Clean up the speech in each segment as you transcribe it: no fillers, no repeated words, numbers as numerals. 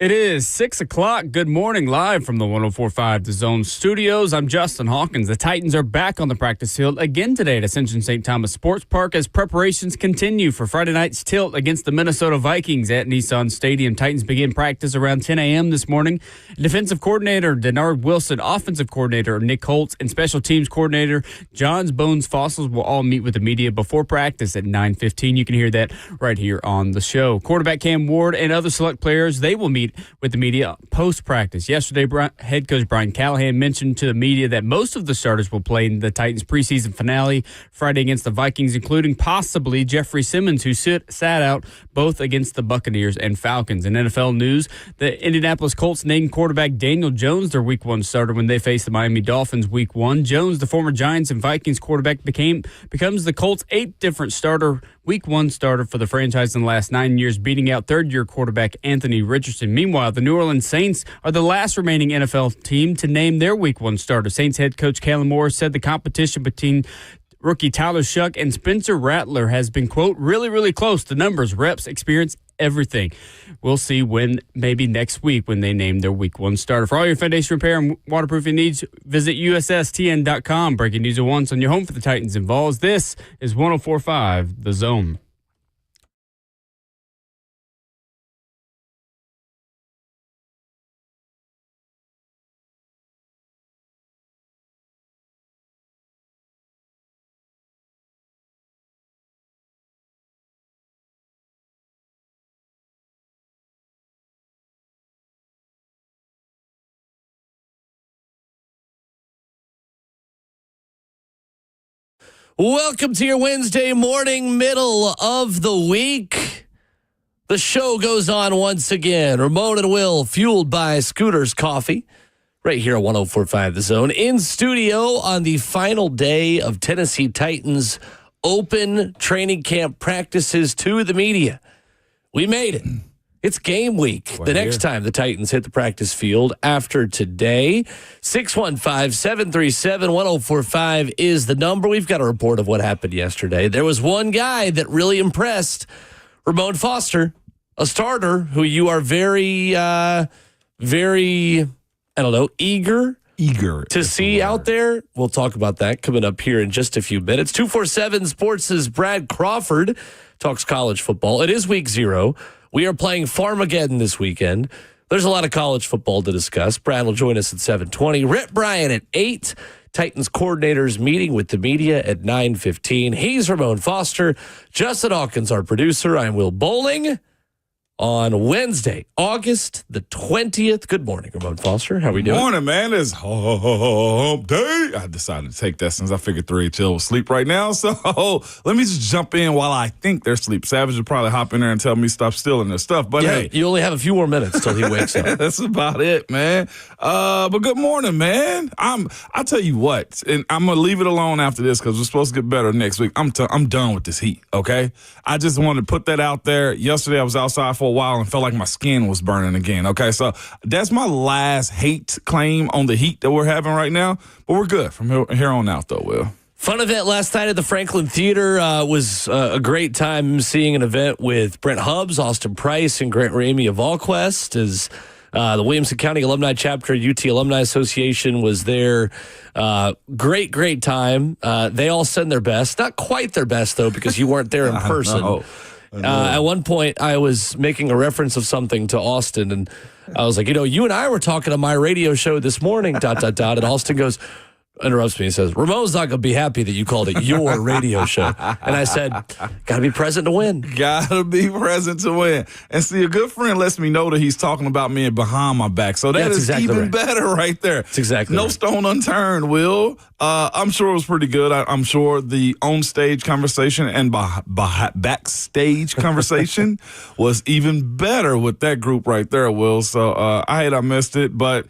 It is 6 o'clock. Good morning, live from the 104.5 The Zone studios. I'm Justin Hawkins. The Titans are back on the practice field again today at Ascension St. Thomas Sports Park as preparations continue for Friday night's tilt against the Minnesota Vikings at Nissan Stadium. Titans begin practice around 10 a.m. this morning. Defensive coordinator Denard Wilson, offensive coordinator Nick Colts, and special teams coordinator Johns Bones Fossils will all meet with the media before practice at 9:15. You can hear that right here on the show. Quarterback Cam Ward and other select players, they will meet with the media post-practice. Yesterday, head coach Brian Callahan mentioned to the media that most of the starters will play in the Titans preseason finale Friday against the Vikings, including possibly Jeffrey Simmons, who sat out both against the Buccaneers and Falcons. In NFL news, the Indianapolis Colts named quarterback Daniel Jones their Week 1 starter when they faced the Miami Dolphins Week 1. Jones, the former Giants and Vikings quarterback, becomes the Colts' 8th different Week 1 starter for the franchise in the last 9 years, beating out third-year quarterback Anthony Richardson. Meanwhile, the New Orleans Saints are the last remaining NFL team to name their Week 1 starter. Saints head coach Kellen Moore said the competition between rookie Tyler Shuck and Spencer Rattler has been, quote, really, really close. The numbers, reps, experience, everything. We'll see when, maybe next week, when they name their Week 1 starter. For all your foundation repair and waterproofing needs, visit USSTN.com. Breaking news at once on your home for the Titans and Vols. This is 104.5 The Zone. Welcome to your Wednesday morning, middle of the week. The show goes on once again. Ramon and Will, fueled by Scooter's Coffee, right here at 104.5 The Zone. In studio on the final day of Tennessee Titans open training camp practices to the media. We made it. It's game week. The next time the Titans hit the practice field after today. 615-737-1045 is the number. We've got a report of what happened yesterday. There was one guy that really impressed, Ramon Foster, a starter who you are very, eager to see out there. We'll talk about that coming up here in just a few minutes. 247 Sports' Brad Crawford talks college football. It is week 0. We are playing Farmageddon this weekend. There's a lot of college football to discuss. Brad will join us at 7:20. Rip Bryant at 8. Titans coordinators meeting with the media at 9:15. He's Ramon Foster. Justin Hawkins, our producer. I'm Will Bowling. On Wednesday, August the 20th. Good morning, Ramon Foster. How are we doing? Morning, man. It's hump day. I decided to take that since I figured 3HL will sleep right now. So let me just jump in while I think they're asleep. Savage will probably hop in there and tell me stop stealing their stuff. But hey, you only have a few more minutes till he wakes up. That's about it, man. But good morning, man. I'll tell you what, and I'm gonna leave it alone after this because we're supposed to get better next week. I'm done with this heat. Okay, I just wanted to put that out there. Yesterday I was outside for a while and felt like my skin was burning again. Okay, so that's my last hate claim on the heat that we're having right now. But we're good from here on out, though, Will. Fun event last night at the Franklin Theater. Was a great time seeing an event with Brent Hubbs, Austin Price, and Grant Ramey of VolQuest as the Williamson County Alumni Chapter, UT Alumni Association was there. Great time. They all send their best. Not quite their best, though, because you weren't there in person. At one point, I was making a reference of something to Austin, and I was like, you and I were talking on my radio show this morning, ... And Austin interrupts me and says, Ramon's not going to be happy that you called it your radio show. And I said, got to be present to win. Got to be present to win. And see, a good friend lets me know that he's talking about me behind my back. So that is exactly even better right there. That's exactly No stone unturned, Will. I'm sure it was pretty good. I'm sure the on-stage conversation and backstage conversation was even better with that group right there, Will. So I hate I missed it, but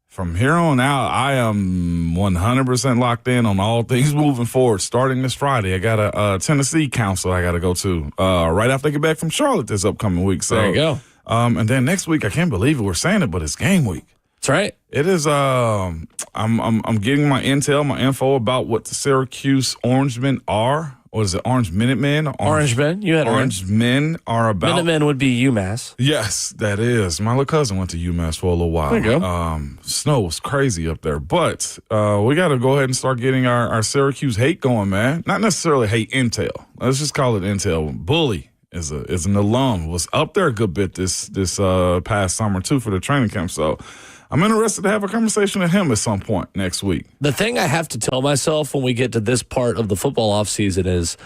from here on out, I am 100% locked in on all things moving forward. Starting this Friday, I got a Tennessee council I got to go to right after I get back from Charlotte this upcoming week. So there you go. And then next week, I can't believe it, we're saying it, but it's game week. That's right. It is. I'm getting my info about what the Syracuse Orangemen are. What is it? Orange Minutemen? Orange Men. You had it right. Orange Men are about. Minutemen would be UMass. Yes, that is. My little cousin went to UMass for a little while. There you go. Snow was crazy up there, but we got to go ahead and start getting our Syracuse hate going, man. Not necessarily hate intel. Let's just call it intel. Bully is an alum. Was up there a good bit this past summer too for the training camp. So I'm interested to have a conversation with him at some point next week. The thing I have to tell myself when we get to this part of the football offseason is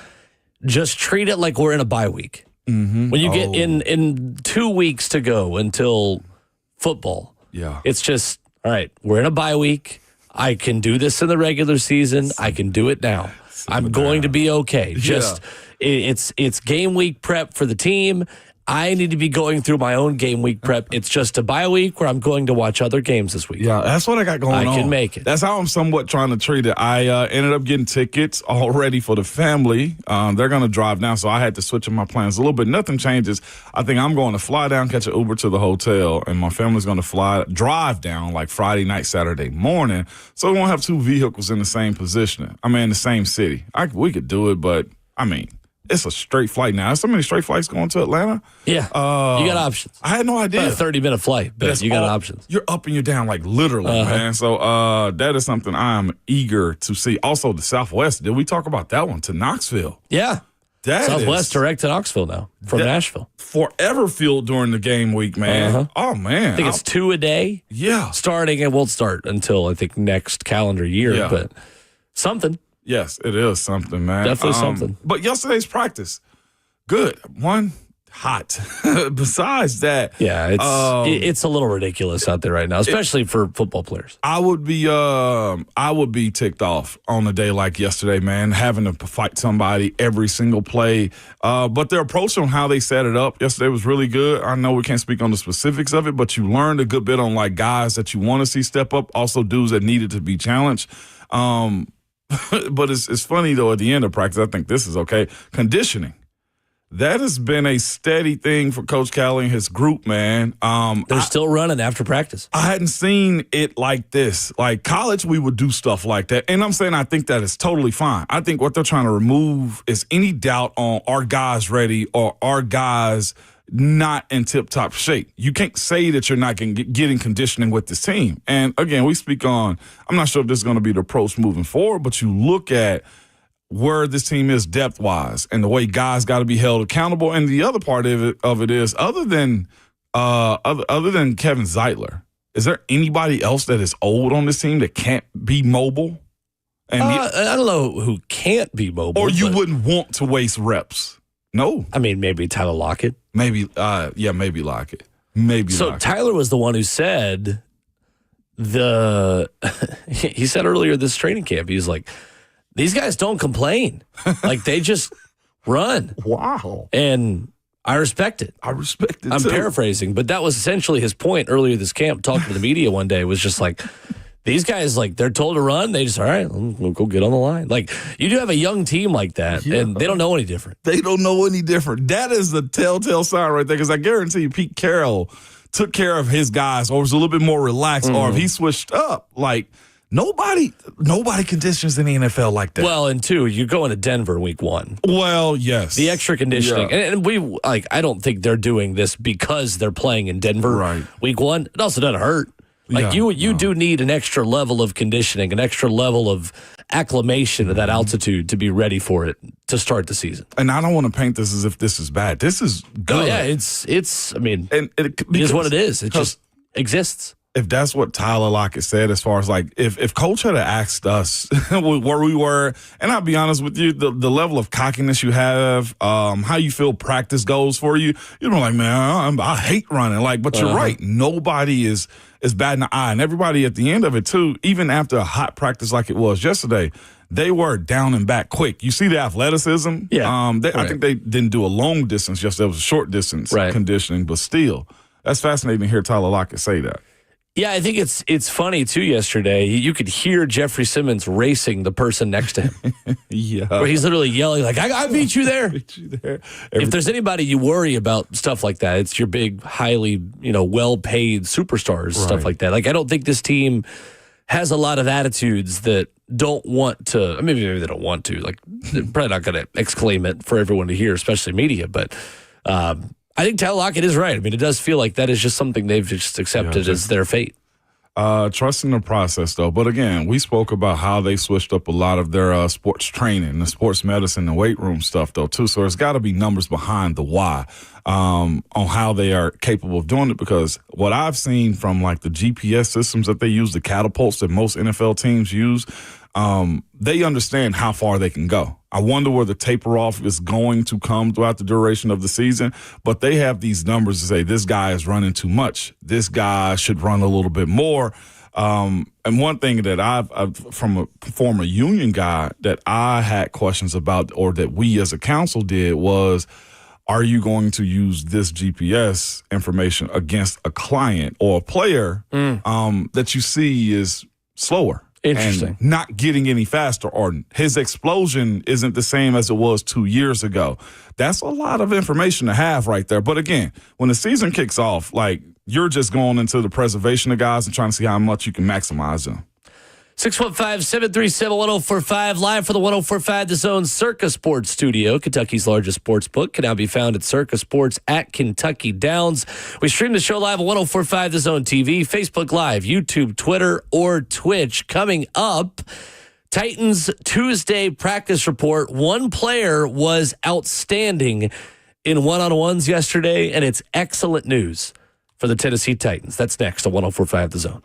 just treat it like we're in a bye week. Mm-hmm. When you get in 2 weeks to go until football, it's just, all right, we're in a bye week. I can do this in the regular season. I can do it now. I'm going to be okay. Just it's game week prep for the team. I need to be going through my own game week prep. It's just a bye week where I'm going to watch other games this week. Yeah, that's what I got going on. I can make it. That's how I'm somewhat trying to treat it. I ended up getting tickets already for the family. They're going to drive down, so I had to switch up my plans a little bit. Nothing changes. I think I'm going to fly down, catch an Uber to the hotel, and my family's going to drive down like Friday night, Saturday morning, so we won't have two vehicles in the same position. I mean, in the same city. We could do it, but, I mean, it's a straight flight now. There's so many straight flights going to Atlanta. Yeah. You got options. I had no idea. A 30-minute flight, but you got options. You're up and you're down, like literally, man. So that is something I am eager to see. Also, the Southwest. Did we talk about that one? To Knoxville. Yeah. Southwest direct to Knoxville now from Nashville. Forever fueled during the game week, man. Oh, man. I think it's 2 a day. Yeah. Starting, it won't start until, I think, next calendar year, but something. Yes, it is something, man. Definitely something. But yesterday's practice, good. One, hot. Besides that, it's a little ridiculous out there right now, especially for football players. I would be ticked off on a day like yesterday, man, having to fight somebody every single play. But their approach on how they set it up yesterday was really good. I know we can't speak on the specifics of it, but you learned a good bit on like guys that you want to see step up, also dudes that needed to be challenged. But it's funny, though, at the end of practice, I think this is okay. Conditioning. That has been a steady thing for Coach Cali and his group, man. They're still running after practice. I hadn't seen it like this. Like college, we would do stuff like that. And I'm saying I think that is totally fine. I think what they're trying to remove is any doubt on are guys ready or are guys not in tip-top shape. You can't say that you're not getting conditioning with this team. And, again, we speak on, I'm not sure if this is going to be the approach moving forward, but you look at where this team is depth-wise and the way guys got to be held accountable. And the other part of it is, other than Kevin Zeitler, is there anybody else that is old on this team that can't be mobile? And I don't know who can't be mobile. Or you wouldn't want to waste reps. No. I mean, maybe Tyler Lockett. Maybe Lockett. Maybe so Lockett. Tyler was the one who said he said earlier this training camp, he's like, these guys don't complain. Like, they just run. Wow. And I respect it. I'm too. Paraphrasing, but that was essentially his point earlier this camp, talking to the media one day, was just like, these guys, like, they're told to run. They just, all right, we'll go get on the line. Like, you do have a young team like that, and they don't know any different. They don't know any different. That is the telltale sign right there, because I guarantee you Pete Carroll took care of his guys or was a little bit more relaxed, or if he switched up, like, nobody conditions in the NFL like that. Well, and two, you're going to Denver week 1. Well, yes. The extra conditioning. Yeah. And we, like, I don't think they're doing this because they're playing in Denver week 1. It also doesn't hurt. Like, you do need an extra level of conditioning, an extra level of acclimation to that altitude to be ready for it to start the season. And I don't want to paint this as if this is bad. This is good. Oh, yeah, it's I mean, it is what it is. It just exists. If that's what Tyler Lockett said, as far as like, if Coach had asked us where we were, and I'll be honest with you, the level of cockiness you have, how you feel practice goes for you, you'd be like, man, I hate running. Like, but you're right. Nobody is batting an eye. And everybody at the end of it, too, even after a hot practice like it was yesterday, they were down and back quick. You see the athleticism? Yeah. I think they didn't do a long distance yesterday. It was a short distance conditioning, but still, that's fascinating to hear Tyler Lockett say that. Yeah, I think it's funny too. Yesterday, you could hear Jeffrey Simmons racing the person next to him, Yeah. where he's literally yelling like, "I beat you there." Beat you there. If there's anybody you worry about stuff like that, it's your big, highly, well-paid superstars, stuff Right. like that. Like, I don't think this team has a lot of attitudes that don't want to. Maybe they don't want to. Like, they're probably not going to exclaim it for everyone to hear, especially media. But I think Tyler Lockett is right. I mean, it does feel like that is just something they've just accepted as their fate. Trusting the process, though. But again, we spoke about how they switched up a lot of their sports training, the sports medicine, the weight room stuff, though, too. So there's got to be numbers behind the why on how they are capable of doing it. Because what I've seen from like the GPS systems that they use, the catapults that most NFL teams use, they understand how far they can go. I wonder where the taper off is going to come throughout the duration of the season, but they have these numbers to say this guy is running too much. This guy should run a little bit more. And one thing that I've from a former union guy that I had questions about, or that we as a council did, was, are you going to use this GPS information against a client or a player that you see is slower? Interesting. And not getting any faster, or his explosion isn't the same as it was 2 years ago. That's a lot of information to have right there. But again, when the season kicks off, like, you're just going into the preservation of guys and trying to see how much you can maximize them. 615-737-1045, live for the 1045 The Zone Circa Sports Studio. Kentucky's largest sports book can now be found at Circa Sports at Kentucky Downs. We stream the show live at 1045 The Zone TV, Facebook Live, YouTube, Twitter, or Twitch. Coming up, Titans Tuesday practice report. One player was outstanding in one-on-ones yesterday, and it's excellent news for the Tennessee Titans. That's next on 1045 The Zone.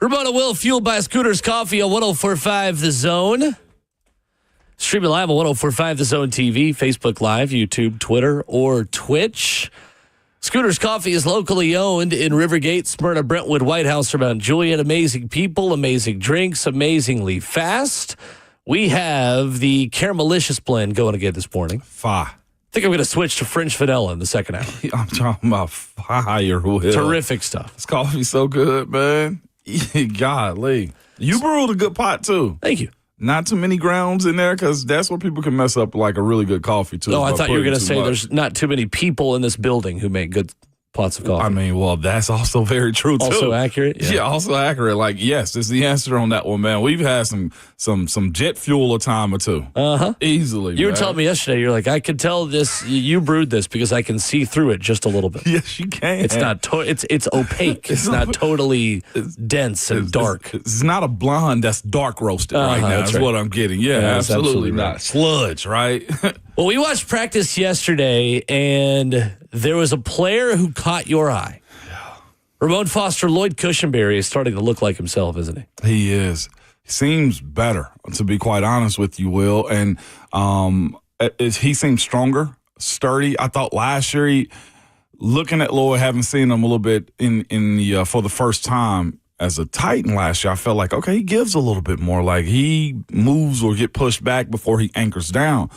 Ramona Will, fueled by Scooters Coffee on 104.5 The Zone. Streaming live on 104.5 The Zone TV, Facebook Live, YouTube, Twitter, or Twitch. Scooters Coffee is locally owned in Rivergate, Smyrna, Brentwood, White House, or Mount Juliet. Amazing people, amazing drinks, amazingly fast. We have the Caramelicious blend going again this morning. Fire. I think I'm going to switch to French vanilla in the second hour. I'm talking about fire, Will. Terrific stuff. This coffee's so good, man. Golly. You brewed a good pot, too. Thank you. Not too many grounds in there, because that's where people can mess up like a really good coffee, too. Oh, I thought you were going to say much. there's not too many people in this building who make good pots of coffee. I mean, well, that's also very true, too. Also accurate? Yeah, also accurate. Like, yes, is the answer on that one, man. We've had some jet fuel a time or two. Uh-huh. Easily, You were man. telling me yesterday, you're like, I could tell this, you brewed this because I can see through it just a little bit. Yes, you can. It's not, it's opaque. It's not totally dense and dark. It's not a blonde that's dark roasted right now. That's That's right. what I'm getting. Yeah, that's absolutely absolutely not. right. Sludge, right? Well, we watched practice yesterday, and there was a player who caught your eye. Ramon Foster, Lloyd Cushenberry is starting to look like himself, isn't he? He is. He seems better, to be quite honest with you, Will. And he seems stronger, sturdy. I thought last year, looking at Lloyd, having seen him a little bit in the for the first time as a Titan last year, I felt like, okay, he gives a little bit more. Like he moves or get pushed back before he anchors down.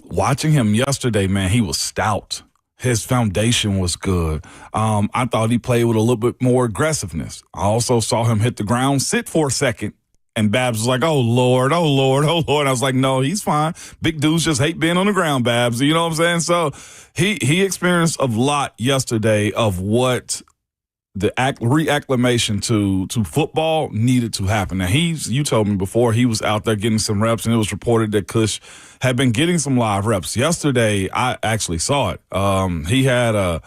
Watching him yesterday, man, he was stout. His foundation was good. I thought he played with a little bit more aggressiveness. I also saw him hit the ground, sit for a second, and Babs was like, oh, Lord, oh, Lord, oh, Lord. I was like, no, he's fine. Big dudes just hate being on the ground, Babs. You know what I'm saying? So he experienced a lot yesterday of what the reacclimation to football needed to happen. Now, you told me before, he was out there getting some reps, and it was reported that Cush had been getting some live reps. Yesterday, I actually saw it. He had a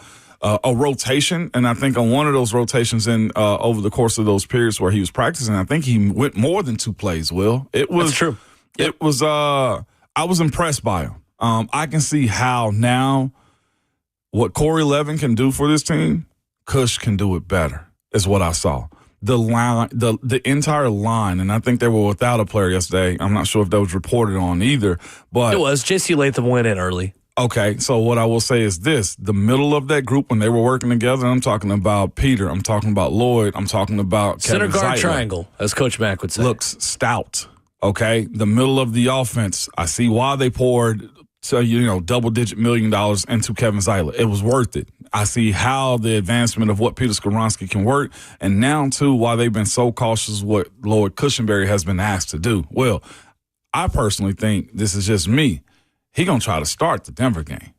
rotation, and I think on one of those rotations over the course of those periods where he was practicing, I think he went more than 2 plays, Will. It was That's true. It was I was impressed by him. I can see how now what Corey Levin can do for this team, Cush can do it better, is what I saw. The line, the entire line, and I think they were without a player yesterday. I'm not sure if that was reported on either, but It was. J.C. Latham went in early. okay, so what I will say is this. The middle of that group, when they were working together, I'm talking about Peter, I'm talking about Lloyd, I'm talking about Center Kevin guard Zeitler. triangle, as Coach Mack would say. Looks stout, okay? The middle of the offense, I see why they poured double-digit $1 million into Kevin Zeitler. It was worth it. I see how the advancement of what Peter Skoronski can work, and now, too, why they've been so cautious what Lloyd Cushenberry has been asked to do. Well, I personally think, this is just me, he going to try to start the Denver game.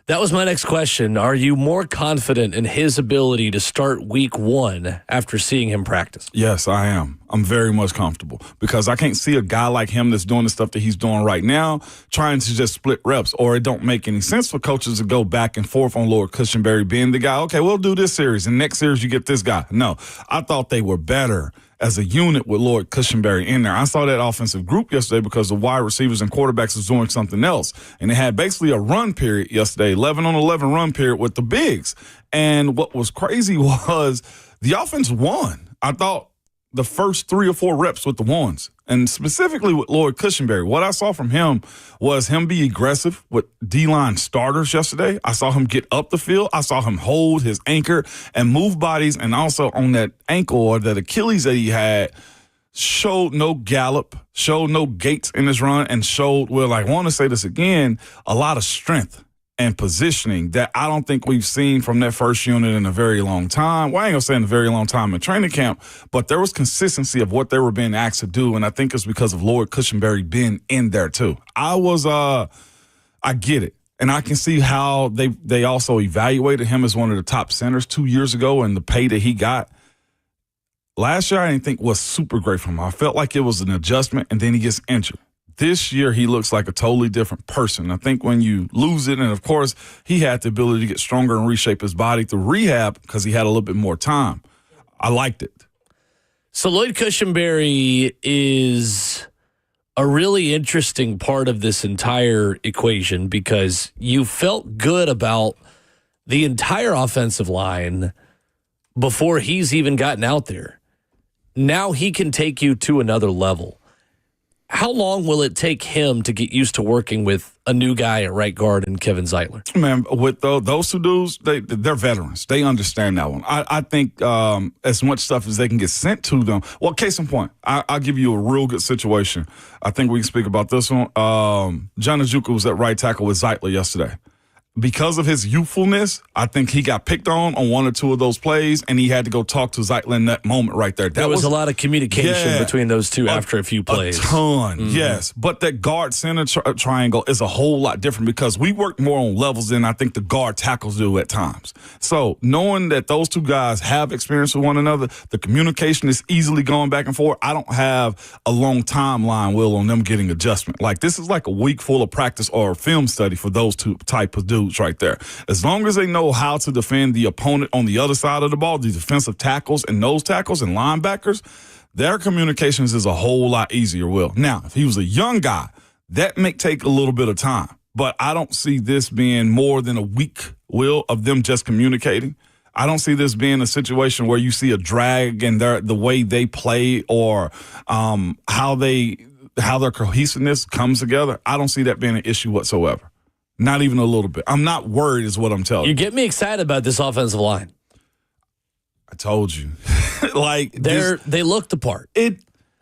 That was my next question. Are you more confident in his ability to start week 1 after seeing him practice? Yes, I am. I'm very much comfortable because I can't see a guy like him that's doing the stuff that he's doing right now trying to just split reps, or it don't make any sense for coaches to go back and forth on Lloyd Cushenberry being the guy, okay, we'll do this series, and next series you get this guy. No, I thought they were better as a unit with Lloyd Cushenberry in there. I saw that offensive group yesterday because the wide receivers and quarterbacks was doing something else. And they had basically a run period yesterday, 11-on-11 run period with the bigs. And what was crazy was the offense won. I thought the first 3 or 4 reps with the ones, and specifically with Lloyd Cushenberry. What I saw from him was him be aggressive with D-line starters yesterday. I saw him get up the field. I saw him hold his anchor and move bodies, and also on that ankle or that Achilles that he had, showed no gallop, showed no gaits in his run, and showed, well, I want to say this again, a lot of strength and positioning that I don't think we've seen from that first unit in a very long time. Well, I ain't gonna say in a very long time in training camp, but there was consistency of what they were being asked to do, and I think it's because of Lloyd Cushenberry being in there too. I get it. And I can see how they also evaluated him as one of the top centers 2 years ago, and the pay that he got. Last year, I didn't think was super great for him. I felt like it was an adjustment, and then he gets injured. This year, he looks like a totally different person. I think when you lose it, and of course, he had the ability to get stronger and reshape his body through rehab because he had a little bit more time. I liked it. So Lloyd Cushenberry is a really interesting part of this entire equation because you felt good about the entire offensive line before he's even gotten out there. now he can take you to another level. How long will it take him to get used to working with a new guy at right guard and Kevin Zeitler? Man, with those two dudes, they're veterans. They understand that one. I think as much stuff as they can get sent to them. Well, case in point, I'll give you a real good situation. I think we can speak about this one. John Njoku was at right tackle with Zeitler yesterday. Because of his youthfulness, I think he got picked on one or two of those plays, and he had to go talk to Zeitler in that moment right there. There was a lot of communication between those two after a few plays. A ton, yes. But that guard center triangle is a whole lot different because we work more on levels than I think the guard tackles do at times. So knowing that those two guys have experience with one another, the communication is easily going back and forth. I don't have a long timeline, Will, on them getting adjustment. Like, this is like a week full of practice or a film study for those two type of dudes right there. As long as they know how to defend the opponent on the other side of the ball, the defensive tackles and nose tackles and linebackers, their communications is a whole lot easier, Will. Now, if he was a young guy, that may take a little bit of time, but I don't see this being more than a week, Will, of them just communicating. I don't see this being a situation where you see a drag in the way they play or how their cohesiveness comes together. I don't see that being an issue whatsoever. Not even a little bit. I'm not worried is what I'm telling you. You get me excited about this offensive line. I told you. Like, they look the part. If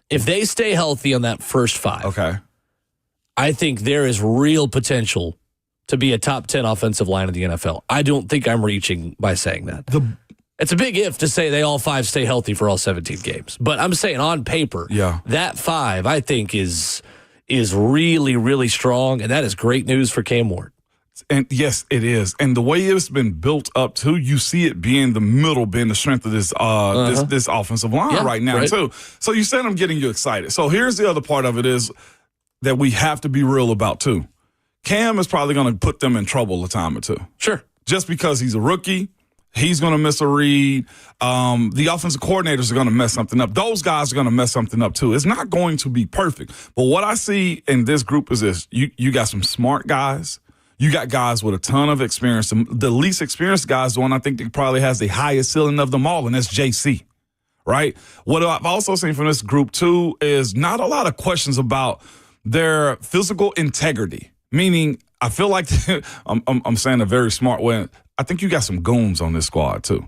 they stay healthy on that first five, okay, I think there is real potential to be a top 10 offensive line in the NFL. I don't think I'm reaching by saying that. It's a big if to say they all five stay healthy for all 17 games. But I'm saying on paper, that five, I think, is really, really strong, and that is great news for Cam Ward. And yes, it is. And the way it's been built up too, you see it being the middle, being the strength of this this offensive line right now too. So you said I'm getting you excited. So here's the other part of it is that we have to be real about too. Cam is probably going to put them in trouble a time or two. Sure. Just because he's a rookie. He's going to miss a read. The offensive coordinators are going to mess something up. Those guys are going to mess something up too. It's not going to be perfect. But what I see in this group is this. You got some smart guys. You got guys with a ton of experience. The least experienced guy is the one I think that probably has the highest ceiling of them all, and that's JC, right? What I've also seen from this group too is not a lot of questions about their physical integrity, meaning I feel like I'm saying a very smart way. I think you got some goons on this squad, too,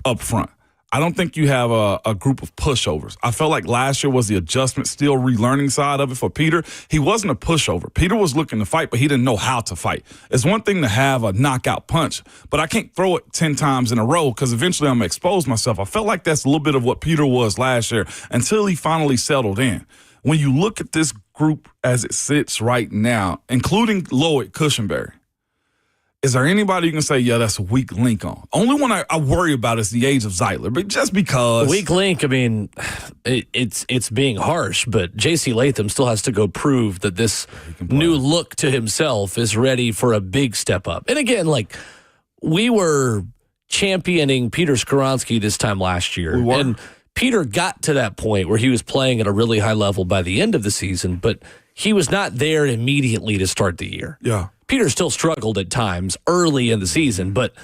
up front. I don't think you have a group of pushovers. I felt like last year was the adjustment, still relearning side of it for Peter. He wasn't a pushover. Peter was looking to fight, but he didn't know how to fight. It's one thing to have a knockout punch, but I can't throw it 10 times in a row because eventually I'm going to expose myself. I felt like that's a little bit of what Peter was last year until he finally settled in. When you look at this group as it sits right now, including Lloyd Cushenberry, is there anybody you can say, yeah, that's a weak link on? Only one I worry about is the age of Zeitler, but just because. Weak link, I mean, it's being harsh, but J.C. Latham still has to go prove that this new look to himself is ready for a big step up. And again, like, we were championing Peter Skoronski this time last year. We were. And Peter got to that point where he was playing at a really high level by the end of the season, but he was not there immediately to start the year. Yeah. Peter still struggled at times early in the season, but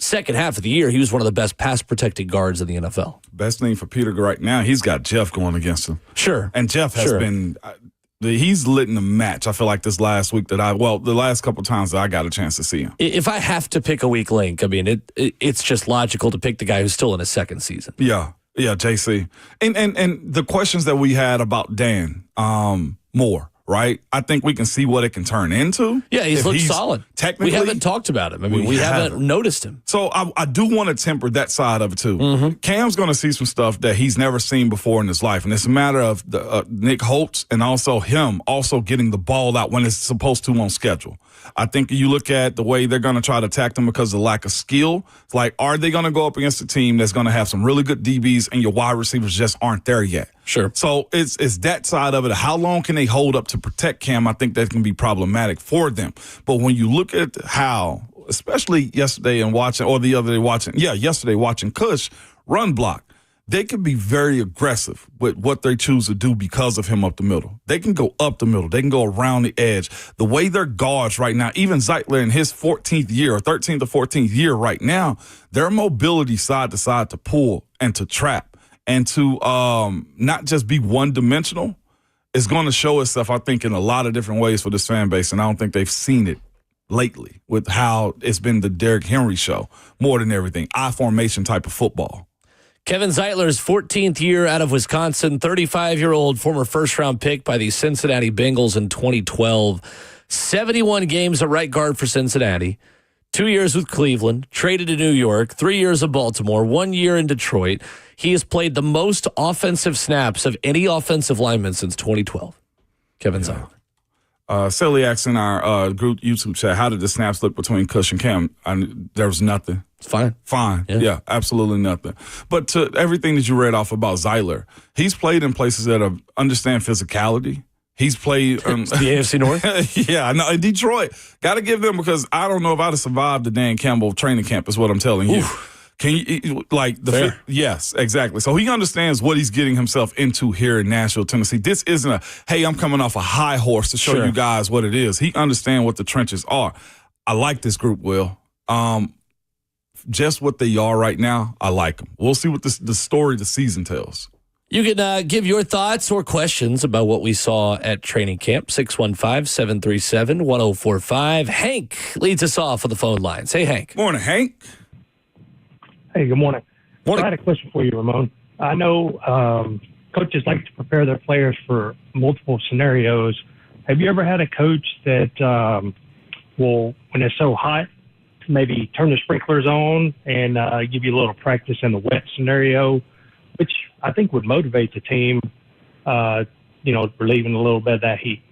second half of the year, he was one of the best pass-protecting guards in the NFL. Best thing for Peter right now, he's got Jeff going against him. Sure. And Jeff has been he's lit in the match, I feel like, this last week the last couple times that I got a chance to see him. If I have to pick a weak link, I mean, it's just logical to pick the guy who's still in his second season. Yeah, JC. And the questions that we had about Dan Moore, right? I think we can see what it can turn into. Yeah, he's looked solid. Technically, we haven't talked about him. I mean, we haven't noticed him. So I do want to temper that side of it too. Mm-hmm. Cam's going to see some stuff that he's never seen before in his life, and it's a matter of Nick Holtz and also him also getting the ball out when it's supposed to on schedule. I think you look at the way they're going to try to attack them because of the lack of skill. It's like, are they going to go up against a team that's going to have some really good DBs and your wide receivers just aren't there yet? Sure. So it's that side of it. How long can they hold up to protect Cam? I think that can be problematic for them. But when you look at how, especially yesterday and watching, or the other day watching, yesterday watching Kush run block, they can be very aggressive with what they choose to do because of him up the middle. They can go up the middle. They can go around the edge. The way their guards right now, even Zeitler in his 14th year or 13th or 14th year right now, their mobility side to side to pull and to trap and to not just be one-dimensional is going to show itself, I think, in a lot of different ways for this fan base, and I don't think they've seen it lately with how it's been the Derrick Henry show more than everything, I-formation type of football. Kevin Zeitler's 14th year out of Wisconsin, 35-year-old former first-round pick by the Cincinnati Bengals in 2012. 71 games at right guard for Cincinnati, 2 years with Cleveland, traded to New York, 3 years of Baltimore, 1 year in Detroit. He has played the most offensive snaps of any offensive lineman since 2012. Kevin Zeitler. Celiacs in our group YouTube chat, how did the snaps look between Cush and Cam? There was nothing. It's fine. Fine. Yeah, absolutely nothing. But to everything that you read off about Zeitler, he's played in places that understand physicality. He's played the AFC North. Yeah, no, in Detroit. Got to give them, because I don't know if I'd have survived the Dan Campbell training camp, is what I'm telling you. Oof. Can you yes, exactly. So he understands what he's getting himself into here in Nashville, Tennessee. This isn't a, hey, I'm coming off a high horse to show you guys what it is. He understands what the trenches are. I like this group, Will. Just what they are right now, I like them. We'll see what the story of the season tells. You can give your thoughts or questions about what we saw at training camp. 615-737-1045. Hank leads us off on the phone lines. Hey, Hank. Morning, Hank. Hey, good morning. Morning. I had a question for you, Ramon. I know coaches like to prepare their players for multiple scenarios. Have you ever had a coach that will, when it's so hot, maybe turn the sprinklers on and give you a little practice in the wet scenario, which I think would motivate the team, relieving a little bit of that heat?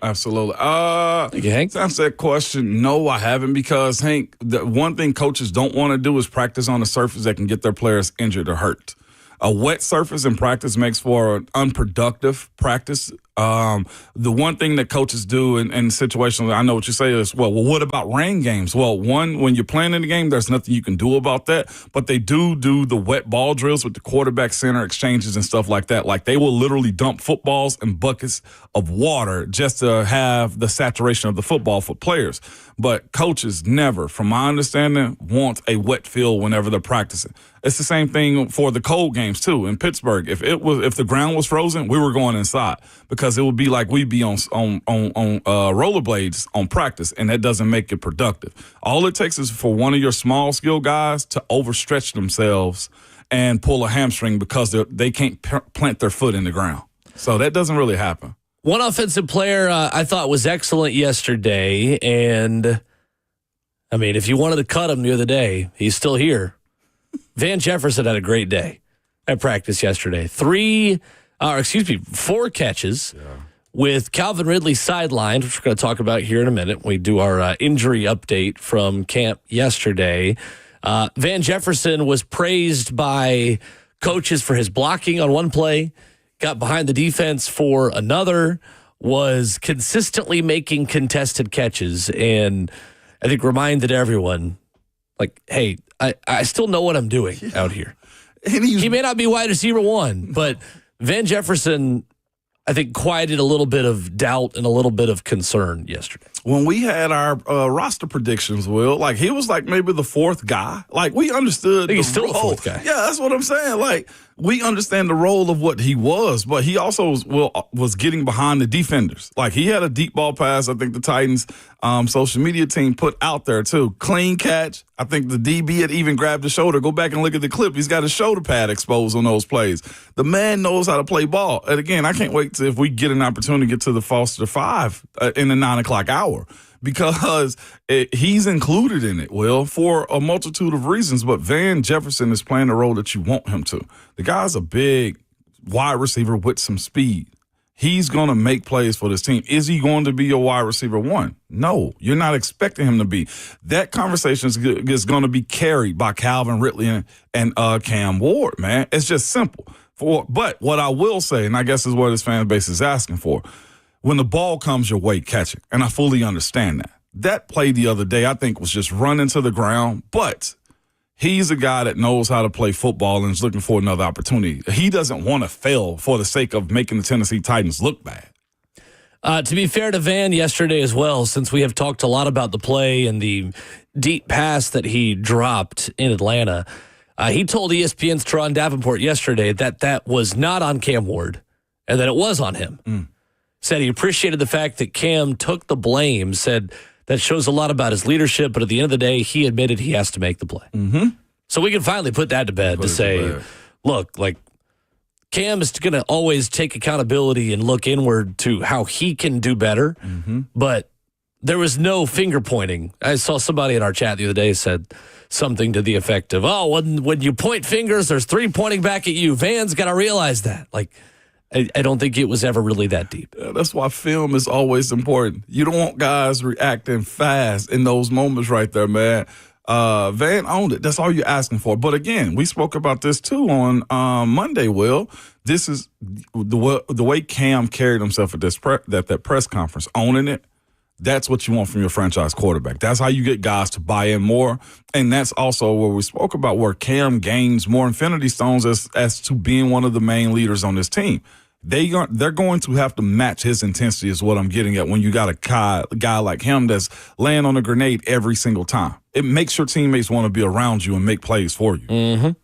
Absolutely. Thank you, Hank. To answer that question, no, I haven't, because, Hank, the one thing coaches don't want to do is practice on a surface that can get their players injured or hurt. A wet surface in practice makes for an unproductive practice. The one thing that coaches do in situations, I know what you say is, well, what about rain games? Well, one, when you're playing in the game, there's nothing you can do about that. But they do the wet ball drills with the quarterback center exchanges and stuff like that. Like, they will literally dump footballs in buckets of water just to have the saturation of the football for players. But coaches never, from my understanding, want a wet field whenever they're practicing. It's the same thing for the cold games too. In Pittsburgh, if the ground was frozen, we were going inside, because it would be like we'd be on rollerblades on practice, and that doesn't make it productive. All it takes is for one of your small skill guys to overstretch themselves and pull a hamstring because they can't plant their foot in the ground. So that doesn't really happen. One offensive player I thought was excellent yesterday, and I mean, if you wanted to cut him the other day, he's still here. Van Jefferson had a great day at practice yesterday. 4 catches with Calvin Ridley sidelined, which we're going to talk about here in a minute when we do our injury update from camp yesterday. Van Jefferson was praised by coaches for his blocking on one play, got behind the defense for another, was consistently making contested catches, and I think reminded everyone, like, hey, I still know what I'm doing out here. He may not be wide receiver one, but Van Jefferson, I think, quieted a little bit of doubt and a little bit of concern yesterday. When we had our roster predictions, Will, like, he was like maybe the fourth guy. Like, we understood. He's still role. the fourth guy. Yeah, that's what I'm saying. Like, we understand the role of what he was, but he also was getting behind the defenders. Like, he had a deep ball pass, I think the Titans social media team put out there too. Clean catch. I think the DB had even grabbed the shoulder. Go back and look at the clip. He's got his shoulder pad exposed on those plays. The man knows how to play ball. And again, I can't wait if we get an opportunity to get to the Foster 5 in the 9 o'clock hour, because he's included in it, Will, for a multitude of reasons. But Van Jefferson is playing the role that you want him to. The guy's a big wide receiver with some speed. He's going to make plays for this team. Is he going to be your wide receiver one? No, you're not expecting him to be. That conversation is going to be carried by Calvin Ridley and Cam Ward, man. It's just simple. But what I will say, and I guess is what his fan base is asking for, when the ball comes your way, catch it. And I fully understand that. That play the other day, I think, was just run into the ground, but he's a guy that knows how to play football and is looking for another opportunity. He doesn't want to fail for the sake of making the Tennessee Titans look bad. To be fair to Van yesterday as well, since we have talked a lot about the play and the deep pass that he dropped in Atlanta, He told ESPN's Teron Davenport yesterday that was not on Cam Ward and that it was on him. Said he appreciated the fact that Cam took the blame, said that shows a lot about his leadership, but at the end of the day, he admitted he has to make the play. So we can finally put that to bed look, like Cam is going to always take accountability and look inward to how he can do better, but there was no finger pointing. I saw somebody in our chat the other day said something to the effect of, when you point fingers, there's 3 pointing back at you. Van's got to realize that. Like, I don't think it was ever really that deep. Yeah, that's why film is always important. You don't want guys reacting fast in those moments right there, man. Van owned it. That's all you're asking for. But again, we spoke about this too on Monday, Will. This is the way Cam carried himself at that press conference, owning it. That's what you want from your franchise quarterback. That's how you get guys to buy in more. And that's also where we spoke about where Cam gains more infinity stones as to being one of the main leaders on this team. They're going to have to match his intensity is what I'm getting at when you got a guy like him that's laying on a grenade every single time. It makes your teammates want to be around you and make plays for you.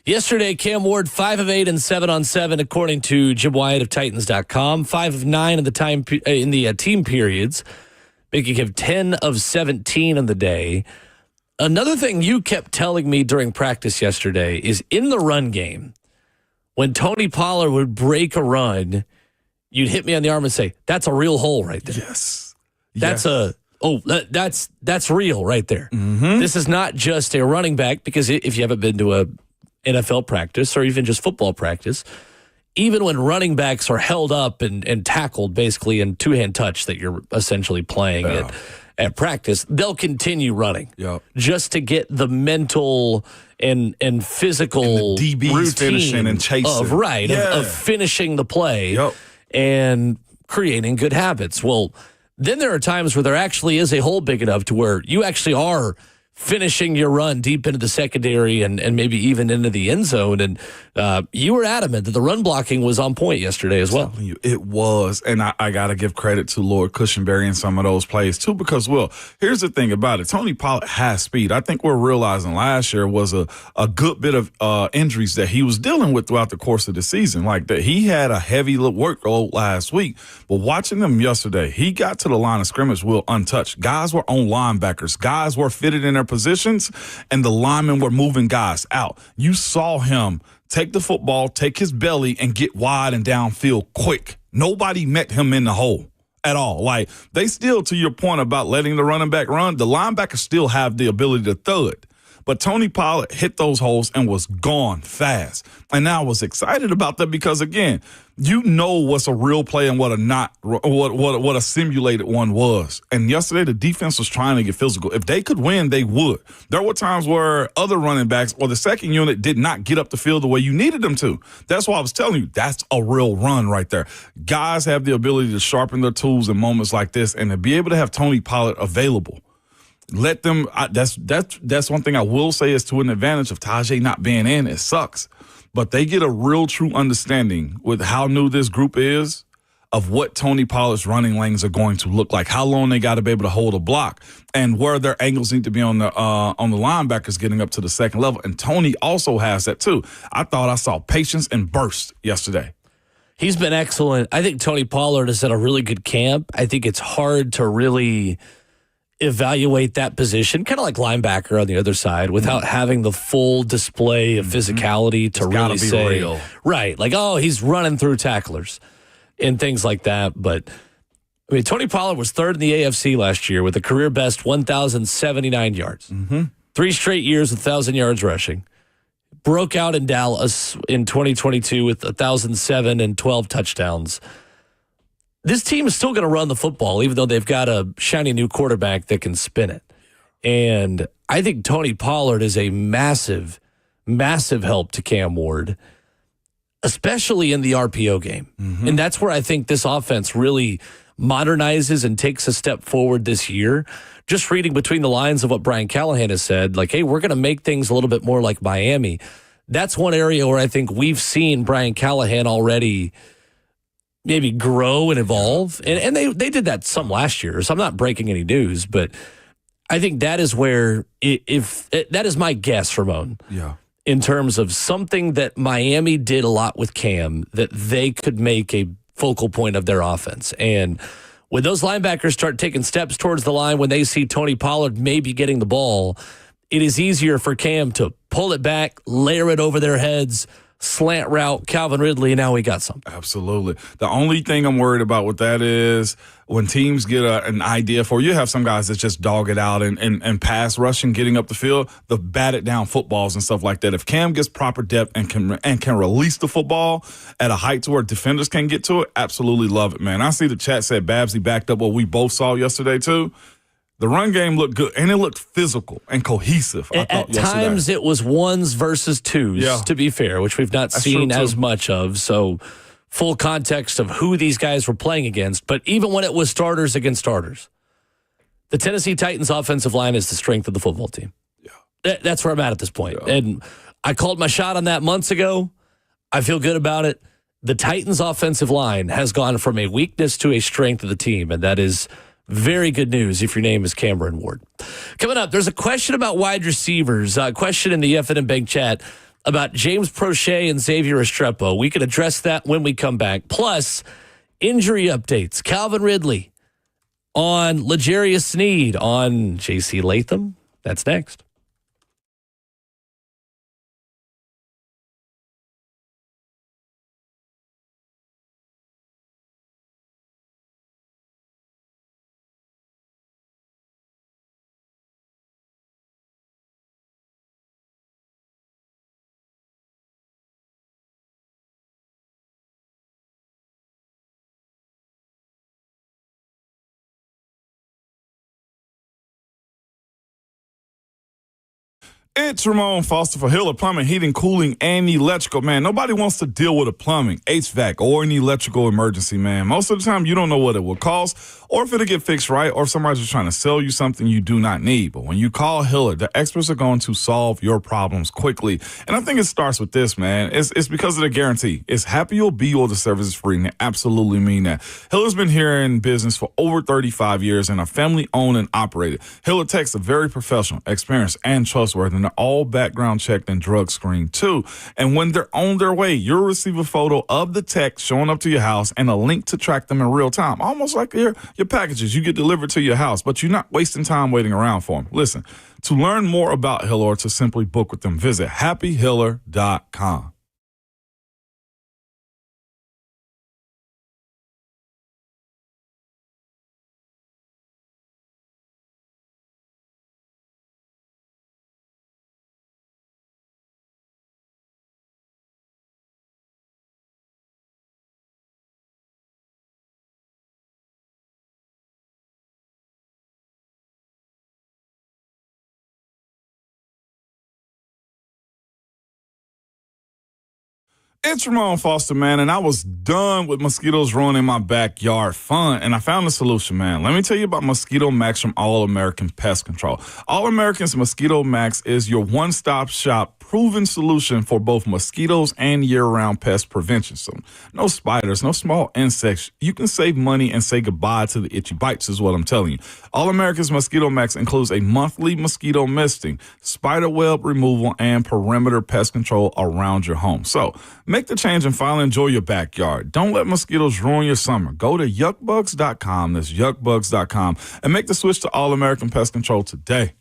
Yesterday, Cam Ward, 5 of 8 and 7 on 7, according to Jim Wyatt of Titans.com. 5 of 9 in the team periods, making him 10 of 17 on the day. Another thing you kept telling me during practice yesterday is in the run game, when Tony Pollard would break a run, you'd hit me on the arm and say, "That's a real hole right there." Yes. That's that's real right there. This is not just a running back, because if you haven't been to a NFL practice or even just football practice, even when running backs are held up and tackled basically in two-hand touch that you're essentially playing at practice, they'll continue running just to get the mental and physical and the DBs routine finishing and chasing. Of finishing the play and creating good habits. Well, then there are times where there actually is a hole big enough to where you actually are finishing your run deep into the secondary and maybe even into the end zone. And you were adamant that the run blocking was on point yesterday as well. It was. And I got to give credit to Lord Cushenberry in some of those plays too, because, Will, here's the thing about it. Tony Pollard has speed. I think we're realizing last year was a good bit of injuries that he was dealing with throughout the course of the season. Like that, he had a heavy workload last week. But watching them yesterday, he got to the line of scrimmage, Will, untouched. Guys were on linebackers. Guys were fitted in their positions, and the linemen were moving guys out. You saw him take the football, take his belly, and get wide and downfield quick. Nobody met him in the hole at all. Like, they still, to your point about letting the running back run, the linebackers still have the ability to thud. But Tony Pollard hit those holes and was gone fast. And I was excited about that because, again, you know what's a real play and what a simulated one was. And yesterday, the defense was trying to get physical. If they could win, they would. There were times where other running backs or the second unit did not get up the field the way you needed them to. That's why I was telling you, that's a real run right there. Guys have the ability to sharpen their tools in moments like this, and to be able to have Tony Pollard available. Let them. That's one thing I will say is to an advantage of Tajay not being in. It sucks, but they get a real true understanding with how new this group is of what Tony Pollard's running lanes are going to look like, how long they got to be able to hold a block, and where their angles need to be on the linebackers getting up to the second level. And Tony also has that too. I thought I saw patience and burst yesterday. He's been excellent. I think Tony Pollard is at a really good camp. I think it's hard to really evaluate that position, kind of like linebacker on the other side, without having the full display of physicality to really say, real. Right, like, oh, he's running through tacklers and things like that. But, I mean, Tony Pollard was third in the AFC last year with a career best 1,079 yards. 3 straight years with 1,000 yards rushing. Broke out in Dallas in 2022 with 1,007 and 12 touchdowns. This team is still going to run the football, even though they've got a shiny new quarterback that can spin it. And I think Tony Pollard is a massive, massive help to Cam Ward, especially in the RPO game. And that's where I think this offense really modernizes and takes a step forward this year. Just reading between the lines of what Brian Callahan has said, like, hey, we're going to make things a little bit more like Miami. That's one area where I think we've seen Brian Callahan already maybe grow and evolve. And they did that some last year, so I'm not breaking any news, but I think that is where, if that is my guess, Ramon. Yeah. in terms of something that Miami did a lot with Cam that they could make a focal point of their offense. And when those linebackers start taking steps towards the line, when they see Tony Pollard maybe getting the ball, it is easier for Cam to pull it back, layer it over their heads, slant route, Calvin Ridley, and now we got something. Absolutely. The only thing I'm worried about with that is when teams get an idea for you have some guys that just dog it out and pass rushing, getting up the field, the batted down footballs and stuff like that. If Cam gets proper depth and can release the football at a height to where defenders can get to it, absolutely love it, man. I see the chat said Babsy backed up what we both saw yesterday too. The run game looked good, and it looked physical and cohesive. At times, it was ones versus twos, to be fair, which we've not seen as much of. So, full context of who these guys were playing against. But even when it was starters against starters, the Tennessee Titans offensive line is the strength of the football team. Yeah, that's where I'm at this point. Yeah. And I called my shot on that months ago. I feel good about it. The Titans offensive line has gone from a weakness to a strength of the team, and that is very good news if your name is Cameron Ward. Coming up, there's a question about wide receivers, a question in the FNM Bank chat about James Prochet and Xavier Restrepo. We can address that when we come back. Plus, injury updates. Calvin Ridley on Legarius Sneed on J.C. Latham. That's next. It's Ramon Foster for Hiller Plumbing, Heating, Cooling, and Electrical. Man, nobody wants to deal with a plumbing, HVAC, or an electrical emergency, man. Most of the time, you don't know what it will cost or if it'll get fixed right or if somebody's just trying to sell you something you do not need. But when you call Hiller, the experts are going to solve your problems quickly. And I think it starts with this, man. It's because of the guarantee. It's happy you'll be or the service is free, and they absolutely mean that. Hiller's been here in business for over 35 years and are family owned and operated. Hiller Techs are very professional, experienced, and trustworthy, and they're all background checked and drug screened too. And when they're on their way, you'll receive a photo of the tech showing up to your house and a link to track them in real time, almost like your packages you get delivered to your house, but you're not wasting time waiting around for them. Listen, to learn more about Hiller or to simply book with them, visit happyhiller.com. It's Ramon Foster, man, and I was done with mosquitoes ruining my backyard fun, and I found a solution, man. Let me tell you about Mosquito Max from All American Pest Control. All American's Mosquito Max is your one-stop shop proven solution for both mosquitoes and year-round pest prevention. So no spiders, no small insects. You can save money and say goodbye to the itchy bites is what I'm telling you. All American's Mosquito Max includes a monthly mosquito misting, spider web removal, and perimeter pest control around your home. So make the change and finally enjoy your backyard. Don't let mosquitoes ruin your summer. Go to yuckbugs.com, that's yuckbugs.com, and make the switch to All American Pest Control today.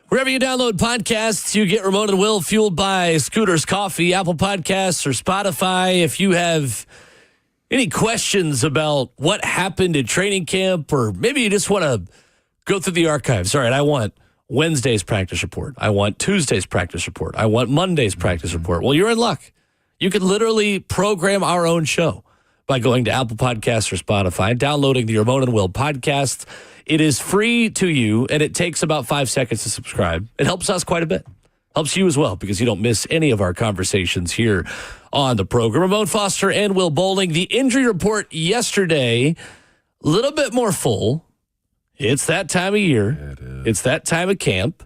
Wherever you download podcasts, you get Ramon and Will fueled by Scooter's Coffee, Apple Podcasts, or Spotify. If you have any questions about what happened at training camp, or maybe you just want to go through the archives. All right, I want Wednesday's practice report. I want Tuesday's practice report. I want Monday's practice report. Well, you're in luck. You can literally program our own show by going to Apple Podcasts or Spotify, downloading the Ramon and Will podcast. It is free to you, and it takes about 5 seconds to subscribe. It helps us quite a bit. Helps you as well, because you don't miss any of our conversations here on the program. Ramon Foster and Will Bowling. The injury report yesterday, a little bit more full. It's that time of year. It's that time of camp.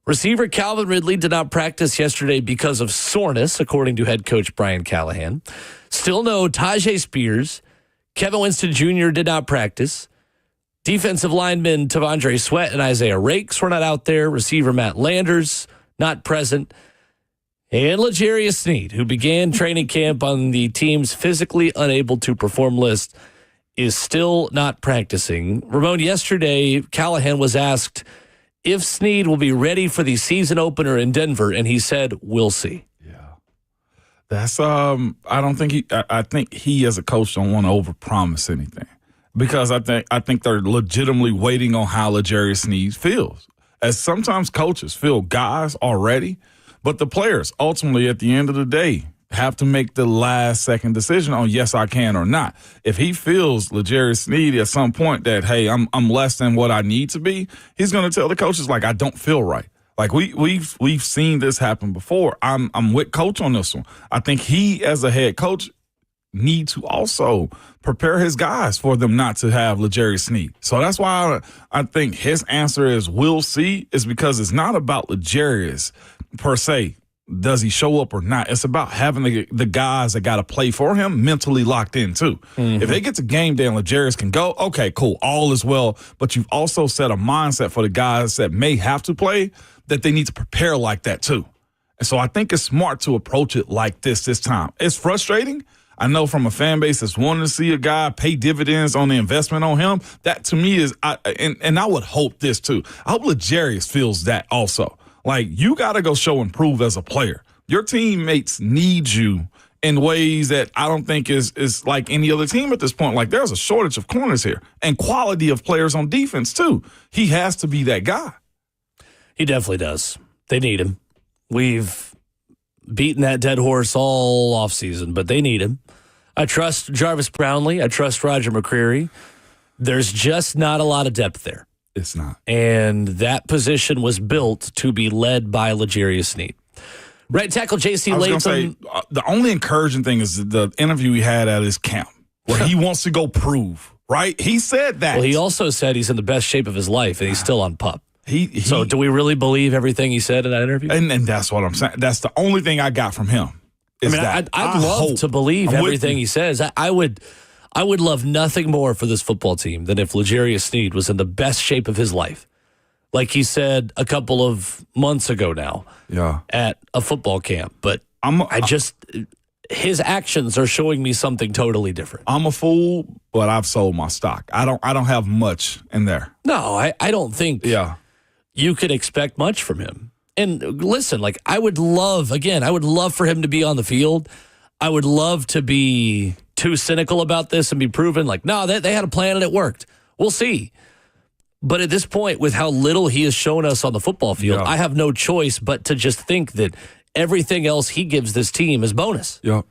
Receiver Calvin Ridley did not practice yesterday because of soreness, according to head coach Brian Callahan. Still no Tajay Spears. Kevin Winston Jr. did not practice. Defensive linemen Tavondre Sweat and Isaiah Rakes were not out there. Receiver Matt Landers, not present. And Legarius Sneed, who began training camp on the team's physically unable to perform list, is still not practicing. Ramon, yesterday, Callahan was asked if Sneed will be ready for the season opener in Denver, and he said, we'll see. Yeah. That's, I think he as a coach don't want to overpromise anything, because I think they're legitimately waiting on how Legarius Sneed feels. As sometimes coaches feel guys already, but the players ultimately at the end of the day have to make the last second decision on yes, I can or not. If he feels Legarius Sneed at some point that, hey, I'm less than what I need to be, he's going to tell the coaches, like, I don't feel right. Like we've seen this happen before. I'm with coach on this one. I think he, as a head coach, need to also prepare his guys for them not to have Legarius Sneed. So that's why I think his answer is we'll see, is because it's not about Legarius per se. Does he show up or not? It's about having the guys that got to play for him mentally locked in too. Mm-hmm. If they get to game day and Legarius can go, okay, cool, all is well. But you've also set a mindset for the guys that may have to play that they need to prepare like that too. And so I think it's smart to approach it like this time. It's frustrating. I know from a fan base that's wanting to see a guy pay dividends on the investment on him. That to me is, and I would hope this too. I hope Legarius feels that also. Like, you got to go show and prove as a player. Your teammates need you in ways that I don't think is like any other team at this point. Like, there's a shortage of corners here and quality of players on defense too. He has to be that guy. He definitely does. They need him. We've beaten that dead horse all offseason, but they need him. I trust Jarvis Brownlee. I trust Roger McCreary. There's just not a lot of depth there. It's not. And that position was built to be led by Legarius Sneed. Right tackle J.C. Latham. I was going to say, the only encouraging thing is the interview he had at his camp where he wants to go prove, right? He said that. Well, he also said he's in the best shape of his life, and he's still on PUP. So do we really believe everything he said in that interview? And that's what I'm saying. That's the only thing I got from him. I'd love to believe everything he says. I would love nothing more for this football team than if Legarius Sneed was in the best shape of his life. Like he said a couple of months ago now at a football camp. But his actions are showing me something totally different. I'm a fool, but I've sold my stock. I don't have much in there. No, I don't think you could expect much from him. And listen, like I would love for him to be on the field. I would love to be too cynical about this and be proven like, no, they had a plan and it worked. We'll see. But at this point, with how little he has shown us on the football field, I have no choice but to just think that everything else he gives this team is bonus. Yeah.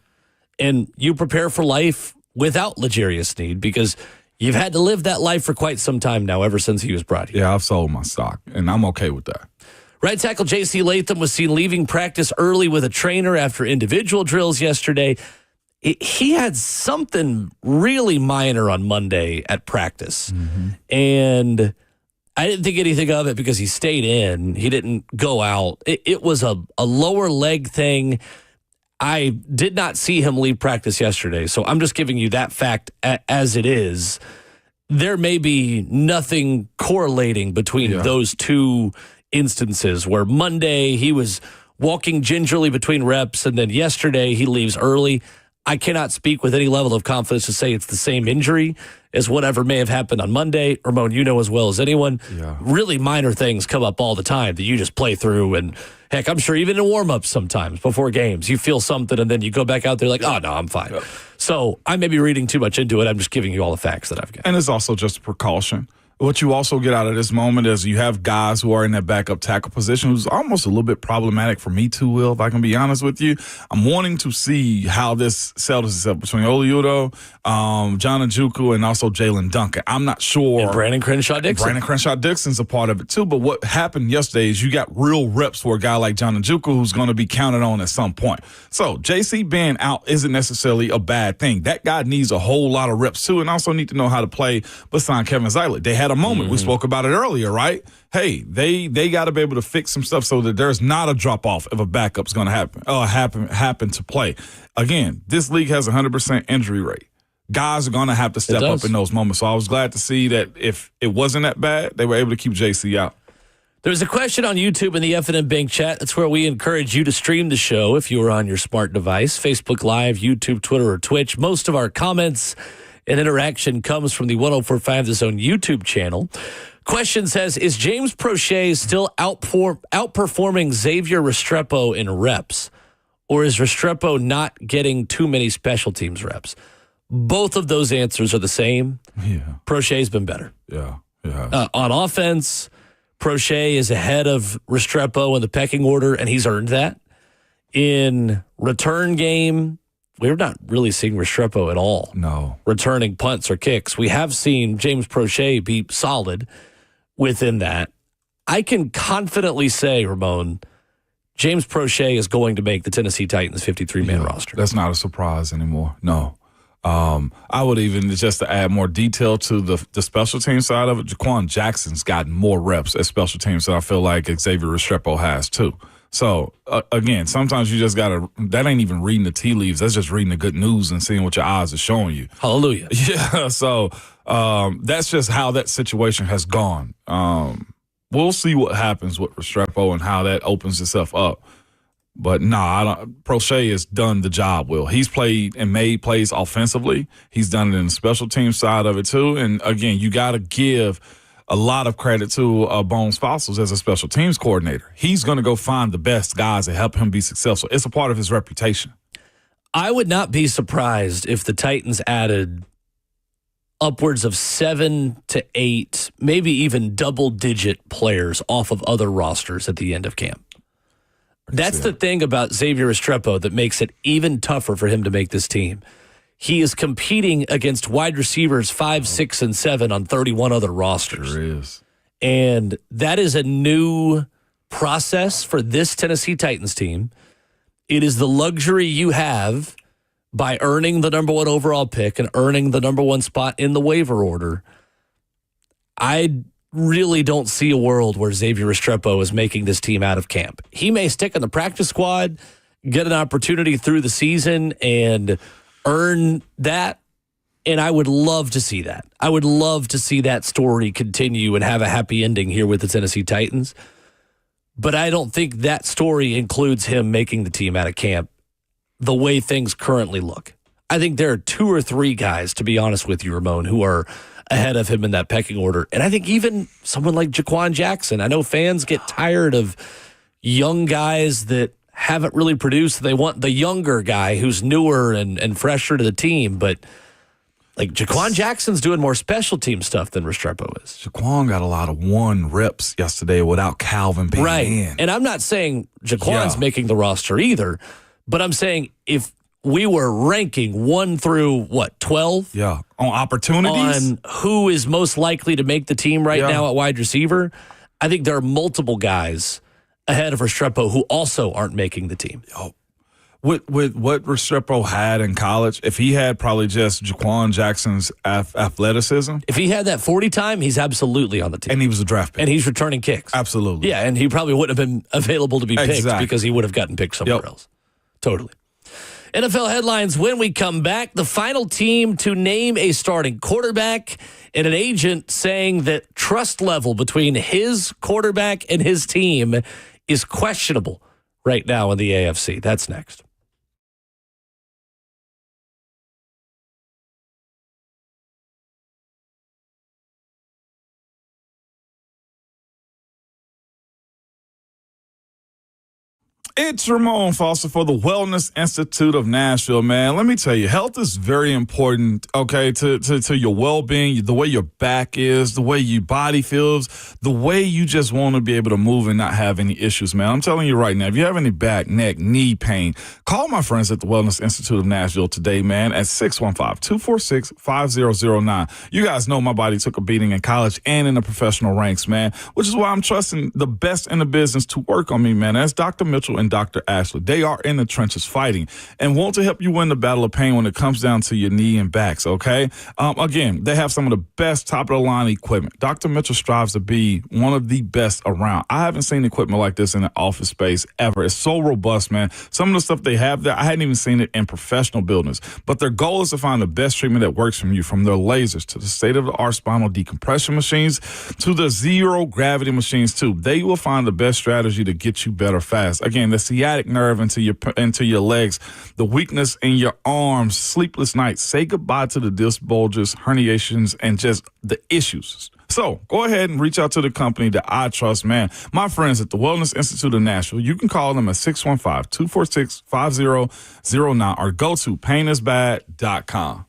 And you prepare for life without Legarius Sneed because you've had to live that life for quite some time now, ever since he was brought here. Yeah, I've sold my stock, and I'm okay with that. Right tackle J.C. Latham was seen leaving practice early with a trainer after individual drills yesterday. He had something really minor on Monday at practice, and I didn't think anything of it because he stayed in. He didn't go out. It was a lower leg thing. I did not see him leave practice yesterday, so I'm just giving you that fact as it is. There may be nothing correlating between those two instances where Monday he was walking gingerly between reps and then yesterday he leaves early. I cannot speak with any level of confidence to say it's the same injury as whatever may have happened on Monday. Ramon, you know as well as anyone, really minor things come up all the time that you just play through. And heck, I'm sure even in warm-ups sometimes before games, you feel something and then you go back out there like, oh, no, I'm fine. So I may be reading too much into it. I'm just giving you all the facts that I've got. And it's also just a precaution. What you also get out of this moment is you have guys who are in that backup tackle position who's almost a little bit problematic for me too, Will, if I can be honest with you. I'm wanting to see how this settles itself between Oliudo, John Njoku, and also Jalen Duncan. I'm not sure. And Brandon Crenshaw-Dixon. Brandon Crenshaw-Dixon's a part of it too, but what happened yesterday is you got real reps for a guy like John Njoku who's going to be counted on at some point. So JC being out isn't necessarily a bad thing. That guy needs a whole lot of reps too, and also need to know how to play beside Kevin Zeitler. They had a moment. We spoke about it earlier, right? Hey, they got to be able to fix some stuff so that there's not a drop-off if a backup's going to happen to play. Again, this league has 100% injury rate. Guys are going to have to step up in those moments. So I was glad to see that if it wasn't that bad, they were able to keep JC out. There's a question on YouTube in the F&M Bank chat. That's where we encourage you to stream the show if you are on your smart device, Facebook Live, YouTube, Twitter, or Twitch. Most of our comments and interaction comes from the 104.5 The Zone YouTube channel. Question says, is James Prochet still outperforming Xavier Restrepo in reps? Or is Restrepo not getting too many special teams reps? Both of those answers are the same. Yeah. Prochet's been better. Yeah. On offense, Prochet is ahead of Restrepo in the pecking order, and he's earned that. In return game, we're not really seeing Restrepo at all. No. Returning punts or kicks. We have seen James Prochet be solid within that. I can confidently say, Ramon, James Prochet is going to make the Tennessee Titans 53-man roster. That's not a surprise anymore. No. I would even, just to add more detail to the special team side of it, Jaquan Jackson's gotten more reps at special teams than I feel like Xavier Restrepo has too. So, again, sometimes you just got to – that ain't even reading the tea leaves. That's just reading the good news and seeing what your eyes are showing you. Hallelujah. Yeah, so that's just how that situation has gone. We'll see what happens with Restrepo and how that opens itself up. But, Prochet has done the job, Will. He's played and made plays offensively. He's done it in the special team side of it, too. And, again, you got to give – a lot of credit to Bones Fossils as a special teams coordinator. He's going to go find the best guys to help him be successful. It's a part of his reputation. I would not be surprised if the Titans added upwards of 7 to 8, maybe even double-digit players off of other rosters at the end of camp. That's the thing about Xavier Restrepo that makes it even tougher for him to make this team. He is competing against wide receivers 5, 6, and 7 on 31 other rosters. Sure is. And that is a new process for this Tennessee Titans team. It is the luxury you have by earning the number 1 overall pick and earning the number 1 spot in the waiver order. I really don't see a world where Xavier Restrepo is making this team out of camp. He may stick in the practice squad, get an opportunity through the season, and earn that, and I would love to see that. I would love to see that story continue and have a happy ending here with the Tennessee Titans. But I don't think that story includes him making the team out of camp the way things currently look. I think there are 2 or 3 guys, to be honest with you, Ramon, who are ahead of him in that pecking order. And I think even someone like Jaquan Jackson. I know fans get tired of young guys that haven't really produced. They want the younger guy who's newer and fresher to the team. But like Jaquan Jackson's doing more special team stuff than Restrepo is. Jaquan got a lot of 1 reps yesterday without Calvin being in. And I'm not saying Jaquan's making the roster either, but I'm saying if we were ranking 1 through 12? Yeah. On opportunities? On who is most likely to make the team right now at wide receiver, I think there are multiple guys ahead of Restrepo who also aren't making the team. With what Restrepo had in college, if he had probably just Jaquan Jackson's athleticism. If he had that 40 time, he's absolutely on the team. And he was a draft pick. And he's returning kicks. Absolutely. Yeah, and he probably wouldn't have been available to be picked because he would have gotten picked somewhere else. Totally. NFL headlines when we come back. The final team to name a starting quarterback and an agent saying that trust level between his quarterback and his team is questionable right now in the AFC. That's next. It's Ramon Foster for the Wellness Institute of Nashville, man. Let me tell you, health is very important, okay, to your well-being, the way your back is, the way your body feels, the way you just want to be able to move and not have any issues, man. I'm telling you right now, if you have any back, neck, knee pain, call my friends at the Wellness Institute of Nashville today, man, at 615-246-5009. You guys know my body took a beating in college and in the professional ranks, man, which is why I'm trusting the best in the business to work on me, man. That's Dr. Mitchell and Dr. Ashley. They are in the trenches fighting and want to help you win the battle of pain when it comes down to your knee and backs, okay? Again, they have some of the best top-of-the-line equipment. Dr. Mitchell strives to be one of the best around. I haven't seen equipment like this in an office space ever. It's so robust, man. Some of the stuff they have there, I hadn't even seen it in professional buildings. But their goal is to find the best treatment that works for you, from their lasers to the state-of-the-art spinal decompression machines to the zero-gravity machines, too. They will find the best strategy to get you better fast. Again, the sciatic nerve into your legs, the weakness in your arms, sleepless nights. Say goodbye to the disc bulges, herniations, and just the issues. So go ahead and reach out to the company that I trust, man. My friends at the Wellness Institute of Nashville. You can call them at 615-246-5009 or go to painisbad.com.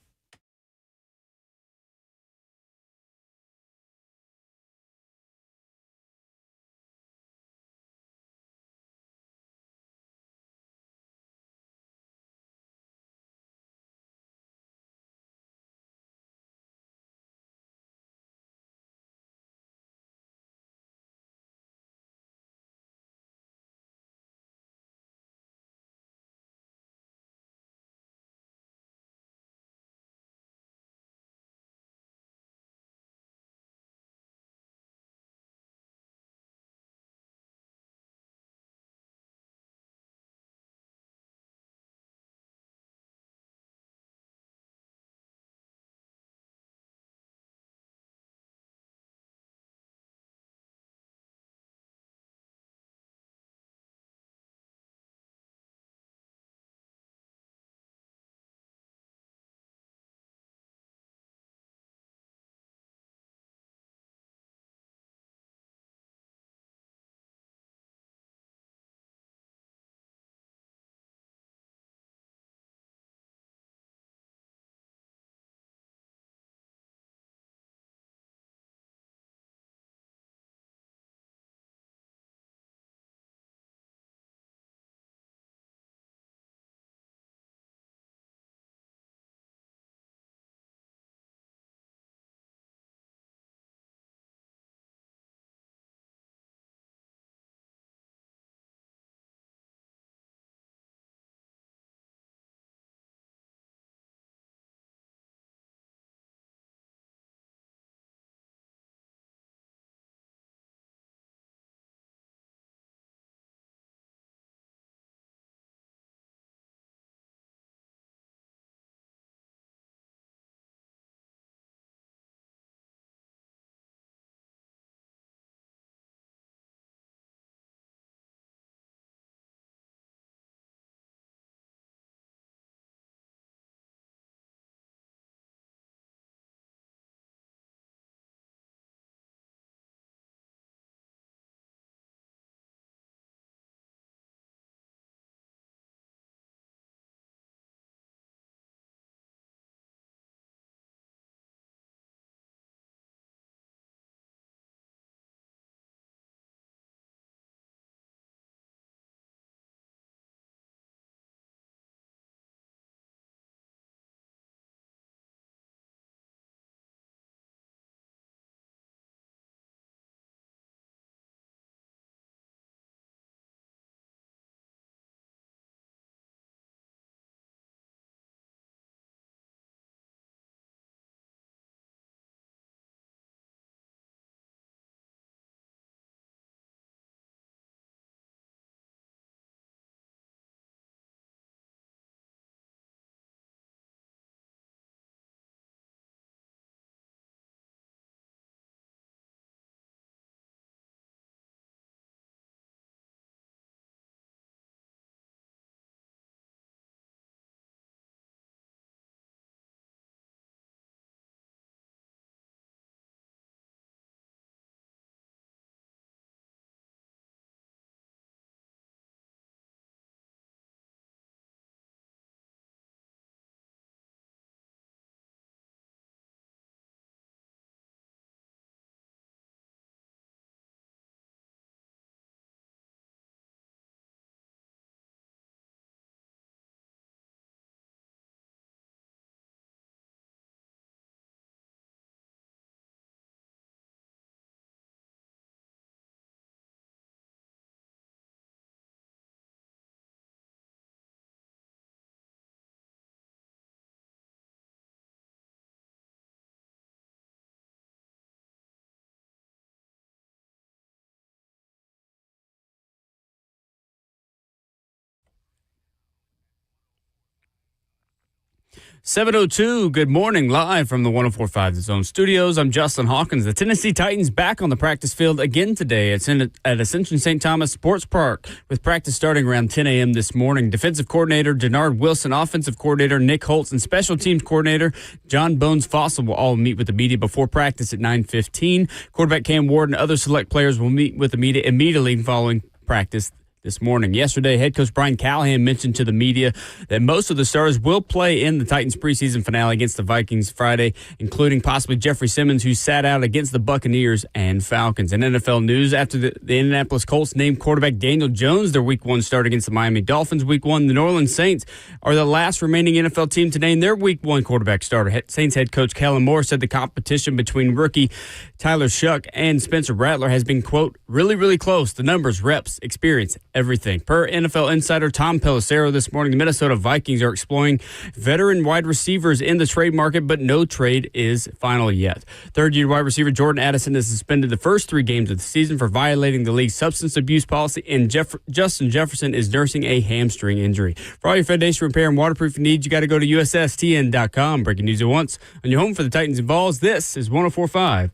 7:02, good morning, live from the 104.5 The Zone Studios. I'm Justin Hawkins. The Tennessee Titans back on the practice field again today. It's at Ascension St. Thomas Sports Park, with practice starting around 10 a.m. this morning. Defensive coordinator Denard Wilson, offensive coordinator Nick Holtz, and special teams coordinator John Bones Fossil will all meet with the media before practice at 9:15. Quarterback Cam Ward and other select players will meet with the media immediately following practice this morning. Yesterday, head coach Brian Callahan mentioned to the media that most of the stars will play in the Titans preseason finale against the Vikings Friday, including possibly Jeffrey Simmons, who sat out against the Buccaneers and Falcons. In NFL news, after the Indianapolis Colts named quarterback Daniel Jones their Week 1 start against the Miami Dolphins Week 1, the New Orleans Saints are the last remaining NFL team to name their Week 1 quarterback starter. Saints head coach Kellen Moore said the competition between rookie Tyler Shuck and Spencer Rattler has been, quote, really, really close. The numbers, reps, experience, everything. Per NFL insider Tom Pelissero this morning, the Minnesota Vikings are exploring veteran wide receivers in the trade market, but no trade is final yet. Third-year wide receiver Jordan Addison is suspended the first 3 games of the season for violating the league's substance abuse policy, and Justin Jefferson is nursing a hamstring injury. For all your foundation repair and waterproofing needs, you got to go to USSTN.com. Breaking news at once on your home for the Titans and Vols. This is 104.5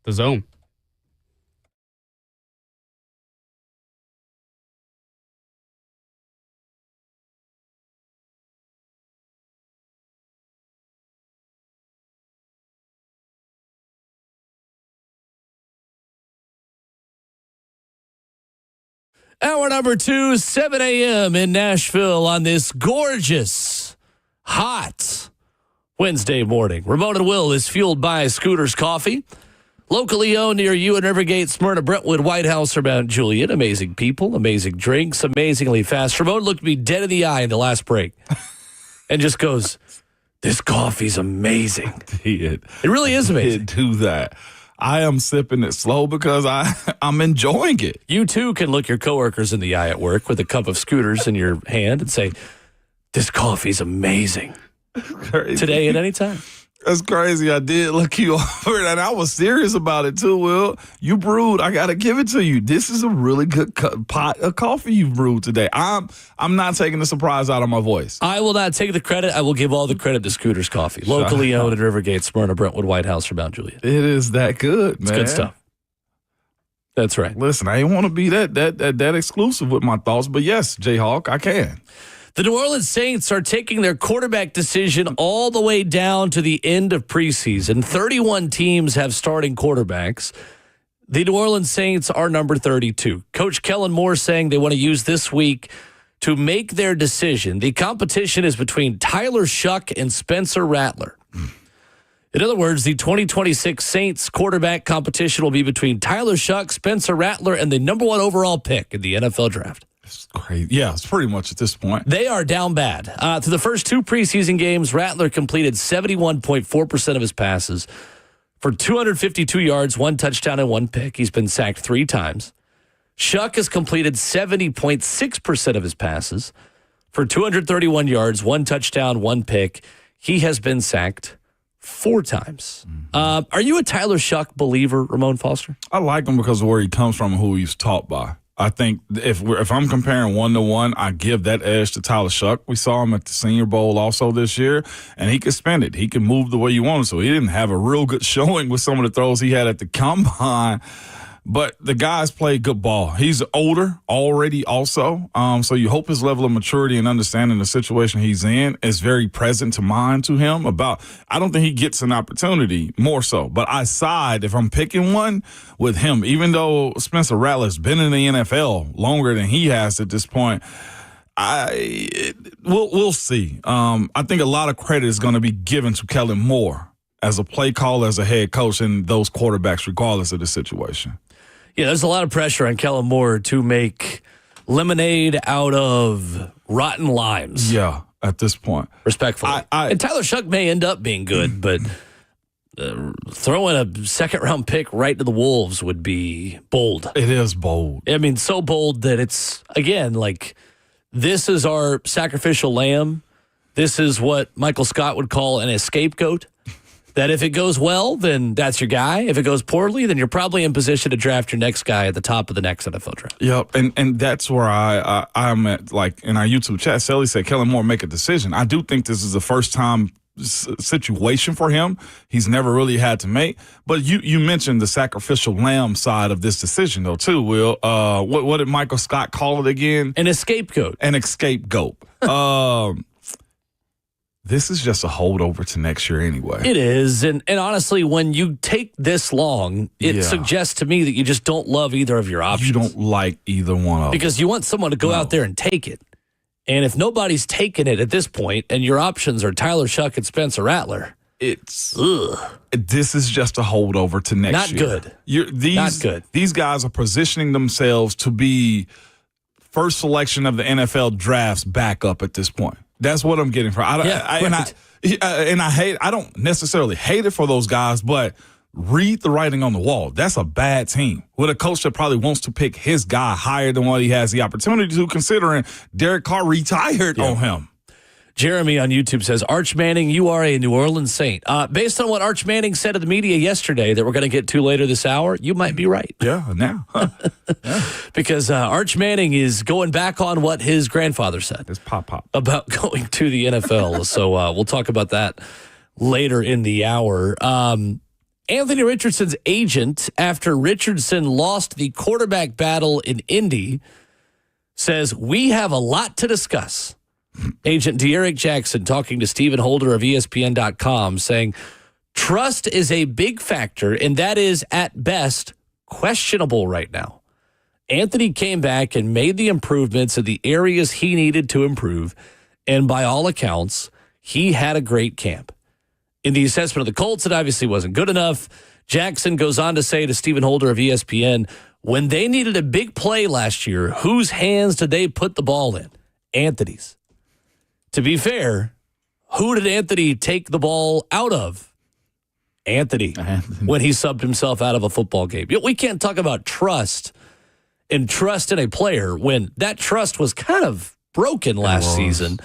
The Zone. Hour number 2, 7 a.m. in Nashville on this gorgeous, hot Wednesday morning. Ramon and Will is fueled by Scooter's Coffee. Locally owned near you in Rivergate, Smyrna, Brentwood, White House, or Mount Juliet. Amazing people, amazing drinks, amazingly fast. Ramon looked me dead in the eye in the last break and just goes, this coffee's amazing. It really is amazing. Did do that. I am sipping it slow because I'm enjoying it. You, too, can look your coworkers in the eye at work with a cup of Scooters in your hand and say, this coffee's amazing. Today and any time. That's crazy. I did look you over, and I was serious about it, too, Will. You brewed. I got to give it to you. This is a really good pot of coffee you brewed today. I'm not taking the surprise out of my voice. I will not take the credit. I will give all the credit to Scooter's Coffee. Locally owned in Rivergate, Smyrna, Brentwood, White House, or Mount Juliet. It is that good, man. It's good stuff. That's right. Listen, I didn't want to be that exclusive with my thoughts, but yes, Jayhawk, I can. The New Orleans Saints are taking their quarterback decision all the way down to the end of preseason. 31 teams have starting quarterbacks. The New Orleans Saints are number 32. Coach Kellen Moore saying they want to use this week to make their decision. The competition is between Tyler Shuck and Spencer Rattler. In other words, the 2026 Saints quarterback competition will be between Tyler Shuck, Spencer Rattler, and the number 1 overall pick in the NFL draft. It's crazy. Yeah, it's pretty much at this point. They are down bad. Through the first 2 preseason games, Rattler completed 71.4% of his passes for 252 yards, 1 touchdown, and 1 pick. He's been sacked 3 times. Shuck has completed 70.6% of his passes for 231 yards, 1 touchdown, 1 pick. He has been sacked 4 times. Are you a Tyler Shuck believer, Ramon Foster? I like him because of where he comes from and who he's taught by. I think if I'm comparing 1-to-1, I give that edge to Tyler Shuck. We saw him at the Senior Bowl also this year, and he could spin it. He can move the way you want him. So he didn't have a real good showing with some of the throws he had at the combine. But the guy's played good ball. He's older already also. So you hope his level of maturity and understanding the situation he's in is very present to mind to him I don't think he gets an opportunity more so. But I side, if I'm picking one, with him. Even though Spencer Rattler's been in the NFL longer than he has at this point, we'll see. I think a lot of credit is going to be given to Kellen Moore as a play caller, as a head coach, and those quarterbacks, regardless of the situation. Yeah, there's a lot of pressure on Kellen Moore to make lemonade out of rotten limes. Yeah, at this point. Respectfully. And Tyler Shuck may end up being good, but throwing a second-round pick right to the Wolves would be bold. It is bold. I mean, so bold that it's, again, like, this is our sacrificial lamb. This is what Michael Scott would call an scapegoat. that if it goes well, then that's your guy. If it goes poorly, then you're probably in position to draft your next guy at the top of the next NFL draft. Yep, and that's where I'm at. Like in our YouTube chat, Sally said, Kellen Moore make a decision. I do think this is the first time situation for him. He's never really had to make. But you mentioned the sacrificial lamb side of this decision, though, too, Will. What did Michael Scott call it again? An scapegoat. An scapegoat. This is just a holdover to next year anyway. It is. And honestly, when you take this long, it suggests to me that you just don't love either of your options. You don't like either one of them. Because you want someone to go out there and take it. And if nobody's taking it at this point, and your options are Tyler Shuck and Spencer Rattler, this is just a holdover to next year. Not good. These guys are positioning themselves to be first selection of the NFL draft's backup at this point. That's what I'm getting from. I don't necessarily hate it for those guys, but read the writing on the wall. That's a bad team with a coach that probably wants to pick his guy higher than what he has the opportunity to, considering Derek Carr retired on him. Jeremy on YouTube says, Arch Manning, you are a New Orleans Saint. Based on what Arch Manning said to the media yesterday that we're going to get to later this hour, you might be right. Yeah, now. Because Arch Manning is going back on what his grandfather said. It's pop. About going to the NFL. So we'll talk about that later in the hour. Anthony Richardson's agent, after Richardson lost the quarterback battle in Indy, says, we have a lot to discuss. Agent De'Eric Jackson talking to Stephen Holder of ESPN.com saying, trust is a big factor, and that is at best questionable right now. Anthony came back and made the improvements in the areas he needed to improve, and by all accounts, he had a great camp. In the assessment of the Colts, it obviously wasn't good enough. Jackson goes on to say to Stephen Holder of ESPN, when they needed a big play last year, whose hands did they put the ball in? Anthony's. To be fair, who did Anthony take the ball out of? Anthony. When he subbed himself out of a football game. We can't talk about trust and trust in a player when that trust was kind of broken last season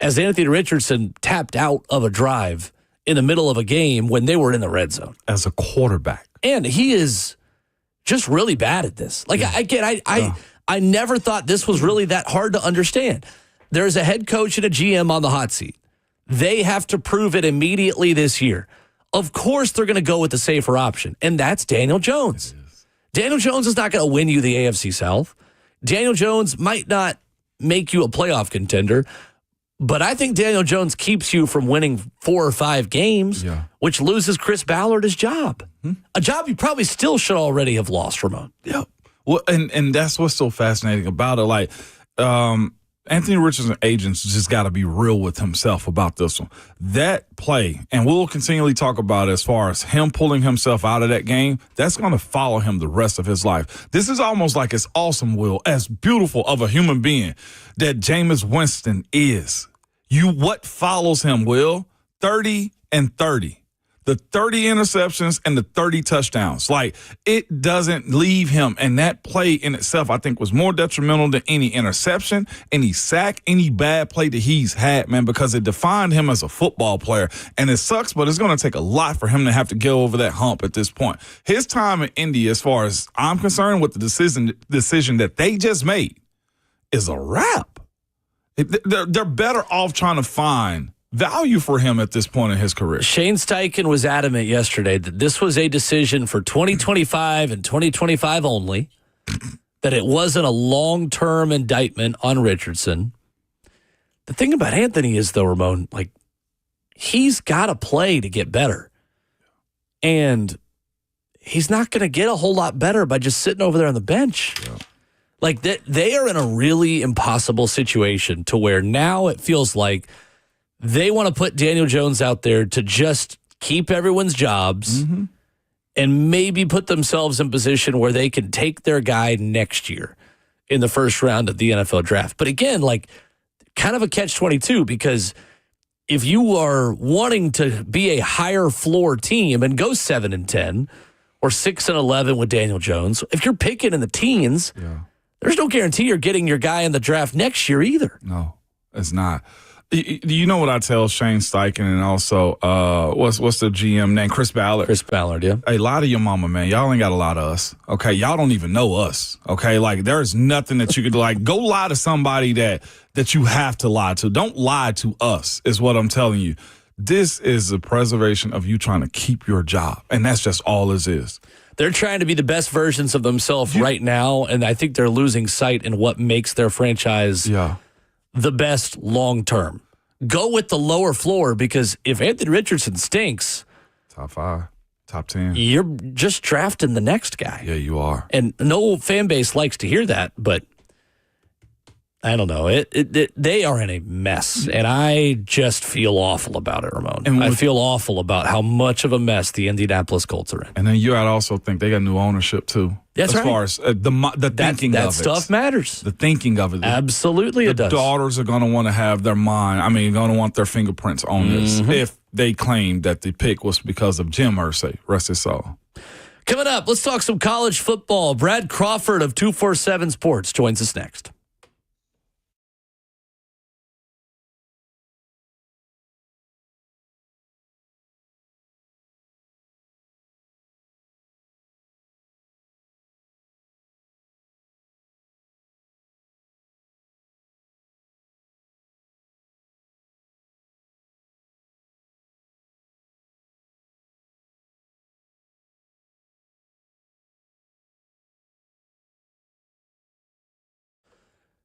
as Anthony Richardson tapped out of a drive in the middle of a game when they were in the red zone. As a quarterback. And he is just really bad at this. Like, I never thought this was really that hard to understand. There's a head coach and a GM on the hot seat. They have to prove it immediately this year. Of course, they're going to go with the safer option, and that's Daniel Jones. Daniel Jones is not going to win you the AFC South. Daniel Jones might not make you a playoff contender, but I think Daniel Jones keeps you from winning 4 or 5 games, which loses Chris Ballard his job. A job you probably still should already have lost, Ramon. Yeah. Well, and that's what's so fascinating about it. Like, Anthony Richardson agents just got to be real with himself about this one. That play, and we'll continually talk about it as far as him pulling himself out of that game, that's going to follow him the rest of his life. This is almost like it's awesome, Will, as beautiful of a human being that Jameis Winston is. What follows him, Will? 30 and 30. The 30 interceptions and the 30 touchdowns. Like, it doesn't leave him. And that play in itself, I think, was more detrimental than any interception, any sack, any bad play that he's had, man, because it defined him as a football player. And it sucks, but it's going to take a lot for him to have to get over that hump at this point. His time in Indy, as far as I'm concerned, with the decision that they just made, is a wrap. They're better off trying to find value for him at this point in his career. Shane Steichen was adamant yesterday that this was a decision for 2025 and 2025 only, that it wasn't a long-term indictment on Richardson. The thing about Anthony is, though, Ramon, like, he's got to play to get better. And he's not going to get a whole lot better by just sitting over there on the bench. Yeah. Like, they are in a really impossible situation to where now it feels like they want to put Daniel Jones out there to just keep everyone's jobs and maybe put themselves in position where they can take their guy next year in the first round of the NFL draft. But again, like, kind of a catch-22, because if you are wanting to be a higher floor team and go 7-10 or 6-11 with Daniel Jones, if you're picking in the teens, there's no guarantee you're getting your guy in the draft next year either. No, it's not. You know what I tell Shane Steichen and also what's the GM name? Chris Ballard. Chris Ballard, yeah. A lot of your mama, man. Y'all ain't got a lot of us. Okay, y'all don't even know us. Okay, like there's nothing that you could like go lie to somebody that you have to lie to. Don't lie to us. Is what I'm telling you. This is the preservation of you trying to keep your job, and that's just all this is. They're trying to be the best versions of themselves right now, and I think they're losing sight in what makes their franchise the best long term. Go with the lower floor, because if Anthony Richardson stinks, top 5, top 10, you're just drafting the next guy. Yeah, you are. And no fan base likes to hear that, but I don't know. They are in a mess, and I just feel awful about it, Ramon. And I feel awful about how much of a mess the Indianapolis Colts are in. And then you I'd also think they got new ownership too. That's right. As far as the thinking of it. That stuff matters. The thinking of it. Absolutely it does. The daughters are going to want to have their mind. I mean, going to want their fingerprints on this if they claim that the pick was because of Jim Irsay. Rest his soul. Coming up, let's talk some college football. Brad Crawford of 247 Sports joins us next.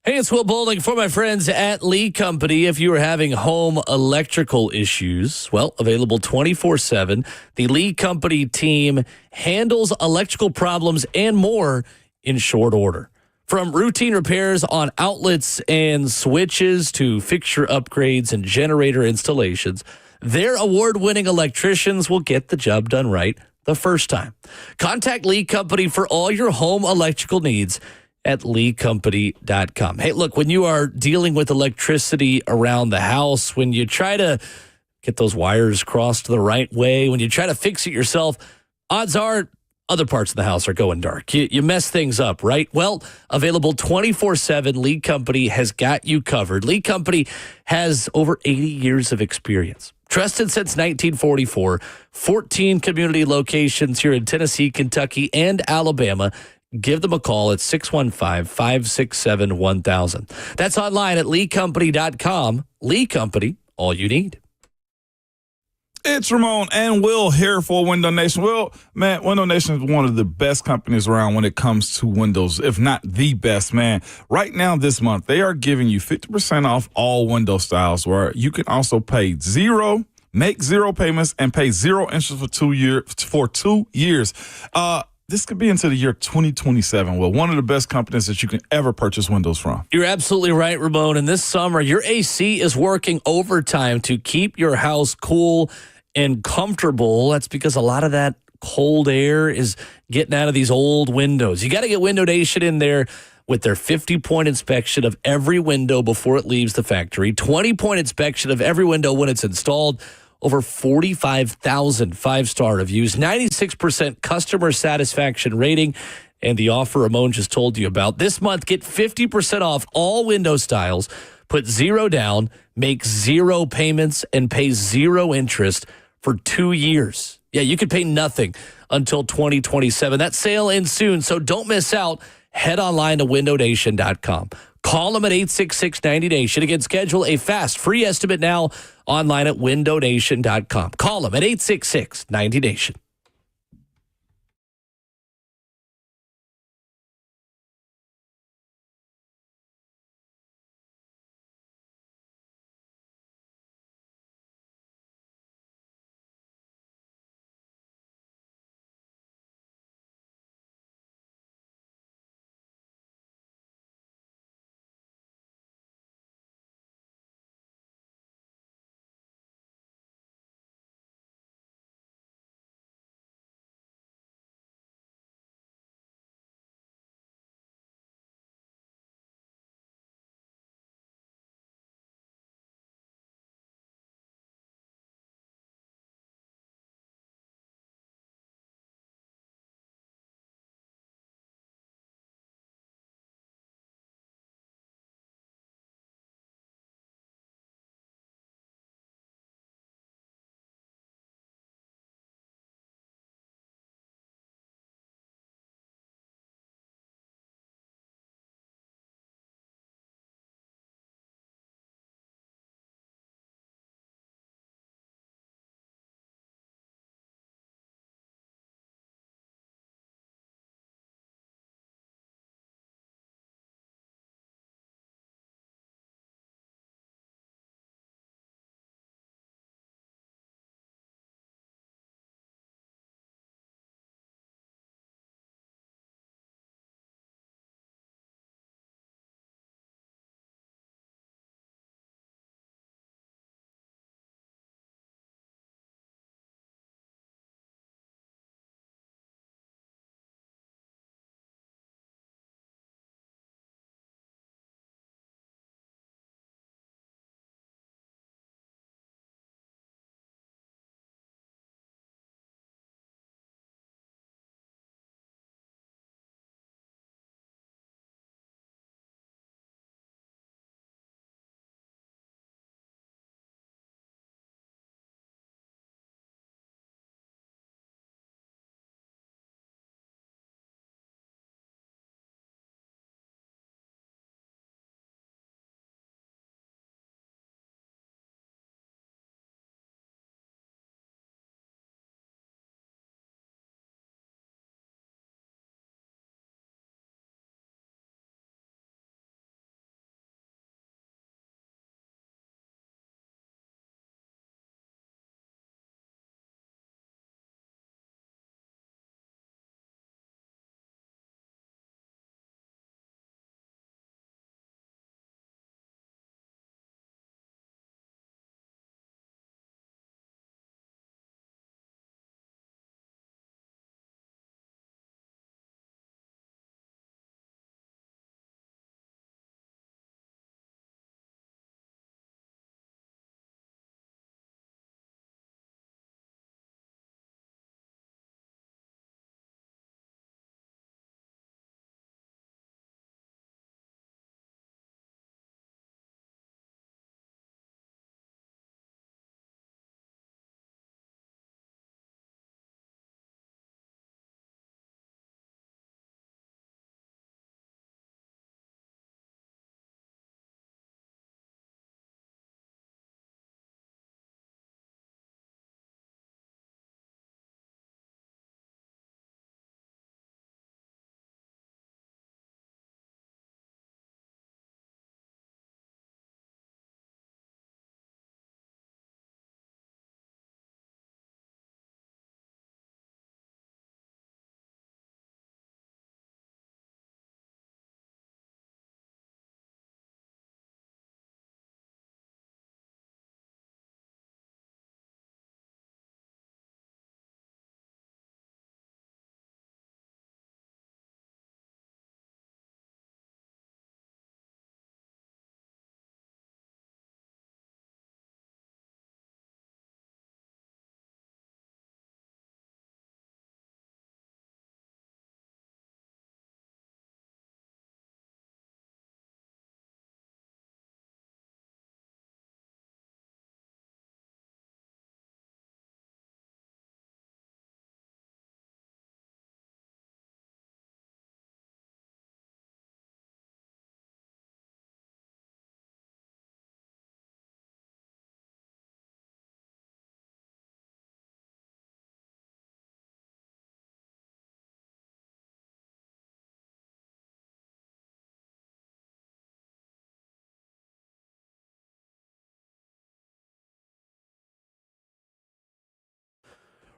Hey, it's Will Bowling for my friends at Lee Company. If you are having home electrical issues, well, available 24/7. The Lee Company team handles electrical problems and more in short order. From routine repairs on outlets and switches to fixture upgrades and generator installations, their award-winning electricians will get the job done right the first time. Contact Lee Company for all your home electrical needs at leecompany.com. Hey, look, when you are dealing with electricity around the house, when you try to get those wires crossed the right way, when you try to fix it yourself, odds are other parts of the house are going dark. You mess things up, right? Well, available 24/7, Lee Company has got you covered. Lee Company has over 80 years of experience. Trusted since 1944, 14 community locations here in Tennessee, Kentucky, and Alabama. Give them a call at 615-567-1000. That's online at leecompany.com. Lee Company, all you need. It's Ramon and Will here for Window Nation. Will, man, Window Nation is one of the best companies around when it comes to windows, if not the best, man. Right now this month, they are giving you 50% off all window styles, where you can also pay zero, make zero payments, and pay zero interest for 2 years. This could be into the year 2027. Well, one of the best companies that you can ever purchase windows from. You're absolutely right, Ramon. And this summer, your AC is working overtime to keep your house cool and comfortable. That's because a lot of that cold air is getting out of these old windows. You got to get Window Nation in there with their 50-point inspection of every window before it leaves the factory, 20-point inspection of every window when it's installed, over 45,000 five-star reviews, 96% customer satisfaction rating, and the offer Ramon just told you about. This month, get 50% off all window styles, put zero down, make zero payments, and pay zero interest for 2 years. Yeah, you could pay nothing until 2027. That sale ends soon, so don't miss out. Head online to windownation.com. Call them at 866-90-NATION. Again, schedule a fast, free estimate now online at windownation.com. Call them at 866-90-NATION.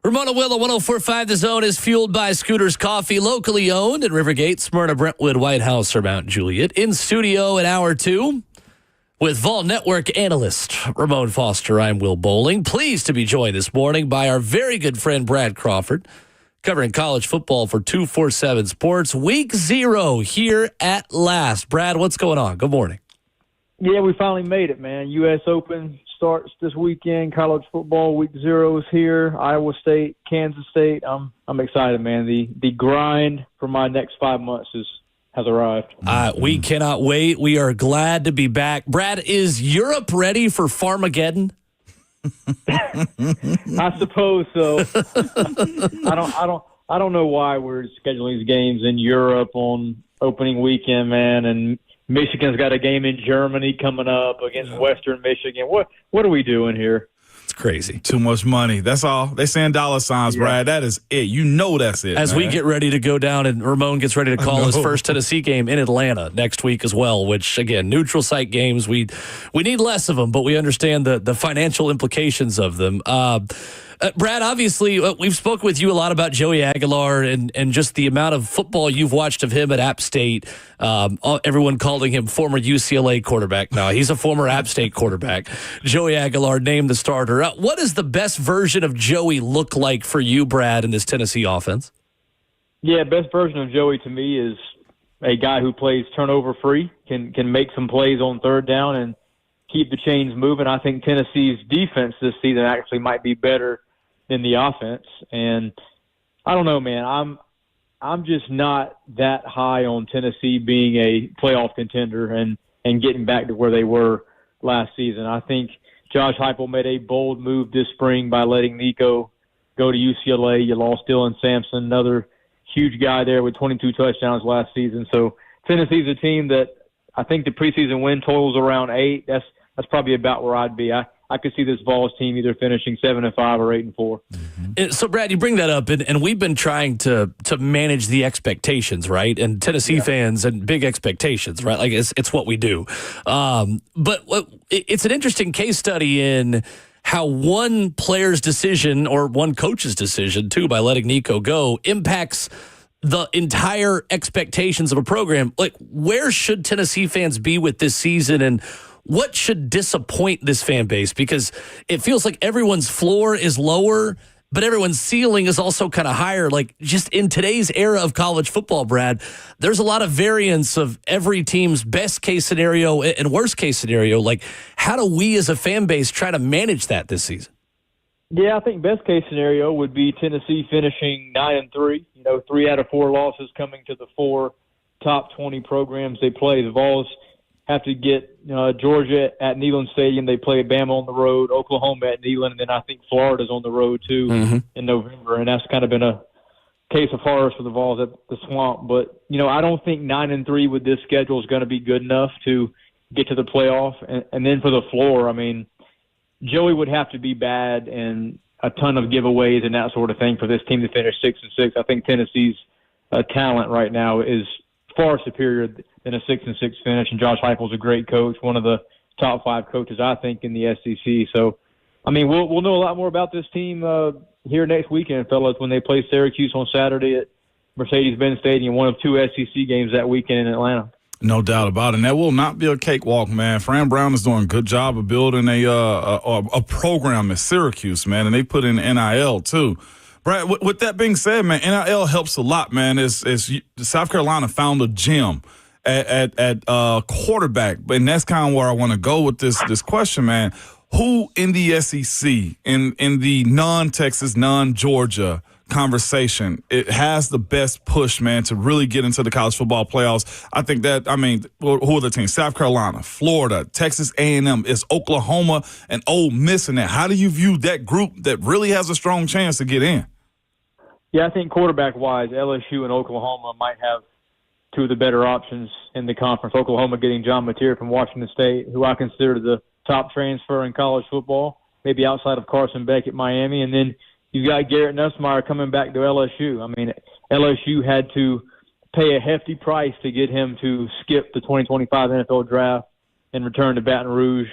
Ramona Willow, 104.5 The Zone is fueled by Scooters Coffee, locally owned in Rivergate, Smyrna, Brentwood, White House, or Mount Juliet. In studio at hour 2 with Vol Network analyst Ramon Foster. I'm Will Bowling. Pleased to be joined this morning by our very good friend Brad Crawford, covering college football for 247 Sports. Week 0 here at last. Brad, what's going on? Good morning. Yeah, we finally made it, man. U.S. Open starts this weekend. College football week 0 is here. Iowa State, Kansas State. I'm excited, man. The grind for my next 5 months has arrived. We cannot wait. We are glad to be back. Brad, is Europe ready for Farmageddon? I suppose so. I don't know why we're scheduling these games in Europe on opening weekend, man, and Michigan's got a game in Germany coming up against Western Michigan. What are we doing here? It's crazy. Too much money. That's all. They saying dollar signs, Brad. That is it. You know that's it. As we get ready to go down, and Ramon gets ready to call his first Tennessee game in Atlanta next week as well, which, again, neutral site games, we need less of them, but we understand the financial implications of them. Brad, obviously, we've spoken with you a lot about Joey Aguilar and just the amount of football you've watched of him at App State. Everyone calling him former UCLA quarterback. No, he's a former App State quarterback. Joey Aguilar named the starter. What does the best version of Joey look like for you, Brad, in this Tennessee offense? Yeah, best version of Joey to me is a guy who plays turnover free, can make some plays on third down and keep the chains moving. I think Tennessee's defense this season actually might be better than the offense. And I don't know, man. I'm just not that high on Tennessee being a playoff contender and getting back to where they were last season. I think Josh Heupel made a bold move this spring by letting Nico go to UCLA. You lost Dylan Sampson, another huge guy there with 22 touchdowns last season. So Tennessee's a team that I think the preseason win total's around 8. That's probably about where I'd be. I could see this Vols team either finishing 7-5 or 8-4. So, Brad, you bring that up, and we've been trying to manage the expectations, right? And Tennessee fans and big expectations, right? Like it's what we do. But it's an interesting case study in how one player's decision or one coach's decision, too, by letting Nico go, impacts the entire expectations of a program. Like, where should Tennessee fans be with this season, and what should disappoint this fan base? Because it feels like everyone's floor is lower, but everyone's ceiling is also kind of higher. Like, just in today's era of college football, Brad, there's a lot of variance of every team's best case scenario and worst case scenario. Like, how do we as a fan base try to manage that this season? Yeah, I think best case scenario would be Tennessee finishing 9-3. 3 out of 4 losses coming to the 4 top 20 programs they play. The Vols have to get Georgia at Neyland Stadium. They play Bama on the road, Oklahoma at Neyland, and then I think Florida's on the road too in November. And that's kind of been a case of horrors for the Vols at the Swamp. But, I don't think 9-3 with this schedule is going to be good enough to get to the playoff. And then for the floor, I mean, Joey would have to be bad and a ton of giveaways and that sort of thing for this team to finish 6-6. I think Tennessee's talent right now is far superior than a 6-6 finish, and Josh Heupel's a great coach, one of the top 5 coaches, I think, in the SEC. So, I mean, we'll know a lot more about this team here next weekend, fellas, when they play Syracuse on Saturday at Mercedes-Benz Stadium, one of 2 SEC games that weekend in Atlanta. No doubt about it. And that will not be a cakewalk, man. Fran Brown is doing a good job of building a program at Syracuse, man, and they put in NIL too. Brad, with that being said, man, NIL helps a lot, man. It's South Carolina found a gem at quarterback, and that's kind of where I want to go with this question, man. Who in the SEC, in the non-Texas, non-Georgia conversation, it has the best push, man, to really get into the college football playoffs? I think who are the teams? South Carolina, Florida, Texas A&M, is Oklahoma and Ole Miss in that. How do you view that group that really has a strong chance to get in? Yeah, I think quarterback-wise, LSU and Oklahoma might have 2 of the better options in the conference. Oklahoma getting John Mateer from Washington State, who I consider the top transfer in college football, maybe outside of Carson Beck at Miami. And then you've got Garrett Nussmeier coming back to LSU. I mean, LSU had to pay a hefty price to get him to skip the 2025 NFL draft and return to Baton Rouge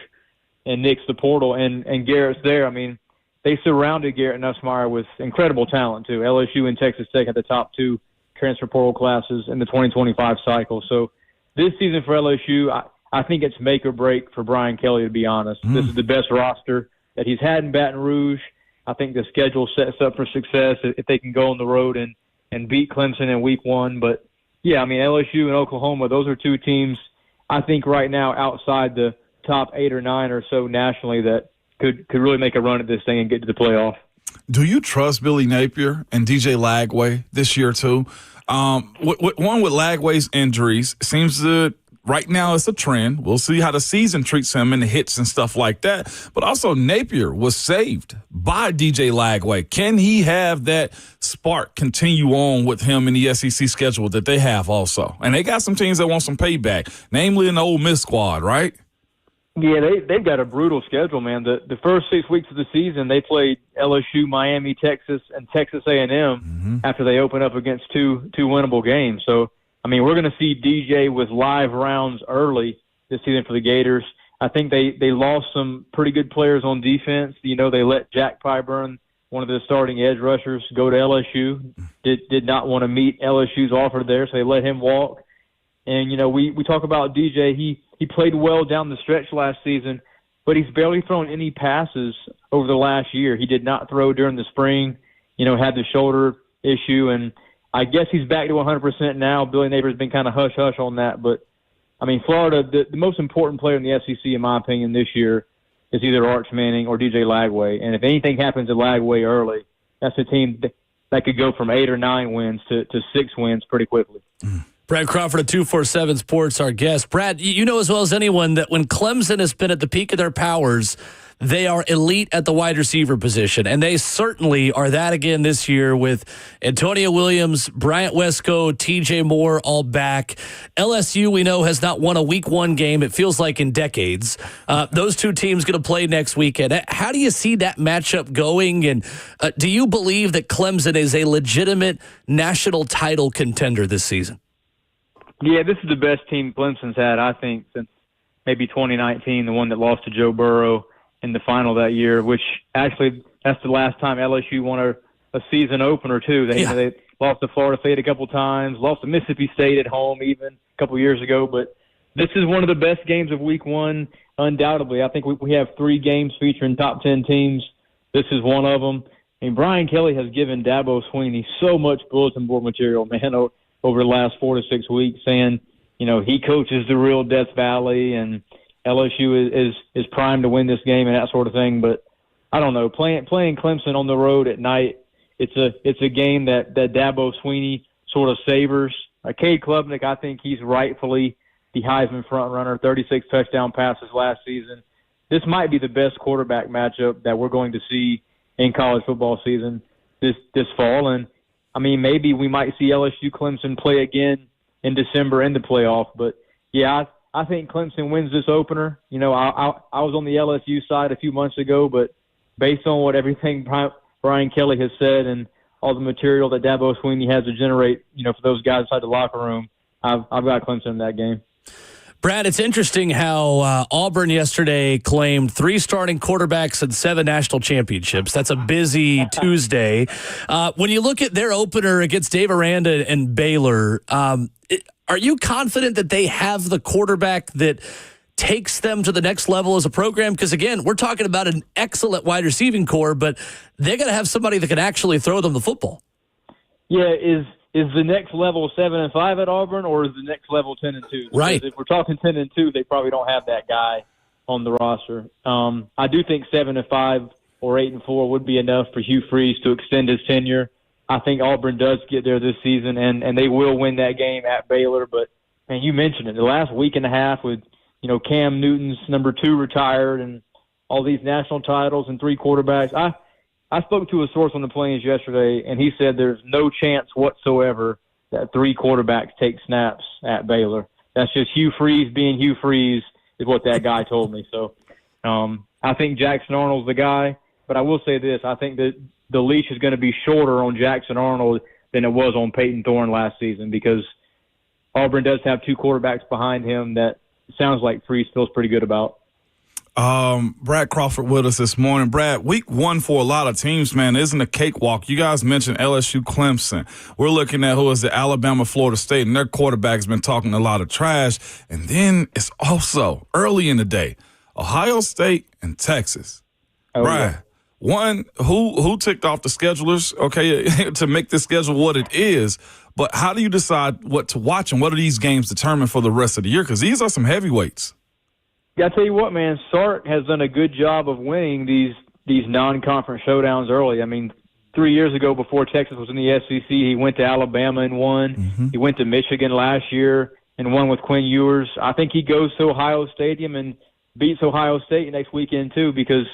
and nix the portal. And Garrett's there. I mean, they surrounded Garrett Nussmeier with incredible talent too. LSU and Texas Tech had the top 2 transfer portal classes in the 2025 cycle. So this season for LSU, I think it's make or break for Brian Kelly, to be honest. This is the best roster that he's had in Baton Rouge. I think the schedule sets up for success if they can go on the road and beat Clemson in week 1. But, yeah, I mean, LSU and Oklahoma, those are 2 teams I think right now outside the top 8 or 9 or so nationally that could really make a run at this thing and get to the playoff. Do you trust Billy Napier and DJ Lagway this year too? One with Lagway's injuries seems to right now it's a trend. We'll see how the season treats him and the hits and stuff like that. But also Napier was saved by DJ Lagway. Can he have that spark continue on with him in the SEC schedule that they have also? And they got some teams that want some payback, namely in the Ole Miss squad, right? Yeah, they've got a brutal schedule, man. The first 6 weeks of the season, they played LSU, Miami, Texas, and Texas A&M after they open up against two winnable games. So, I mean, we're going to see DJ with live rounds early this season for the Gators. I think they lost some pretty good players on defense. You know, they let Jack Pyburn, one of the starting edge rushers, go to LSU. Did not want to meet LSU's offer there, so they let him walk. And, you know, we talk about DJ. He played well down the stretch last season, but he's barely thrown any passes over the last year. He did not throw during the spring, you know, had the shoulder issue, and I guess he's back to 100% now. Billy Napier's been kind of hush-hush on that. But, I mean, Florida, the most important player in the SEC, in my opinion, this year is either Arch Manning or DJ Lagway. And if anything happens to Lagway early, that's a team that could go from 8 or 9 wins to 6 wins pretty quickly. Brad Crawford of 247 Sports, our guest. Brad, you know as well as anyone that when Clemson has been at the peak of their powers, they are elite at the wide receiver position, and they certainly are that again this year with Antonio Williams, Bryant Westco, T.J. Moore all back. LSU, we know, has not won a Week 1 game, it feels like, in decades. Those 2 teams going to play next weekend. How do you see that matchup going, and do you believe that Clemson is a legitimate national title contender this season? Yeah, this is the best team Clemson's had, I think, since maybe 2019, the one that lost to Joe Burrow in the final that year, which actually that's the last time LSU won a season opener, too. They lost to Florida State a couple times, lost to Mississippi State at home even a couple years ago. But this is one of the best games of Week 1, undoubtedly. I think we have 3 games featuring top 10 teams. This is one of them. I mean, Brian Kelly has given Dabo Swinney so much bulletin board material, man, over the last 4 to 6 weeks, saying, you know, he coaches the real Death Valley and LSU is primed to win this game and that sort of thing. But I don't know, playing Clemson on the road at night, it's a game that Dabo Swinney sort of savors. Cade Klubnik, I think he's rightfully the Heisman front runner, 36 touchdown passes last season. This might be the best quarterback matchup that we're going to see in college football season this fall. And I mean, maybe we might see LSU Clemson play again in December in the playoff. But, yeah, I think Clemson wins this opener. You know, I was on the LSU side a few months ago, but based on what everything Brian Kelly has said and all the material that Dabo Swinney has to generate, you know, for those guys inside the locker room, I've got Clemson in that game. Brad, it's interesting how Auburn yesterday claimed 3 starting quarterbacks and 7 national championships. That's a busy Tuesday. When you look at their opener against Dave Aranda and Baylor, are you confident that they have the quarterback that takes them to the next level as a program? Because, again, we're talking about an excellent wide receiving core, but they got to have somebody that can actually throw them the football. Yeah, is the next level 7-5 at Auburn, or is the next level 10-2? Right. Because if we're talking 10-2, they probably don't have that guy on the roster. I do think 7-5 or 8-4 would be enough for Hugh Freeze to extend his tenure. I think Auburn does get there this season, and they will win that game at Baylor. But, man, you mentioned it, the last week and a half with, you know, Cam Newton's number 2 retired and all these national titles and 3 quarterbacks. I spoke to a source on the Plains yesterday, and he said there's no chance whatsoever that 3 quarterbacks take snaps at Baylor. That's just Hugh Freeze being Hugh Freeze is what that guy told me. So I think Jackson Arnold's the guy, but I will say this. I think that the leash is going to be shorter on Jackson Arnold than it was on Peyton Thorne last season because Auburn does have 2 quarterbacks behind him that sounds like Freeze feels pretty good about. Brad Crawford with us this morning. Brad, week one for a lot of teams, man, isn't a cakewalk. You guys mentioned LSU, Clemson. We're looking at who is the Alabama, Florida State, and their quarterback's been talking a lot of trash. And then it's also early in the day, Ohio State and Texas. Brad, one, who ticked off the schedulers, okay, to make the schedule what it is, but how do you decide what to watch and what are these games determined for the rest of the year? Because these are some heavyweights. Yeah, I tell you what, man, Sark has done a good job of winning these non-conference showdowns early. I mean, 3 years ago, before Texas was in the SEC, he went to Alabama and won. Mm-hmm. He went to Michigan last year and won with Quinn Ewers. I think he goes to Ohio Stadium and beats Ohio State next weekend too, because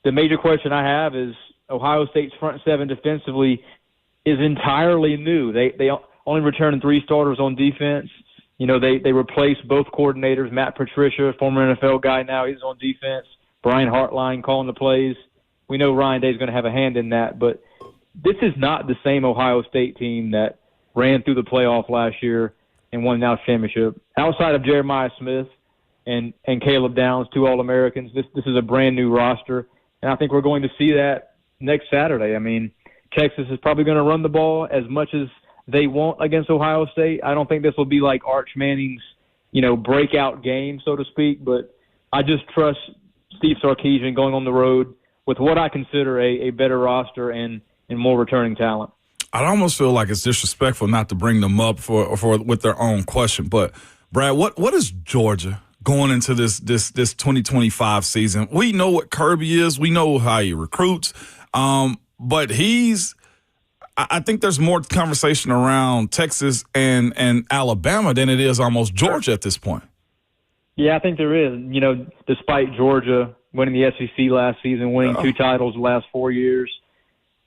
the major question I have is Ohio State's front seven defensively is entirely new. They only returned 3 starters on defense. You know, they replaced both coordinators. Matt Patricia, former NFL guy, now he's on defense. Brian Hartline calling the plays. We know Ryan Day's going to have a hand in that, but this is not the same Ohio State team that ran through the playoff last year and won the national championship. Outside of Jeremiah Smith and Caleb Downs, 2 All-Americans, this is a brand-new roster, and I think we're going to see that next Saturday. I mean, Texas is probably going to run the ball as much as they won't against Ohio State. I don't think this will be like Arch Manning's, breakout game, so to speak, but I just trust Steve Sarkisian going on the road with what I consider a better roster and more returning talent. I'd almost feel like it's disrespectful not to bring them up for with their own question. But Brad, what is Georgia going into this 2025 season? We know what Kirby is. We know how he recruits. But I think there's more conversation around Texas and Alabama than it is almost Georgia at this point. Yeah, I think there is. Despite Georgia winning the SEC last season, winning 2 titles the last 4 years.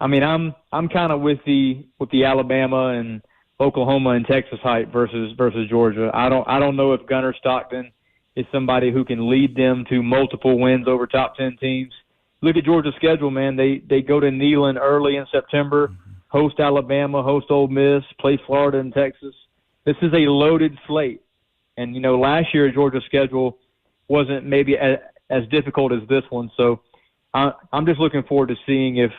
I mean, I'm kind of with the Alabama and Oklahoma and Texas hype versus Georgia. I don't know if Gunnar Stockton is somebody who can lead them to multiple wins over top 10 teams. Look at Georgia's schedule, man. They go to Neyland early in September, host Alabama, host Ole Miss, play Florida and Texas. This is a loaded slate. And, last year Georgia's schedule wasn't maybe as difficult as this one. So I'm just looking forward to seeing if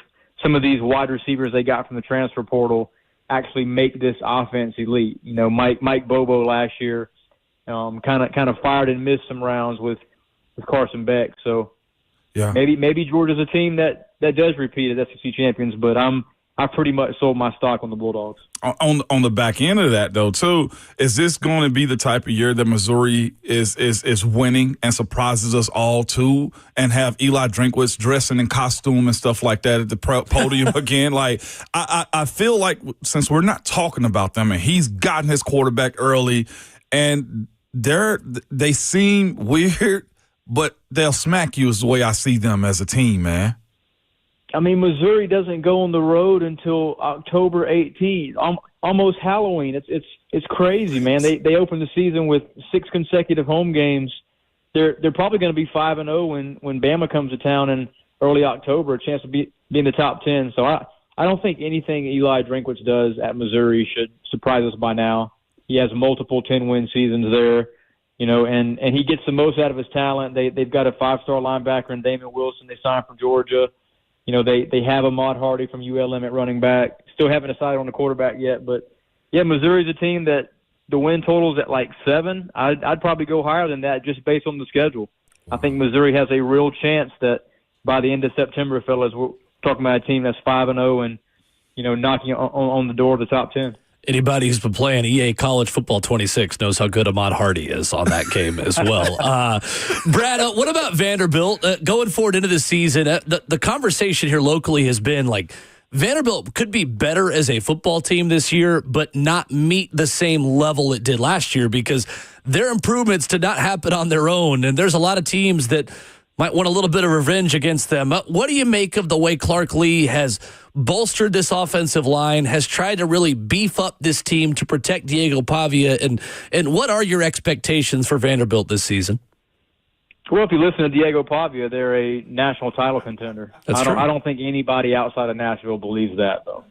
some of these wide receivers they got from the transfer portal actually make this offense elite. Mike Bobo last year kind of fired and missed some rounds with Carson Beck. So yeah, maybe Georgia's a team that does repeat as SEC champions, but I pretty much sold my stock on the Bulldogs. On the back end of that, though, too, is this going to be the type of year that Missouri is winning and surprises us all, too, and have Eli Drinkwitz dressing in costume and stuff like that at the podium again? Like, I feel like since we're not talking about them and he's gotten his quarterback early and they seem weird, but they'll smack you is the way I see them as a team, man. I mean, Missouri doesn't go on the road until October 18th, almost Halloween. It's crazy, man. They open the season with 6 consecutive home games. They're probably going to be 5-0 when Bama comes to town in early October, a chance to be in the top 10. So I don't think anything Eli Drinkwitz does at Missouri should surprise us by now. He has multiple 10-win seasons there, and he gets the most out of his talent. They've got a 5-star linebacker in Damon Wilson. They signed from Georgia. They have Ahmad Hardy from ULM at running back. Still haven't decided on the quarterback yet. But, yeah, Missouri's a team that the win total's at like 7. I'd probably go higher than that just based on the schedule. I think Missouri has a real chance that by the end of September, fellas, we're talking about a team that's 5-0 and, knocking on the door of the top 10. Anybody who's been playing EA College Football 26 knows how good Ahmad Hardy is on that game as well. Brad, what about Vanderbilt going forward into the season? The conversation here locally has been like Vanderbilt could be better as a football team this year, but not meet the same level it did last year because their improvements did not happen on their own. And there's a lot of teams that might want a little bit of revenge against them. What do you make of the way Clark Lee has bolstered this offensive line, has tried to really beef up this team to protect Diego Pavia, and what are your expectations for Vanderbilt this season? Well, if you listen to Diego Pavia, they're a national title contender. I don't think anybody outside of Nashville believes that, though.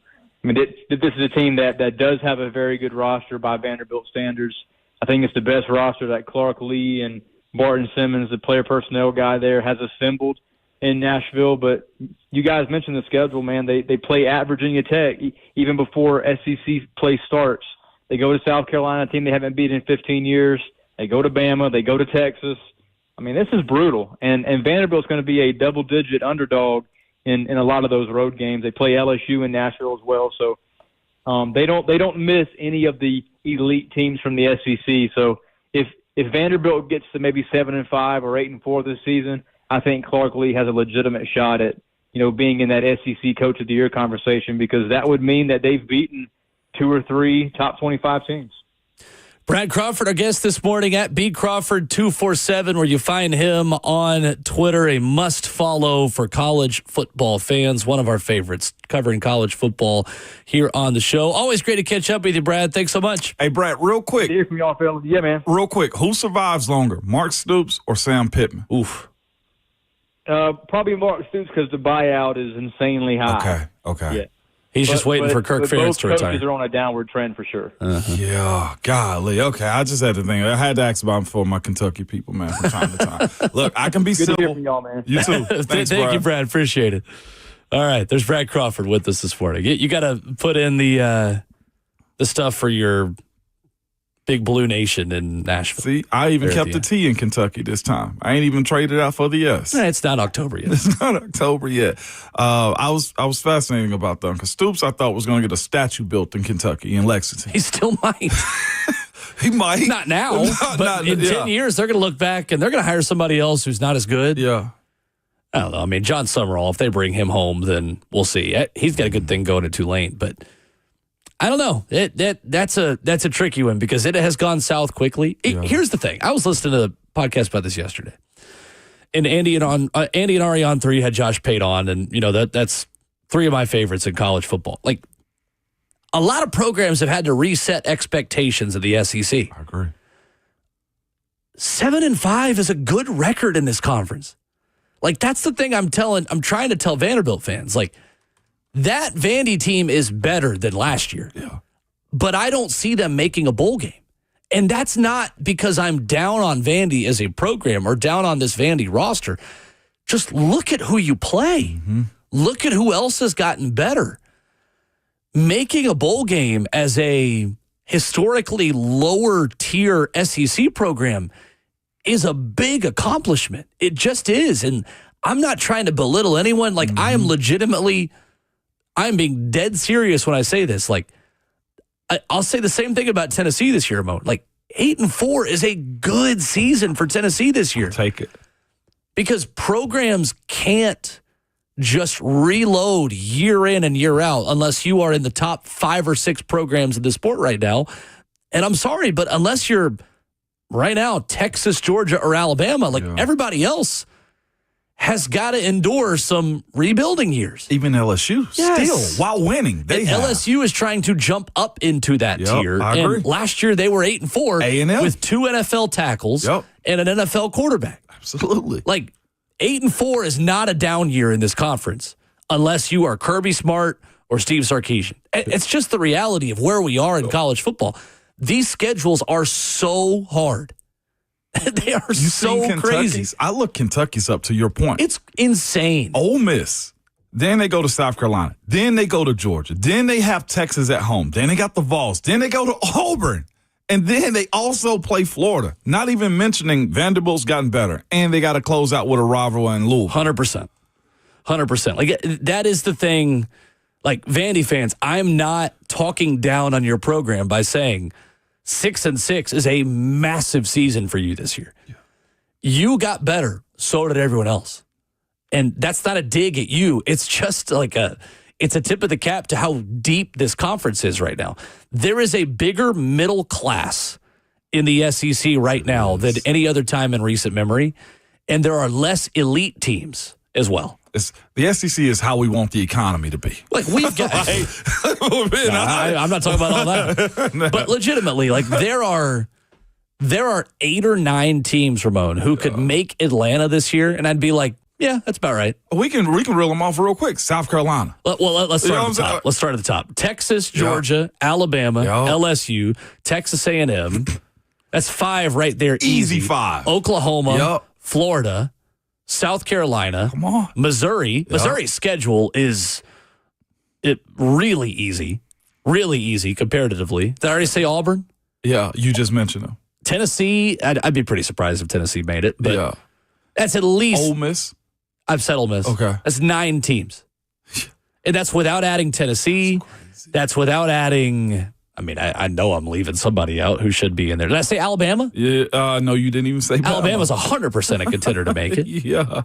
I mean, this is a team that does have a very good roster by Vanderbilt standards. I think it's the best roster that Clark Lee and Barton Simmons, the player personnel guy there, has assembled in Nashville. But you guys mentioned the schedule, man. They play at Virginia Tech even before SEC play starts. They go to South Carolina, a team they haven't beat in 15 years. They go to Bama. They go to Texas. I mean, this is brutal. And Vanderbilt's going to be a double-digit underdog in a lot of those road games. They play LSU in Nashville as well. So they don't miss any of the elite teams from the SEC. So if Vanderbilt gets to maybe 7-5 or 8-4 this season, I think Clark Lee has a legitimate shot at, being in that SEC Coach of the Year conversation, because that would mean that they've beaten 2 or 3 top 25 teams. Brad Crawford, our guest this morning at BCrawford247, where you find him on Twitter, a must-follow for college football fans, one of our favorites, covering college football here on the show. Always great to catch up with you, Brad. Thanks so much. Hey, Brad, real quick. Good to hear from y'all, fellas. Yeah, man. Real quick, who survives longer, Mark Stoops or Sam Pittman? Oof. Probably Mark Stoops, because the buyout is insanely high. Okay. Yeah. He's just waiting for Kirk Ferentz to retire. Both coaches are on a downward trend for sure. Yeah, golly. Okay, I just had to think. I had to ask about him for my Kentucky people, man, from time to time. Look, I can be Good civil. to hear from y'all, man. You too. Thanks, Thank Brad. you, Brad. Appreciate it. All right, there's Brad Crawford with us this morning. You got to put in the stuff for your Big Blue Nation in Nashville. See, I even There at kept the the T in Kentucky this time. I ain't even traded out for the S. It's not October yet. It's not October yet. I was fascinating about them because Stoops, I thought, was going to get a statue built in Kentucky, in Lexington. He still might. He might. Not now, but in 10 years, they're going to look back and they're going to hire somebody else who's not as good. Yeah. I don't know. I mean, John Summerall, if they bring him home, then we'll see. He's got a good thing going at Tulane, but I don't know. That's a tricky one because it has gone south quickly. Here's the thing. I was listening to the podcast about this yesterday, and Andy and Ari on 3 had Josh Pate on, and that's 3 of my favorites in college football. Like, a lot of programs have had to reset expectations of the SEC. I agree. 7-5 is a good record in this conference. Like, that's the thing I'm trying to tell Vanderbilt fans. Like, that Vandy team is better than last year. Yeah. But I don't see them making a bowl game. And that's not because I'm down on Vandy as a program or down on this Vandy roster. Just look at who you play. Mm-hmm. Look at who else has gotten better. Making a bowl game as a historically lower tier SEC program is a big accomplishment. It just is. And I'm not trying to belittle anyone. Like, I am legitimately, I'm being dead serious when I say this. Like, I'll say the same thing about Tennessee this year, Mo. Like, 8-4 is a good season for Tennessee this year. I'll take it. Because programs can't just reload year in and year out unless you are in the top 5 or 6 programs in the sport right now. And I'm sorry, but unless you're right now Texas, Georgia, or Alabama, like everybody else has got to endure some rebuilding years. Even LSU, still, while winning. LSU is trying to jump up into that tier. I agree. And last year they were 8-4 A&M. with 2 NFL tackles and an NFL quarterback. Absolutely. Like, 8-4 is not a down year in this conference unless you are Kirby Smart or Steve Sarkisian. It's just the reality of where we are in college football. These schedules are so hard. They are so crazy. I look Kentucky's up to your point. It's insane. Ole Miss. Then they go to South Carolina. Then they go to Georgia. Then they have Texas at home. Then they got the Vols. Then they go to Auburn. And then they also play Florida. Not even mentioning Vanderbilt's gotten better. And they got to close out with a rival in Louisville. 100%. 100%. Like, that is the thing. Like, Vandy fans, I'm not talking down on your program by saying 6-6 is a massive season for you this year. Yeah. You got better. So did everyone else. And that's not a dig at you. It's just like it's a tip of the cap to how deep this conference is right now. There is a bigger middle class in the SEC right now than any other time in recent memory. And there are less elite teams as well. The SEC is how we want the economy to be. Like, we've got... I'm not talking about all that. No. But legitimately, like, there are 8 or 9 teams, Ramon, who could make Atlanta this year, and I'd be like, yeah, that's about right. We can reel them off real quick. South Carolina. Well, let's start at the top. Let's start at the top. Texas, Georgia, Alabama, LSU, Texas A&M, That's 5 right there. Easy 5. Oklahoma, Yep. Florida, South Carolina, Come on. Missouri. Yep. Missouri's schedule is really easy comparatively. Did I already say Auburn? Yeah, you just mentioned them. Tennessee, I'd be pretty surprised if Tennessee made it, but Yeah. that's at least. Ole Miss. I've said Ole Miss. Okay. That's 9 teams. And that's without adding Tennessee. That's without adding. I mean, I know I'm leaving somebody out who should be in there. Did I say Alabama? Yeah. No, you didn't even say Alabama's 100% a contender to make it. Yeah.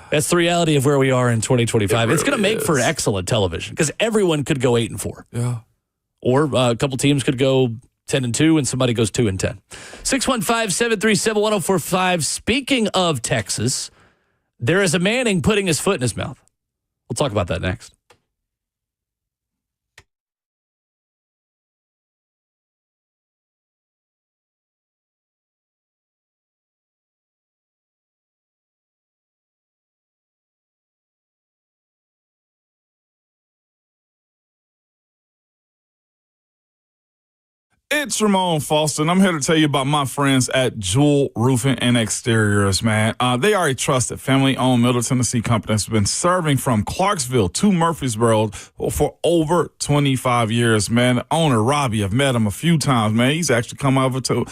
That's the reality of where we are in 2025. It's going to really make for is. excellent television because everyone could go 8-4. Yeah. Or a couple teams could go 10-2 and somebody goes 2-10. 615-737-1045. Speaking of Texas, there is a Manning putting his foot in his mouth. We'll talk about that next. It's Ramon Foster, and I'm here to tell you about my friends at Jewel Roofing and Exteriors, man. They are a trusted family-owned Middle Tennessee company that's been serving from Clarksville to Murfreesboro for over 25 years, man. The owner, Robbie, I've met him a few times, man. He's actually come over to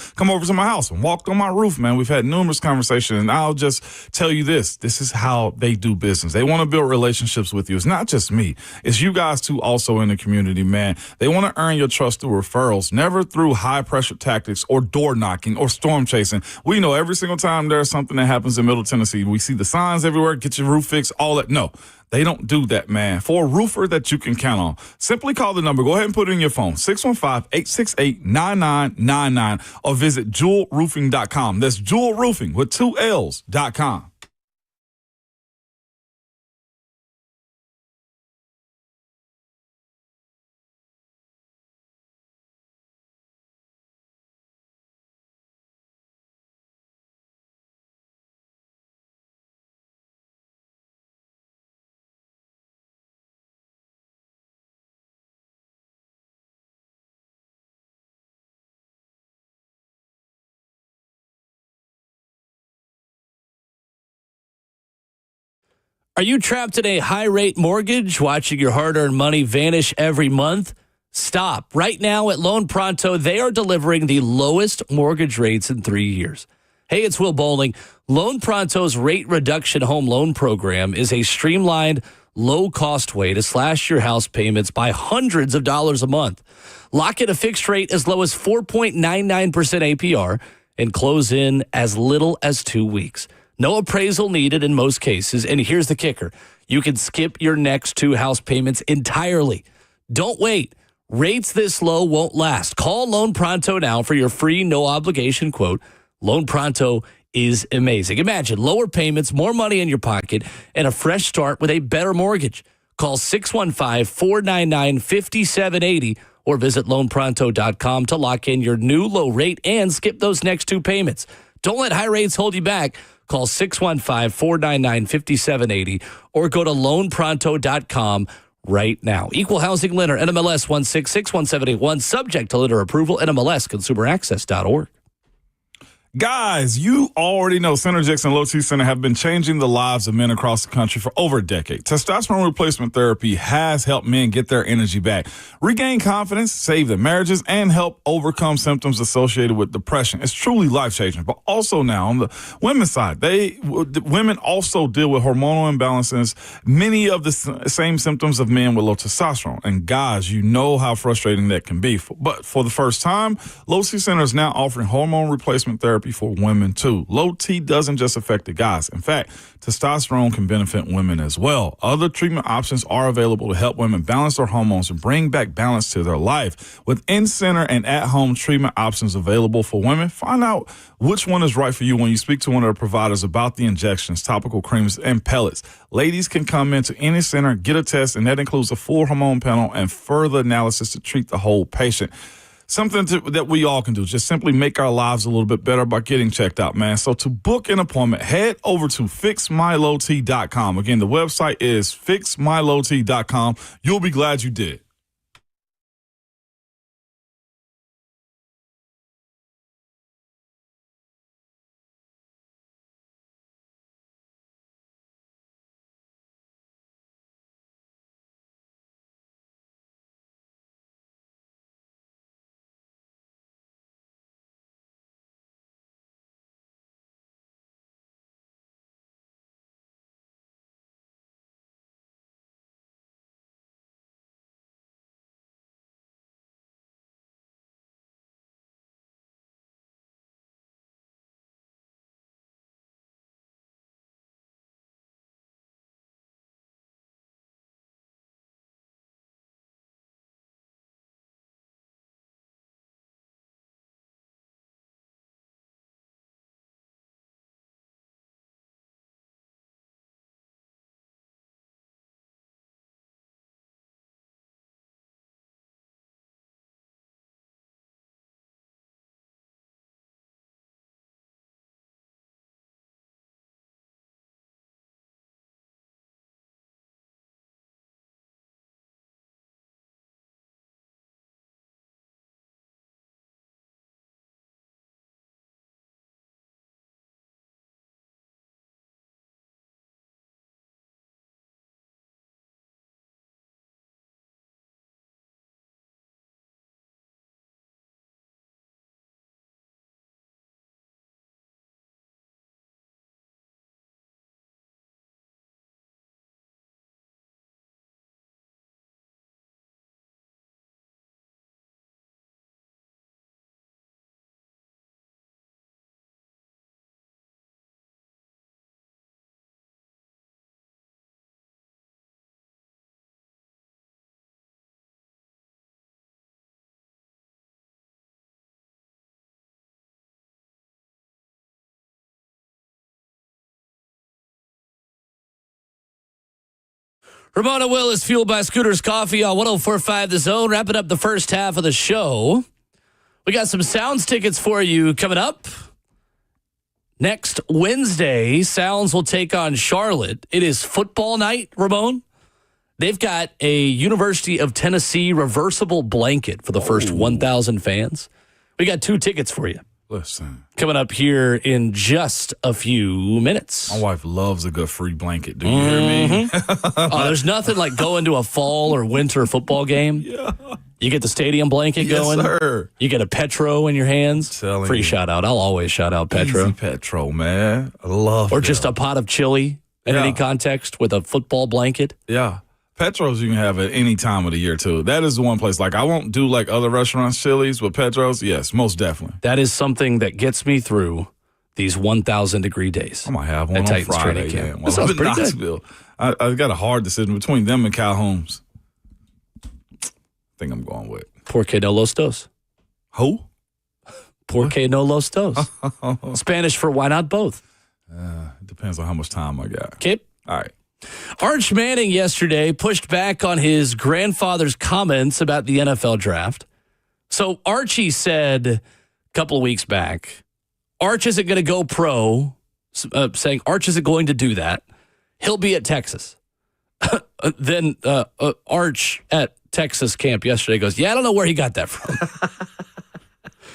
my house and walked on my roof, man. We've had numerous conversations, and I'll just tell you this. This is how they do business. They want to build relationships with you. It's not just me. It's you guys, too, also in the community, man. They want to earn your trust through referrals, never through high-pressure tactics or door knocking or storm chasing. We know every single time there's something that happens in Middle Tennessee, we see the signs everywhere, get your roof fixed, all that. No, they don't do that, man. For a roofer that you can count on, simply call the number. Go ahead and put it in your phone, 615-868-9999, or visit jewelroofing.com. That's Jewel Roofing with 2 L's.com. Are you trapped in a high-rate mortgage, watching your hard-earned money vanish every month? Stop. Right now at Loan Pronto, they are delivering the lowest mortgage rates in 3 years. Hey, it's Will Bowling. Loan Pronto's rate reduction home loan program is a streamlined, low-cost way to slash your house payments by hundreds of dollars a month. Lock in a fixed rate as low as 4.99% APR and close in as little as 2 weeks. No appraisal needed in most cases, and here's the kicker. You can skip your next 2 house payments entirely. Don't wait. Rates this low won't last. Call Loan Pronto now for your free, no-obligation quote. Loan Pronto is amazing. Imagine lower payments, more money in your pocket, and a fresh start with a better mortgage. Call 615-499-5780 or visit loanpronto.com to lock in your new low rate and skip those next 2 payments. Don't let high rates hold you back. Call 615-499-5780 or go to loanpronto.com right now. Equal housing lender, NMLS 1661781, subject to lender approval, NMLS consumeraccess.org. Guys, you already know Synergix and Low T Center have been changing the lives of men across the country for over a decade. Testosterone replacement therapy has helped men get their energy back, regain confidence, save their marriages, and help overcome symptoms associated with depression. It's truly life-changing. But also now, on the women's side, women also deal with hormonal imbalances, many of the same symptoms of men with low testosterone. And guys, you know how frustrating that can be. But for the first time, Low T Center is now offering hormone replacement therapy for women too. Low T doesn't just affect the guys. In fact, testosterone can benefit women as well. Other treatment options are available to help women balance their hormones and bring back balance to their life. With in-center and at-home treatment options available for women, find out which one is right for you when you speak to one of the providers about the injections, topical creams, and pellets. Ladies can come into any center, get a test, and that includes a full hormone panel and further analysis to treat the whole patient. Something that we all can do, just simply make our lives a little bit better by getting checked out, man. So to book an appointment, head over to fixmylowt.com. Again, the website is fixmylowt.com. You'll be glad you did. Ramona Will is fueled by Scooters Coffee on 104.5 The Zone. Wrapping up the first half of the show. We got some Sounds tickets for you coming up. Next Wednesday, Sounds will take on Charlotte. It is football night, Ramon. They've got a University of Tennessee reversible blanket for the first 1,000 fans. We got 2 tickets for you. Listen. Coming up here in just a few minutes. My wife loves a good free blanket. Do you hear me? There's nothing like going to a fall or winter football game. Yeah. You get the stadium blanket going. Yes, sir. You get a Petro in your hands. Telling Free you. shout out. I'll always shout out Petro. Easy Petro, man. I love Or them. just a pot of chili in Yeah. any context with a football blanket. Yeah. Petros you can have at any time of the year, too. That is the one place. Like, I won't do like other restaurants, Chili's, but Petros, yes, most definitely. That is something that gets me through these 1,000-degree days. I might have one At on Titans Friday. training camp. Yeah. That sounds pretty good. Knoxville. I got a hard decision between them and Cal Holmes. I think I'm going with. Porque no los dos. Who? Porque no los dos. Spanish for why not both. It depends on how much time I got. Okay. All right. Arch Manning yesterday pushed back on his grandfather's comments about the NFL draft. So Archie said a couple of weeks back, Arch isn't going to go pro, saying Arch isn't going to do that. He'll be at Texas. Then Arch at Texas camp yesterday goes, yeah, I don't know where he got that from.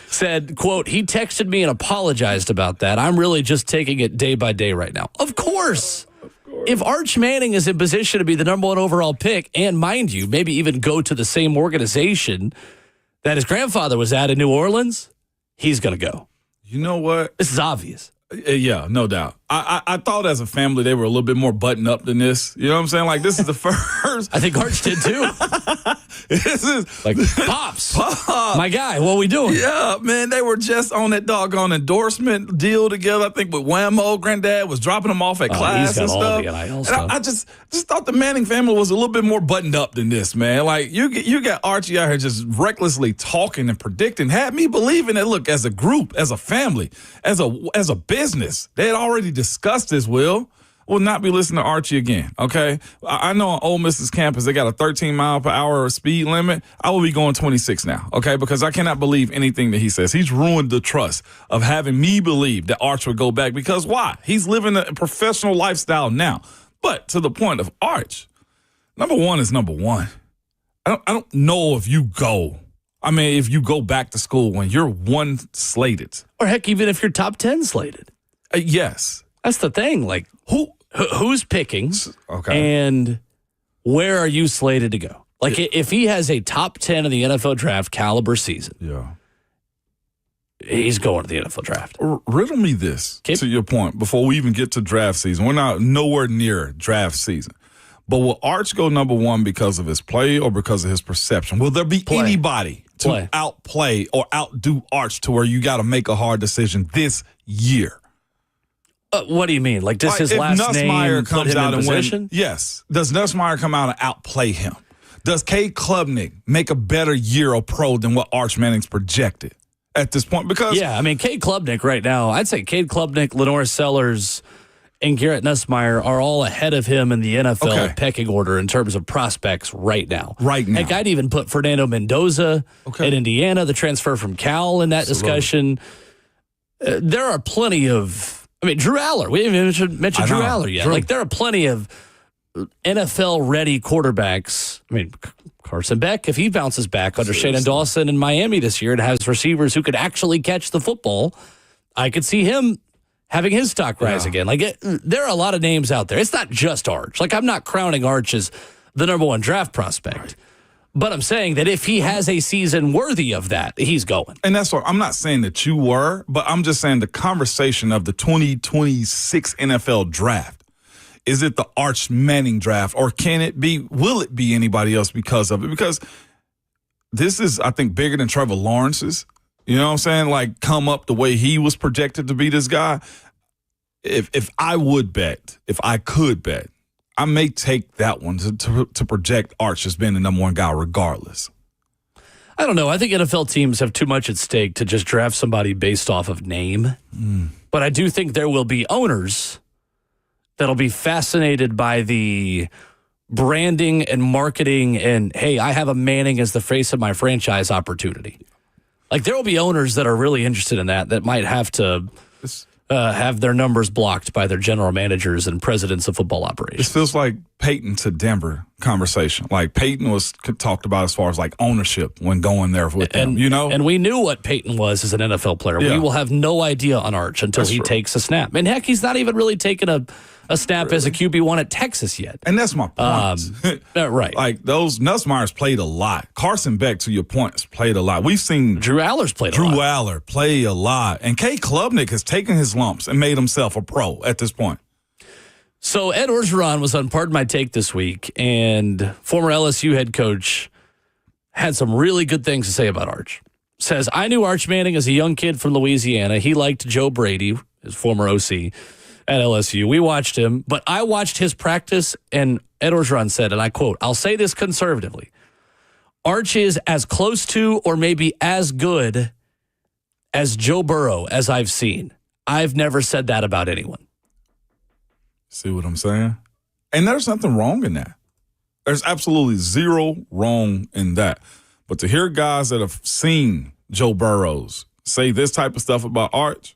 Said, quote, he texted me and apologized about that. I'm really just taking it day by day right now. Of course. If Arch Manning is in position to be the number 1 overall pick, and mind you, maybe even go to the same organization that his grandfather was at in New Orleans, he's going to go. You know what? This is obvious. Yeah, no doubt. I thought as a family they were a little bit more buttoned up than this. You know what I'm saying? Like, this is the first. I think Arch did too. This is Like, Pops, my guy, what we doing? Yeah, man, they were just on that doggone endorsement deal together. I think with Whammo, Granddad was dropping them off at class he's got and all stuff. the NIL And stuff. I just thought the Manning family was a little bit more buttoned up than this, man. Like you got Archie out here just recklessly talking and predicting, had me believing that. Look, as a group, as a family, as a business, they had already discussed this. Will not be listening to Archie again, okay? I know on Ole Miss's campus, they got a 13-mile-per-hour speed limit. I will be going 26 now, okay? Because I cannot believe anything that he says. He's ruined the trust of having me believe that Arch would go back. Because why? He's living a professional lifestyle now. But to the point of Arch, number 1 is number 1. I don't know if you go. I mean, if you go back to school when you're 1 slated. Or heck, even if you're top 10 slated. Yes. That's the thing. Like, who's picking? Okay. And where are you slated to go? Like, if he has a top 10 in the NFL draft caliber season, Yeah. he's going to the NFL draft. Riddle me this, to your point, before we even get to draft season. We're not nowhere near draft season. But will Arch go number 1 because of his play or because of his perception? Will there be anybody to outplay or outdo Arch to where you got to make a hard decision this year? What do you mean? Like, does his last name put him in position? Yes. Does Nussmeier come out and outplay him? Does Cade Klubnik make a better year of pro than what Arch Manning's projected at this point? Because yeah, I mean, Cade Klubnik right now, I'd say Cade Klubnik, Lenore Sellers, and Garrett Nussmeier are all ahead of him in the NFL pecking order in terms of prospects right now. Right now. Heck, I'd even put Fernando Mendoza at Indiana, the transfer from Cal, in that discussion. There are plenty of... I mean, Drew Aller. We haven't even mentioned Drew Aller yet. Like, there are plenty of NFL-ready quarterbacks. I mean, Carson Beck, if he bounces back under Shannon Dawson in Miami this year and has receivers who could actually catch the football, I could see him having his stock rise again. Like, there are a lot of names out there. It's not just Arch. Like, I'm not crowning Arch as the number 1 draft prospect. Right. But I'm saying that if he has a season worthy of that, he's going. And that's what I'm not saying that you were, but I'm just saying the conversation of the 2026 NFL draft. Is it the Arch Manning draft, or will it be anybody else because of it? Because this is, I think, bigger than Trevor Lawrence's. You know what I'm saying? Like, come up the way he was projected to be this guy. If I could bet, I may take that one to project Arch as being the number 1 guy regardless. I don't know. I think NFL teams have too much at stake to just draft somebody based off of name. But I do think there will be owners that'll be fascinated by the branding and marketing and, hey, I have a Manning as the face of my franchise opportunity. Like, there will be owners that are really interested in that might have to have their numbers blocked by their general managers and presidents of football operations. This feels like Peyton to Denver conversation. Like, Peyton was talked about as far as like ownership when going there with them, you know? And we knew what Peyton was as an NFL player. Yeah. We will have no idea on Arch until he true. takes a snap. And heck, he's not even really taken a snap as a QB1 at Texas yet. And that's my point. Right. Like, those Nussmeyer's played a lot. Carson Beck, to your point, has played a lot. We've seen Drew Aller's played a lot. Drew Aller play a lot. And Kay Klubnik has taken his lumps and made himself a pro at this point. So Ed Orgeron was on Pardon My Take this week, and former LSU head coach had some really good things to say about Arch. Says, I knew Arch Manning as a young kid from Louisiana. He liked Joe Brady, his former OC at LSU. We watched him, but I watched his practice, and Ed Orgeron said, and I quote, I'll say this conservatively, Arch is as close to or maybe as good as Joe Burrow as I've seen. I've never said that about anyone. See what I'm saying? And there's nothing wrong in that. There's absolutely zero wrong in that. But to hear guys that have seen Joe Burrows say this type of stuff about Arch,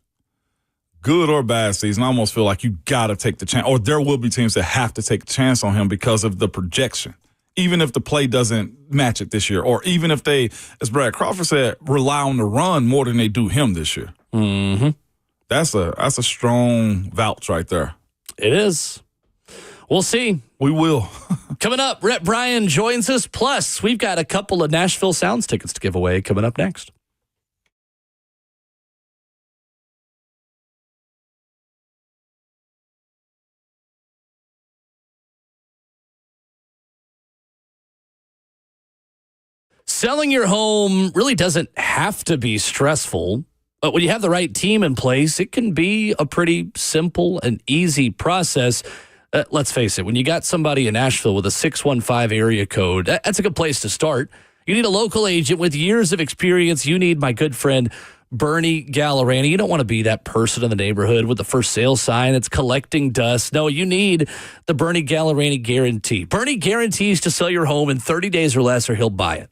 good or bad season, I almost feel like you got to take the chance, or there will be teams that have to take a chance on him because of the projection. Even if the play doesn't match it this year, or even if they, as Brad Crawford said, rely on the run more than they do him this year. Mm-hmm. That's a strong vouch right there. It is. We'll see. We will. Coming up, Rhett Bryan joins us. Plus, we've got a couple of Nashville Sounds tickets to give away coming up next. Selling your home really doesn't have to be stressful, but when you have the right team in place, it can be a pretty simple and easy process. Let's face it, when you got somebody in Nashville with a 615 area code, that's a good place to start. You need a local agent with years of experience. You need my good friend, Bernie Gallerani. You don't want to be that person in the neighborhood with the first sale sign that's collecting dust. No, you need the Bernie Gallerani guarantee. Bernie guarantees to sell your home in 30 days or less, or he'll buy it.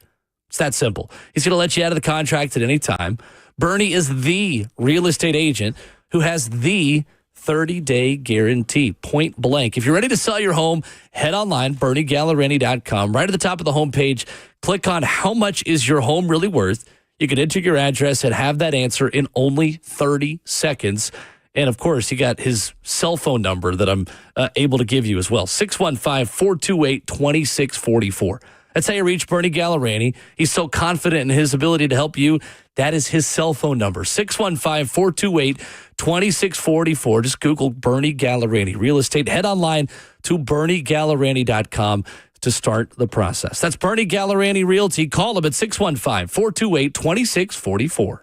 It's that simple. He's going to let you out of the contract at any time. Bernie is the real estate agent who has the 30-day guarantee, point blank. If you're ready to sell your home, head online, BernieGallerani.com. Right at the top of the homepage, click on how much is your home really worth. You can enter your address and have that answer in only 30 seconds. And, of course, he got his cell phone number that I'm able to give you as well, 615-428-2644. That's how you reach Bernie Gallerani. He's so confident in his ability to help you. That is his cell phone number, 615-428-2644. Just Google Bernie Gallerani Real Estate. Head online to BernieGallerani.com to start the process. That's Bernie Gallerani Realty. Call him at 615-428-2644.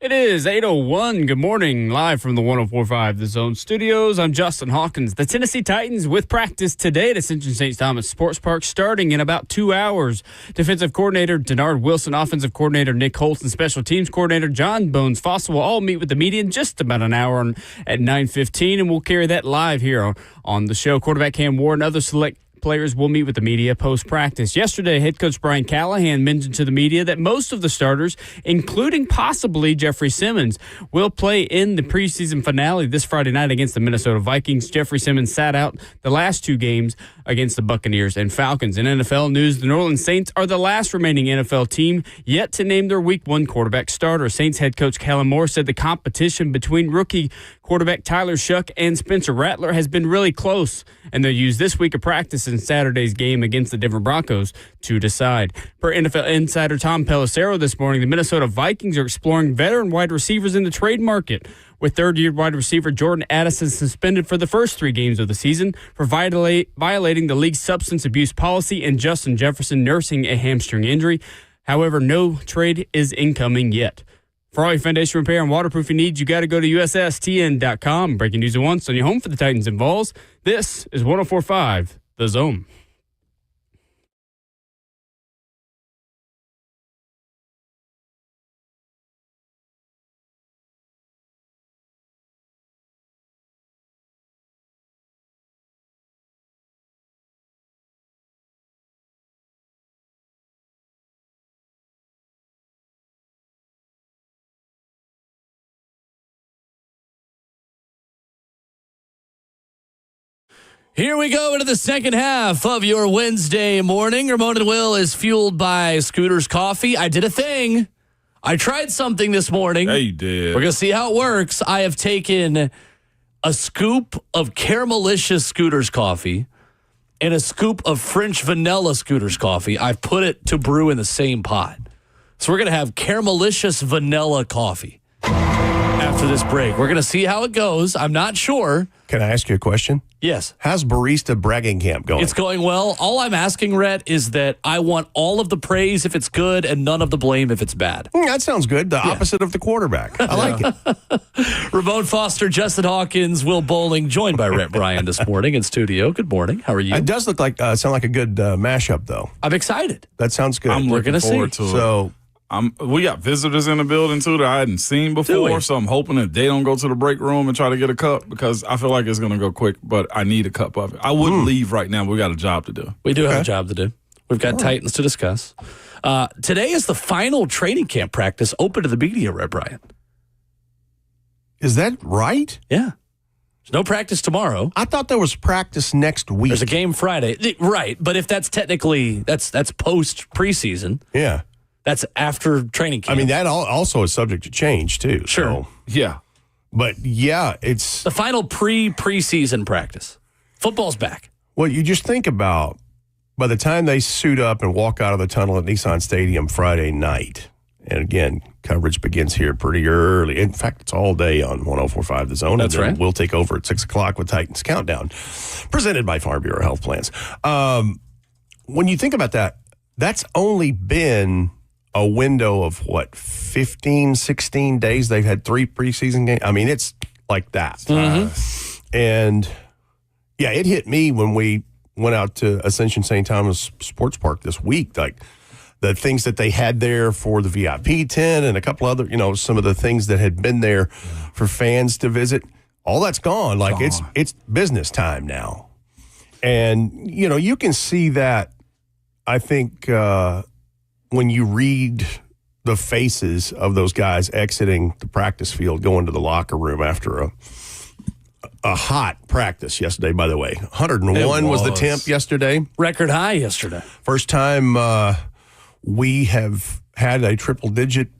It is 8:01. Good morning. Live from the 104.5 The Zone Studios. I'm Justin Hawkins. The Tennessee Titans with practice today at Ascension St. Thomas Sports Park starting in about 2 hours. Defensive coordinator Denard Wilson, offensive coordinator Nick Holtz, and special teams coordinator John Bones Fossil will all meet with the media in just about an hour at 9:15, and we'll carry that live here on the show. Quarterback Cam Ward and other select players will meet with the media post-practice. Yesterday, head coach Brian Callahan mentioned to the media that most of the starters, including possibly Jeffrey Simmons, will play in the preseason finale this Friday night against the Minnesota Vikings. Jeffrey Simmons sat out the last two games against the Buccaneers and Falcons. In NFL news, the New Orleans Saints are the last remaining NFL team yet to name their Week 1 quarterback starter. Saints head coach Kellen Moore said the competition between rookie quarterback Tyler Shuck and Spencer Rattler has been really close, and they'll use this week of practice in Saturday's game against the Denver Broncos to decide. Per NFL insider Tom Pelissero this morning, the Minnesota Vikings are exploring veteran wide receivers in the trade market, with third-year wide receiver Jordan Addison suspended for the first 3 games of the season for violating the league's substance abuse policy and Justin Jefferson nursing a hamstring injury. However, no trade is incoming yet. For all your foundation repair and waterproofing needs, you got to go to USSTN.com. Breaking news at once on your home for the Titans and Vols. This is 104.5 The Zone. Here we go into the second half of your Wednesday morning. Ramon and Will is fueled by Scooter's Coffee. I did a thing. I tried something this morning. Yeah, you did. We're going to see how it works. I have taken a scoop of Caramelicious Scooter's Coffee and a scoop of French Vanilla Scooter's Coffee. I've put it to brew in the same pot. So we're going to have Caramelicious Vanilla Coffee after this break. We're going to see how it goes. I'm not sure. Can I ask you a question? Yes. How's barista bragging camp going? It's going well. All I'm asking, Rhett, is that I want all of the praise if it's good and none of the blame if it's bad. That sounds good. The opposite of the quarterback. I like it. Ramon Foster, Justin Hawkins, Will Bowling, joined by Rhett Bryan this morning in studio. Good morning. How are you? It does look like sound like a good mashup, though. I'm excited. That sounds good. I'm looking forward to it. So we got visitors in the building, too, that I hadn't seen before, so I'm hoping that they don't go to the break room and try to get a cup because I feel like it's going to go quick, but I need a cup of it. I wouldn't leave right now, but we got a job to do. We do have a job to do. We've got Titans to discuss. Today is the final training camp practice open to the media, Rhett Bryan. is that right? Yeah. There's no practice tomorrow. I thought there was practice next week. There's a game Friday. Right, but if that's technically, that's post preseason. Yeah. That's after training camp. I mean, that also is subject to change, too. Sure. So, Yeah. but, yeah, it's... the final preseason practice. Football's back. Well, you just think about by the time they suit up and walk out of the tunnel at Nissan Stadium Friday night, and again, coverage begins here pretty early. In fact, it's all day on 104.5 The Zone. That's right. We'll take over at 6 o'clock with Titans Countdown, presented by Farm Bureau Health Plans. When you think about that, that's only been a window of, 15, 16 days? They've had 3 preseason games. I mean, it's like that. Mm-hmm. And, yeah, it hit me when we went out to Ascension St. Thomas Sports Park this week, like the things that they had there for the VIP tent and a couple other, some of the things that had been there for fans to visit. All that's gone. Like it's business time now. And, you can see that, I think, when you read the faces of those guys exiting the practice field, going to the locker room after a hot practice yesterday, by the way. 101 was the temp yesterday. Record high yesterday. First time we have had a triple-digit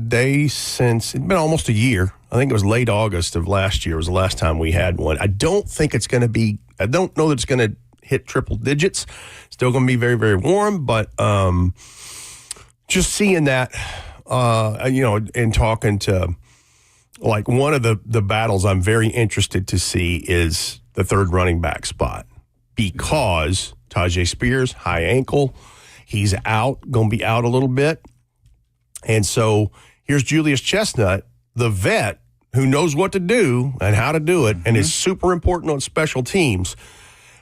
day since, it's been almost a year. I think it was late August of last year was the last time we had one. I don't know that it's going to hit triple digits. Still going to be very, very warm, but just seeing that, and talking to, like, one of the battles I'm very interested to see is the third running back spot because Tajay Spears, high ankle, he's out, going to be out a little bit. And so here's Julius Chestnut, the vet who knows what to do and how to do it and is super important on special teams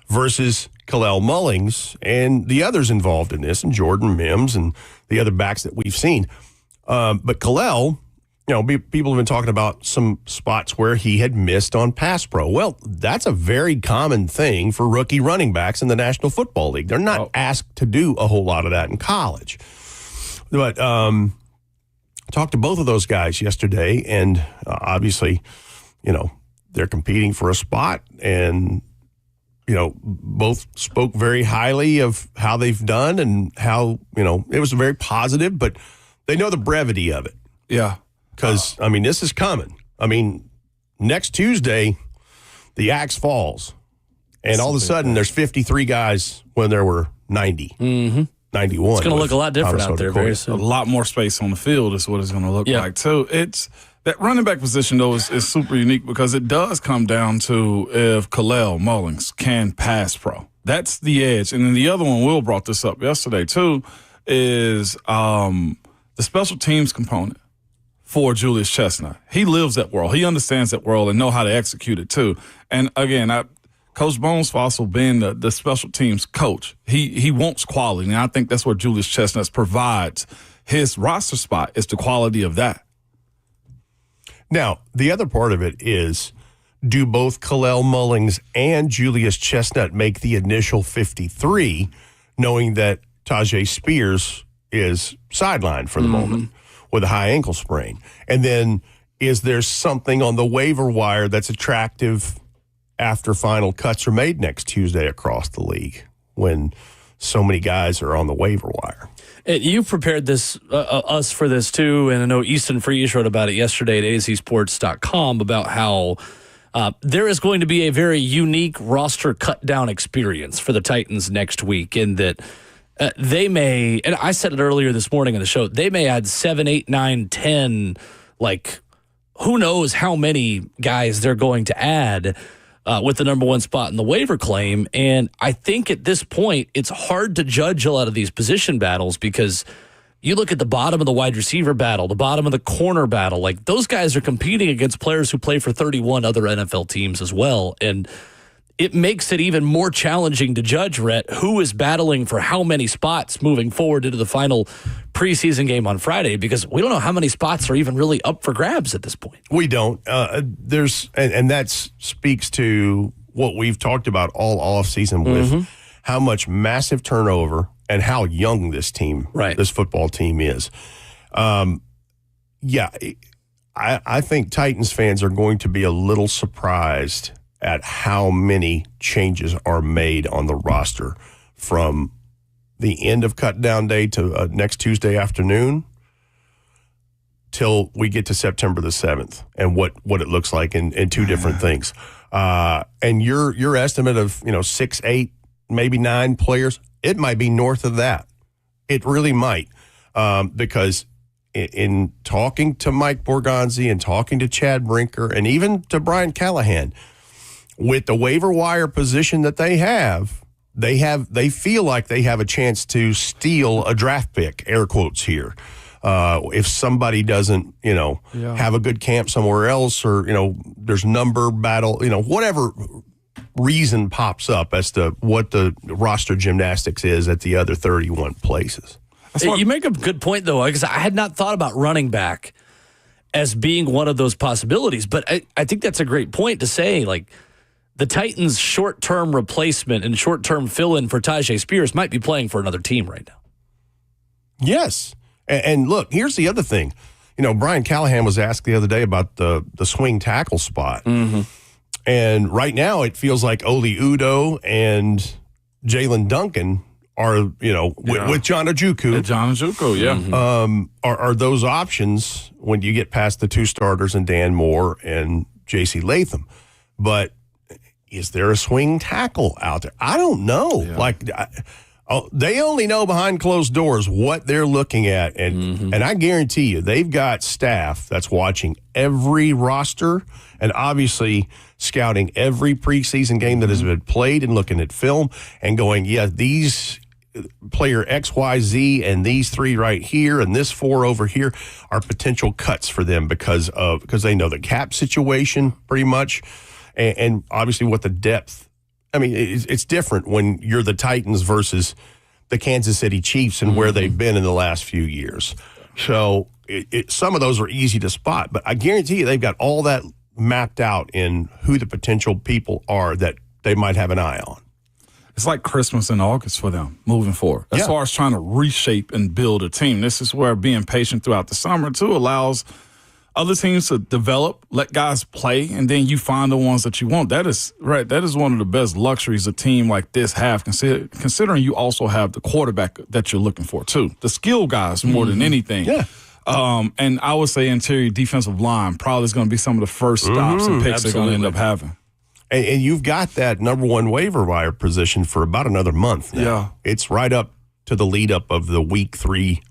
versus Kalel Mullings and the others involved in this, and Jordan Mims and the other backs that we've seen. But Kalel, people have been talking about some spots where he had missed on pass pro. Well, that's a very common thing for rookie running backs in the National Football League. They're not asked to do a whole lot of that in college. But talked to both of those guys yesterday, and obviously, they're competing for a spot, and both spoke very highly of how they've done and how it was very positive, but they know the brevity of it. Yeah, because this is coming. Next Tuesday, the axe falls, and all of a sudden there's 53 guys when there were 90. Mm-hmm. 91. It's going to look a lot different out there very soon. A lot more space on the field is what it's going to look like, too. It's that running back position, though, is super unique because it does come down to if Kalel Mullings can pass pro. That's the edge. And then the other one, Will brought this up yesterday, too, is the special teams component for Julius Chestnut. He lives that world. He understands that world and know how to execute it, too. And, again, Coach Bones Fossil being the special teams coach, he wants quality, and I think that's what Julius Chestnut provides. His roster spot is the quality of that. Now, the other part of it is, do both Kalel Mullings and Julius Chestnut make the initial 53, knowing that Tajay Spears is sidelined for the moment with a high ankle sprain? And then is there something on the waiver wire that's attractive after final cuts are made next Tuesday across the league when so many guys are on the waiver wire? You've prepared us for this too, and I know Easton Freeze wrote about it yesterday at azsports.com about how there is going to be a very unique roster cut-down experience for the Titans next week, in that they may, and I said it earlier this morning on the show, they may add 7, 8, 9, 10, who knows how many guys they're going to add with the number one spot in the waiver claim. And I think at this point, it's hard to judge a lot of these position battles because you look at the bottom of the wide receiver battle, the bottom of the corner battle, those guys are competing against players who play for 31 other NFL teams as well. And it makes it even more challenging to judge, Rhett, who is battling for how many spots moving forward into the final preseason game on Friday, because we don't know how many spots are even really up for grabs at this point. We don't. And that speaks to what we've talked about all offseason with how much massive turnover and how young this team, this football team is. I think Titans fans are going to be a little surprised at how many changes are made on the roster from the end of cut down day to next Tuesday afternoon till we get to September the 7th and what it looks like in two different things. And your estimate of 6, 8, maybe 9 players, it might be north of that. It really might, because in talking to Mike Borgonzi and talking to Chad Brinker and even to Brian Callahan, with the waiver wire position that they feel like they have a chance to steal a draft pick, air quotes here. If somebody doesn't, have a good camp somewhere else, or, there's number battle, whatever reason pops up as to what the roster gymnastics is at the other 31 places. You make a good point, though, because I had not thought about running back as being one of those possibilities. But I think that's a great point to say, the Titans' short-term replacement and short-term fill-in for Tajay Spears might be playing for another team right now. Yes. And look, here's the other thing. Brian Callahan was asked the other day about the swing tackle spot. Mm-hmm. And right now it feels like Oli Udoh and Jalen Duncan are, with John Ojukwu. John Ojukwu, are those options when you get past the two starters and Dan Moore and J.C. Latham. But is there a swing tackle out there? I don't know. Yeah. They only know behind closed doors what they're looking at. And I guarantee you, they've got staff that's watching every roster and obviously scouting every preseason game that has been played and looking at film and going, these player XYZ and these 3 right here and this 4 over here are potential cuts for them because they know the cap situation pretty much, and obviously what the depth. I mean, it's different when you're the Titans versus the Kansas City Chiefs and where they've been in the last few years. So some of those are easy to spot, but I guarantee you they've got all that mapped out in who the potential people are that they might have an eye on. It's like Christmas in August for them moving forward. As far as trying to reshape and build a team, this is where being patient throughout the summer, too, allows other teams to develop, let guys play, and then you find the ones that you want. That is right. That is one of the best luxuries a team like this have, considering you also have the quarterback that you're looking for, too. The skill guys more than anything. Yeah. And I would say interior defensive line probably is going to be some of the first stops and picks they're going to end up having. And you've got that number 1 waiver wire position for about another month now. Yeah. It's right up to the lead up of the week 3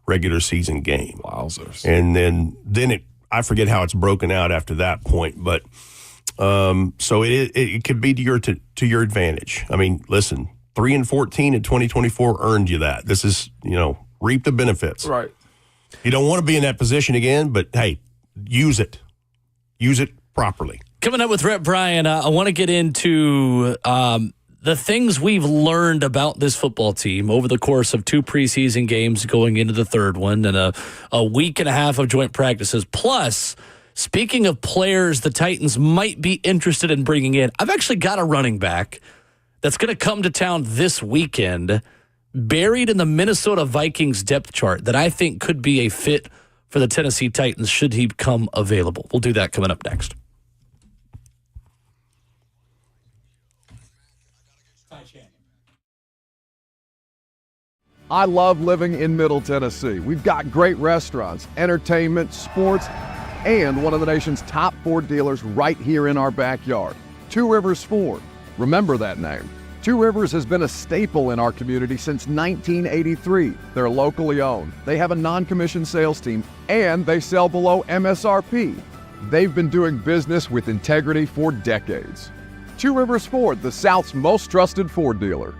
regular season game. Wowzers. And then I forget how it's broken out after that point, but so it could be to your advantage. I mean, listen, 3-14 in 2024 earned you that. This is, reap the benefits. Right. You don't want to be in that position again, but hey, use it. Use it properly. Coming up with Rhett Bryan, I want to get into the things we've learned about this football team over the course of 2 preseason games going into the 3rd one and a week and a half of joint practices. Plus, speaking of players the Titans might be interested in bringing in, I've actually got a running back that's going to come to town this weekend, buried in the Minnesota Vikings depth chart, that I think could be a fit for the Tennessee Titans should he become available. We'll do that coming up next. I love living in Middle Tennessee. We've got great restaurants, entertainment, sports, and one of the nation's top Ford dealers right here in our backyard. Two Rivers Ford. Remember that name. Two Rivers has been a staple in our community since 1983. They're locally owned. They have a non-commissioned sales team, and they sell below MSRP. They've been doing business with integrity for decades. Two Rivers Ford, the South's most trusted Ford dealer.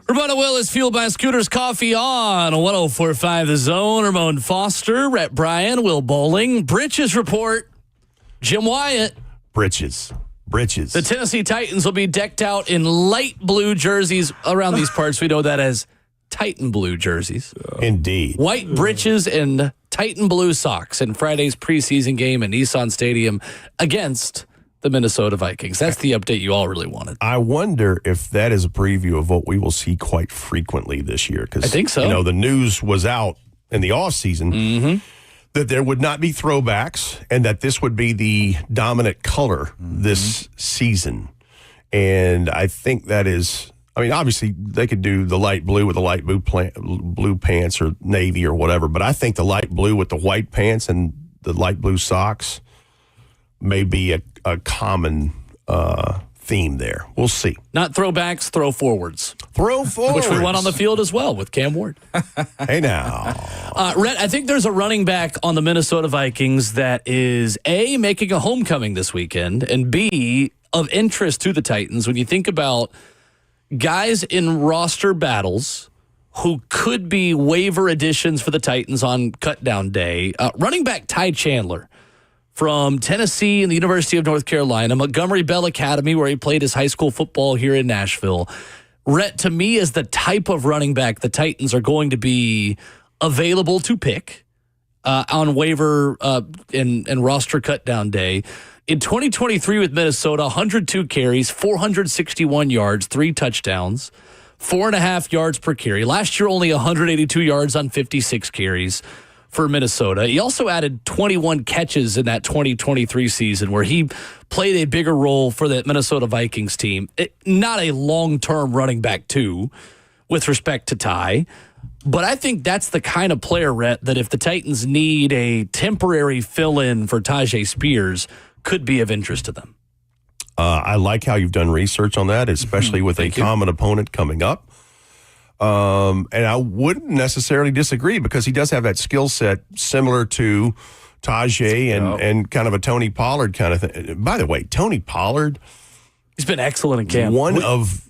Ramona Will is fueled by Scooters Coffee on 104.5 The Zone. Ramon Foster, Rhett Bryan, Will Bowling, Britches Report, Jim Wyatt. Britches. The Tennessee Titans will be decked out in light blue jerseys. Around these parts, we know that as Titan blue jerseys. Indeed. White breeches and Titan blue socks in Friday's preseason game at Nissan Stadium against the Minnesota Vikings. That's the update you all really wanted. I wonder if that is a preview of what we will see quite frequently this year. Because I think so. You know, the news was out in the offseason that there would not be throwbacks and that this would be the dominant color this season. And I think that is, I mean, obviously they could do the light blue with the light blue pants or navy or whatever, but I think the light blue with the white pants and the light blue socks may be a common theme there. We'll see. Not throwbacks, throw forwards. Throw forwards. Which we won on the field as well with Cam Ward. Hey now. Rhett, I think there's a running back on the Minnesota Vikings that is A, making a homecoming this weekend, and B, of interest to the Titans when you think about guys in roster battles who could be waiver additions for the Titans on cutdown day. Running back Ty Chandler from Tennessee and the University of North Carolina, Montgomery Bell Academy, where he played his high school football here in Nashville. Rhett, to me, is the type of running back the Titans are going to be available to pick on waiver and roster cutdown day. In 2023 with Minnesota, 102 carries, 461 yards, 3 touchdowns, 4.5 yards per carry. Last year, only 182 yards on 56 carries for Minnesota. He also added 21 catches in that 2023 season where he played a bigger role for the Minnesota Vikings team. Not a long-term running back, too, with respect to Ty. But I think that's the kind of player, Rhett, that if the Titans need a temporary fill-in for Tajay Spears, could be of interest to them. I like how you've done research on that, especially with a common opponent coming up. And I wouldn't necessarily disagree because he does have that skill set similar to Tajay and kind of a Tony Pollard kind of thing. By the way, Tony Pollard, he's been excellent in camp. One of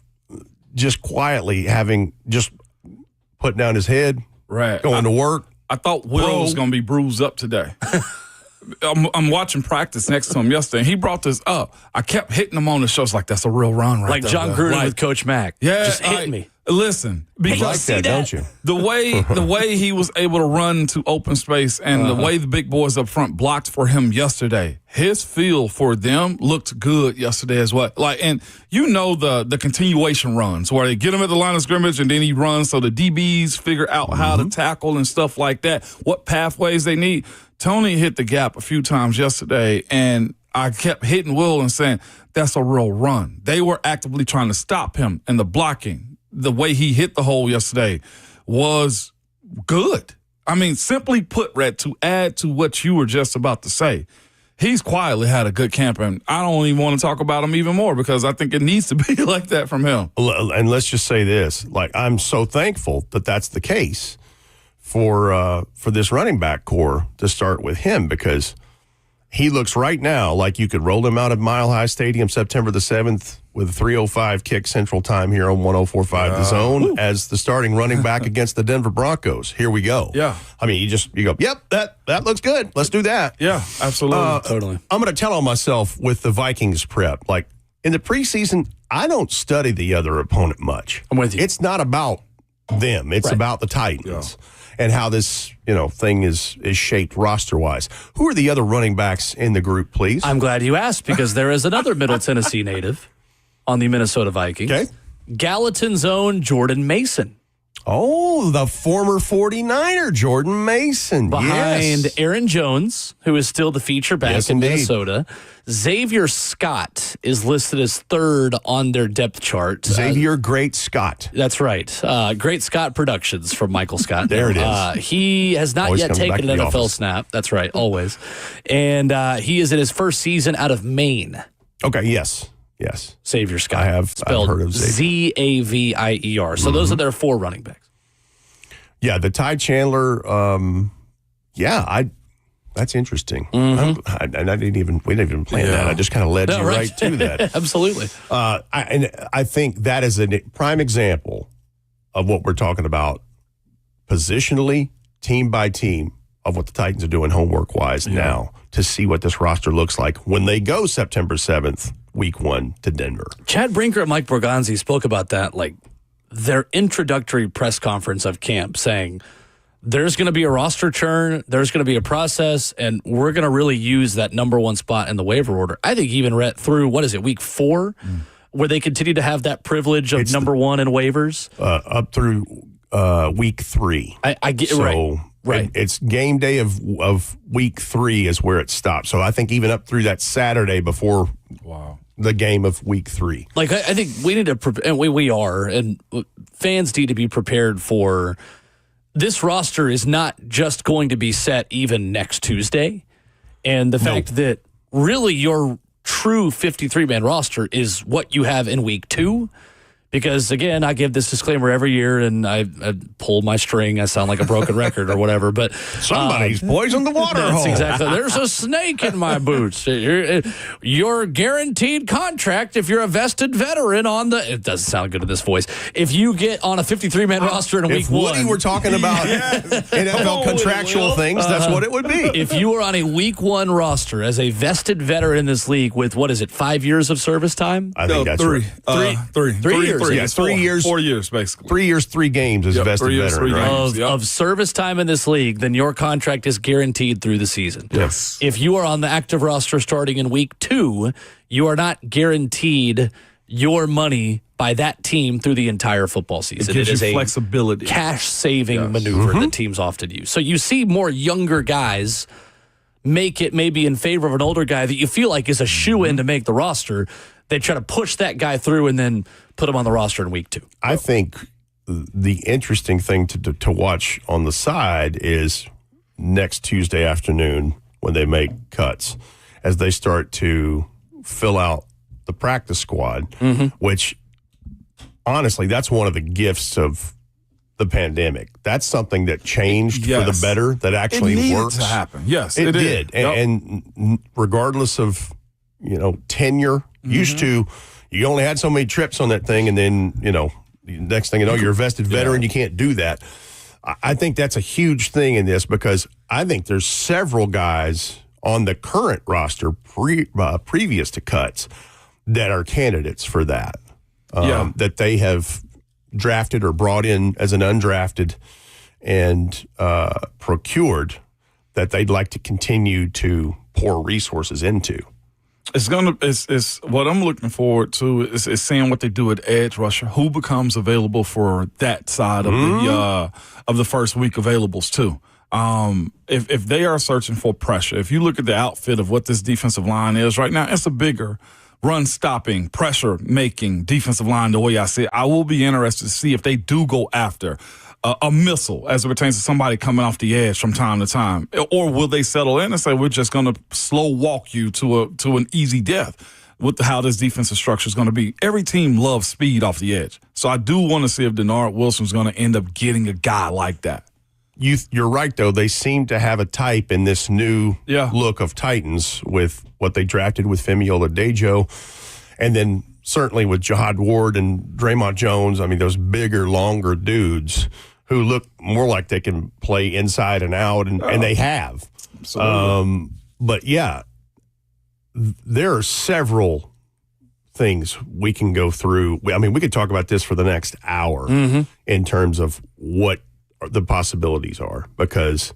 just quietly having just put down his head, going to work. I thought Will was going to be bruised up today. I'm watching practice next to him yesterday, and he brought this up. I kept hitting him on the show. It's like, that's a real run right there. Like John Gruden with Coach Mack. Yeah. Just hit me. Listen, because you like that, don't you? The way he was able to run to open space and the way the big boys up front blocked for him yesterday, his feel for them looked good yesterday as well. Like, and you know the continuation runs where they get him at the line of scrimmage and then he runs so the DBs figure out how to tackle and stuff like that, what pathways they need. Tony hit the gap a few times yesterday, and I kept hitting Will and saying, that's a real run. They were actively trying to stop him, and the blocking, the way he hit the hole yesterday was good. I mean, simply put, Rhett, to add to what you were just about to say, he's quietly had a good camp, and I don't even want to talk about him even more because I think it needs to be like that from him. And let's just say this, like, I'm so thankful that that's the case for this running back core to start with him because he looks right now like you could roll him out at Mile High Stadium September the 7th with a 3:05 kick Central Time here on 104.5 The Zone as the starting running back against the Denver Broncos. Here we go. Yeah. I mean, you go, yep, that looks good. Let's do that. Yeah, absolutely. Totally. I'm going to tell on myself with the Vikings prep. Like, in the preseason, I don't study the other opponent much. I'm with you. It's not about them. It's about the Titans. And how this, thing is shaped roster-wise. Who are the other running backs in the group, please? I'm glad you asked because there is another Middle Tennessee native on the Minnesota Vikings. Okay. Gallatin's own Jordan Mason. Oh, the former 49er, Jordan Mason. Behind yes. Aaron Jones, who is still the feature back in Minnesota. Xavier Scott is listed as third on their depth chart. Xavier Great Scott. That's right. Great Scott Productions from Michael Scott. There it is. He has not Always yet taken an NFL office. snap. That's right, always. And he is in his first season out of Maine. Okay, yes. Xavier Scott. I've spelled heard of Xavier. Zavier. So those are their 4 running backs. Yeah, the Ty Chandler, that's interesting. I didn't even plan that. I just kind of led you right to that. Absolutely. And I think that is a prime example of what we're talking about positionally, team by team, of what the Titans are doing homework-wise now to see what this roster looks like when they go September 7th, week 1 to Denver. Chad Brinker and Mike Borgonzi spoke about that, like their introductory press conference of camp, saying there's going to be a roster churn, there's going to be a process, and we're going to really use that number 1 spot in the waiver order. I think even read through, week 4, where they continue to have that privilege of number 1 in waivers? Up through week 3. I get so, right. It's game day of week 3 is where it stops. So I think even up through that Saturday before the game of week 3. Like, I think we need to, and we are, and fans need to be prepared for this roster is not just going to be set even next Tuesday. And the fact that really your true 53-man roster is what you have in week 2. Because, again, I give this disclaimer every year, and I pull my string. I sound like a broken record or whatever. But somebody's poisoned the water hole. Exactly. There's a snake in my boots. Your guaranteed contract, if you're a vested veteran on the... It doesn't sound good in this voice. If you get on a 53-man roster in week 1... If Woody were talking about NFL contractual things, that's what it would be. If you were on a week 1 roster as a vested veteran in this league with, 5 years of service time? I think that's 3. Right. 3 years. 3 years. 4 years, basically. 3 years, 3 games as vested veteran. Right? Of service time in this league, then your contract is guaranteed through the season. Yes. If you are on the active roster starting in week 2, you are not guaranteed your money by that team through the entire football season. It gives you a flexibility. Cash-saving maneuver that teams often use. So you see more younger guys make it maybe in favor of an older guy that you feel like is a shoe-in to make the roster. They try to push that guy through and then put him on the roster in week 2. I think the interesting thing to watch on the side is next Tuesday afternoon when they make cuts, as they start to fill out the practice squad, which honestly, that's one of the gifts of the pandemic. That's something that changed for the better, that actually works. To happen. Yes, it did. And regardless of, tenure, used to, you only had so many trips on that thing, and then, next thing you know, you're a vested veteran, you can't do that. I think that's a huge thing in this, because I think there's several guys on the current roster previous to cuts that are candidates for that, that they have drafted or brought in as an undrafted and procured, that they'd like to continue to pour resources into. It's what I'm looking forward to is seeing what they do at edge rusher, who becomes available for that side of the first week availables too. If they are searching for pressure, if you look at the outfit of what this defensive line is right now, it's a bigger run-stopping, pressure-making defensive line the way I see it. I will be interested to see if they do go after a missile as it pertains to somebody coming off the edge from time to time. Or will they settle in and say, we're just going to slow walk you to an easy death with how this defensive structure is going to be. Every team loves speed off the edge. So I do want to see if Denard Wilson's going to end up getting a guy like that. You're right, though. They seem to have a type in this new look of Titans with what they drafted with Femi Oladejo, and then certainly with Jihad Ward and Draymond Jones. I mean, those bigger, longer dudes who look more like they can play inside and out, and they have. But, there are several things we can go through. I mean, we could talk about this for the next hour in terms of what the possibilities are, because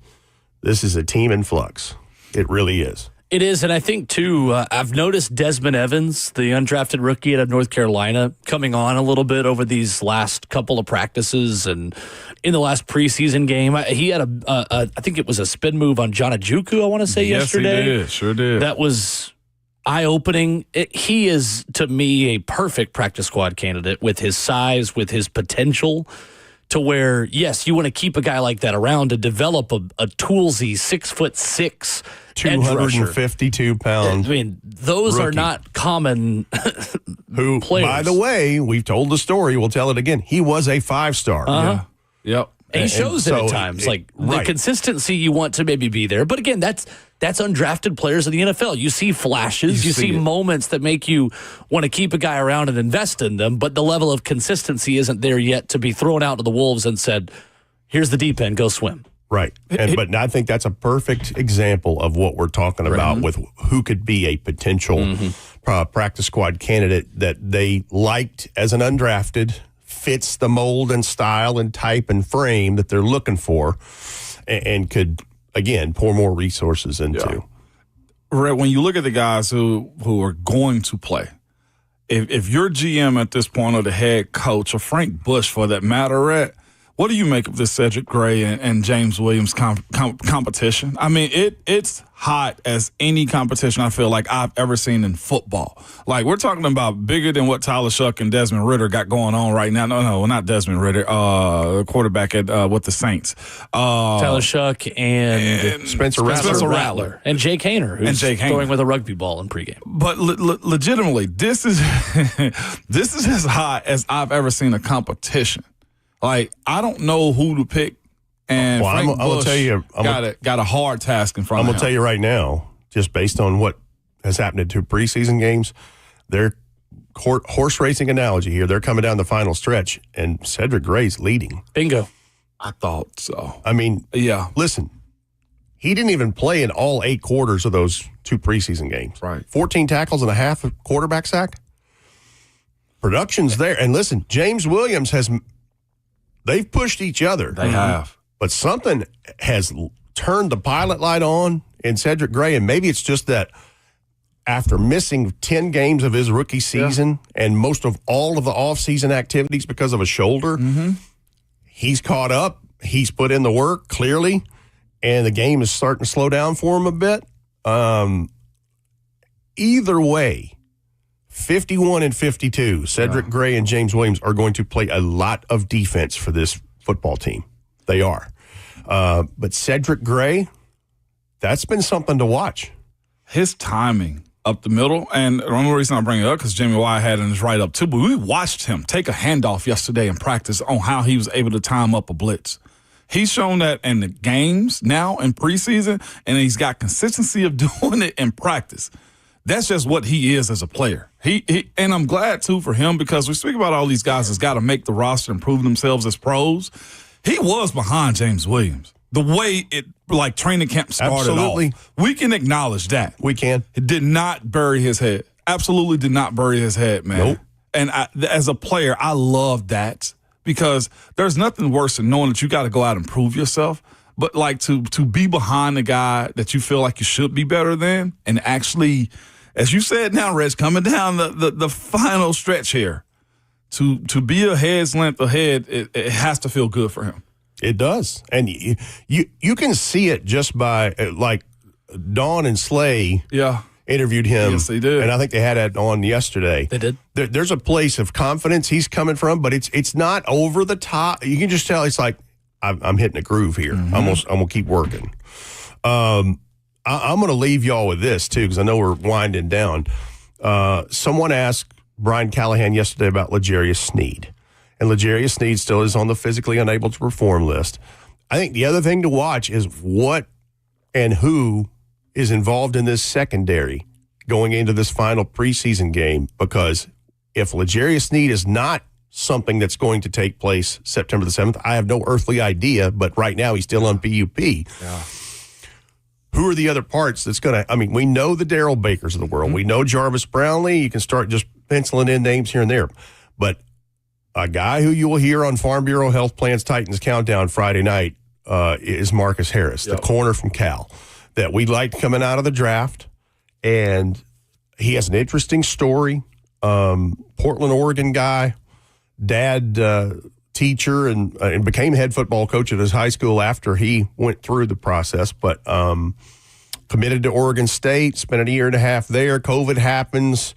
this is a team in flux. It really is. It is, and I think, too, I've noticed Desmond Evans, the undrafted rookie out of North Carolina, coming on a little bit over these last couple of practices and in the last preseason game. He had I think it was a spin move on John Ajuku, I want to say, yesterday. Yes, he did. Sure did. That was eye-opening. He is, to me, a perfect practice squad candidate with his size, with his potential, to where, yes, you want to keep a guy like that around to develop a toolsy 6'6" 252 pounds. I mean, those rookie. are not common who, players. by the way, we've told the story, we'll tell it again. He was a 5-star. Yep. And he shows it at times. The consistency you want to maybe be there. But again, that's undrafted players in the NFL. You see flashes. You see moments that make you want to keep a guy around and invest in them, but the level of consistency isn't there yet to be thrown out to the wolves and said, here's the deep end, go swim. Right. But I think that's a perfect example of what we're talking about with who could be a potential practice squad candidate that they liked as an undrafted, fits the mold and style and type and frame that they're looking for, and could, again, pour more resources into. Right. When you look at the guys who are going to play, if you're GM at this point or the head coach or Frank Bush for that matter, what do you make of this Cedric Gray and James Williams competition? I mean, it's hot as any competition I feel like I've ever seen in football. Like, we're talking about bigger than what Tyler Shuck and Desmond Ridder got going on right now. No, not Desmond Ridder, the quarterback with the Saints. Tyler Shuck and Spencer Rattler. And Jake Haener, who's throwing with a rugby ball in pregame. But legitimately, this is this is as hot as I've ever seen a competition. Like, I don't know who to pick, and Frank Bush got a hard task in front of him. I'm going to tell you right now, just based on what has happened in 2 preseason games, their horse racing analogy here, they're coming down the final stretch, and Cedric Gray's leading. Bingo. I thought so. I mean, listen, he didn't even play in all 8 quarters of those 2 preseason games. Right. 14 tackles and a half, a quarterback sack. Production's there. And listen, James Williams they've pushed each other. They have. But something has turned the pilot light on in Cedric Gray, and maybe it's just that after missing 10 games of his rookie season and most of all of the offseason activities because of a shoulder, he's caught up. He's put in the work, clearly, and the game is starting to slow down for him a bit. Either way, 51 and 52, Cedric Gray and James Williams are going to play a lot of defense for this football team. They are. But Cedric Gray, that's been something to watch. His timing up the middle, and the only reason I bring it up because Jimmy White had in his write-up too, but we watched him take a handoff yesterday in practice on how he was able to time up a blitz. He's shown that in the games now in preseason, and he's got consistency of doing it in practice. That's just what he is as a player. He and I'm glad, too, for him because we speak about all these guys that's got to make the roster and prove themselves as pros. He was behind James Williams. The way training camp started off. We can acknowledge that. We can. It did not bury his head. Absolutely did not bury his head, man. Nope. And as a player, I love that because there's nothing worse than knowing that you got to go out and prove yourself. But, to be behind the guy that you feel like you should be better than and actually, as you said now, Reg, coming down the final stretch here, to be a head's length ahead, it has to feel good for him. It does. And you can see it just by, Dawn and Slay interviewed him. Yes, they did. And I think they had that on yesterday. They did. There's a place of confidence he's coming from, but it's not over the top. You can just tell it's like, I'm hitting a groove here. I'm gonna keep working. I'm going to leave y'all with this, too, because I know we're winding down. Someone asked Brian Callahan yesterday about Legarius Sneed. And Legarius Sneed still is on the physically unable to perform list. I think the other thing to watch is what and who is involved in this secondary going into this final preseason game, because if Legarius Sneed is not something that's going to take place September the 7th, I have no earthly idea, but right now he's still on PUP. Yeah. Who are the other parts that's going to, we know the Darrell Bakers of the world. We know Jarvis Brownlee. You can start just penciling in names here and there. But a guy who you will hear on Farm Bureau Health Plans Titans Countdown Friday night is Marcus Harris, the corner from Cal, that we liked coming out of the draft. And he has an interesting story. Portland, Oregon guy. Dad, teacher, and became head football coach at his high school after he went through the process, but committed to Oregon State, spent a year and a half there. COVID happens.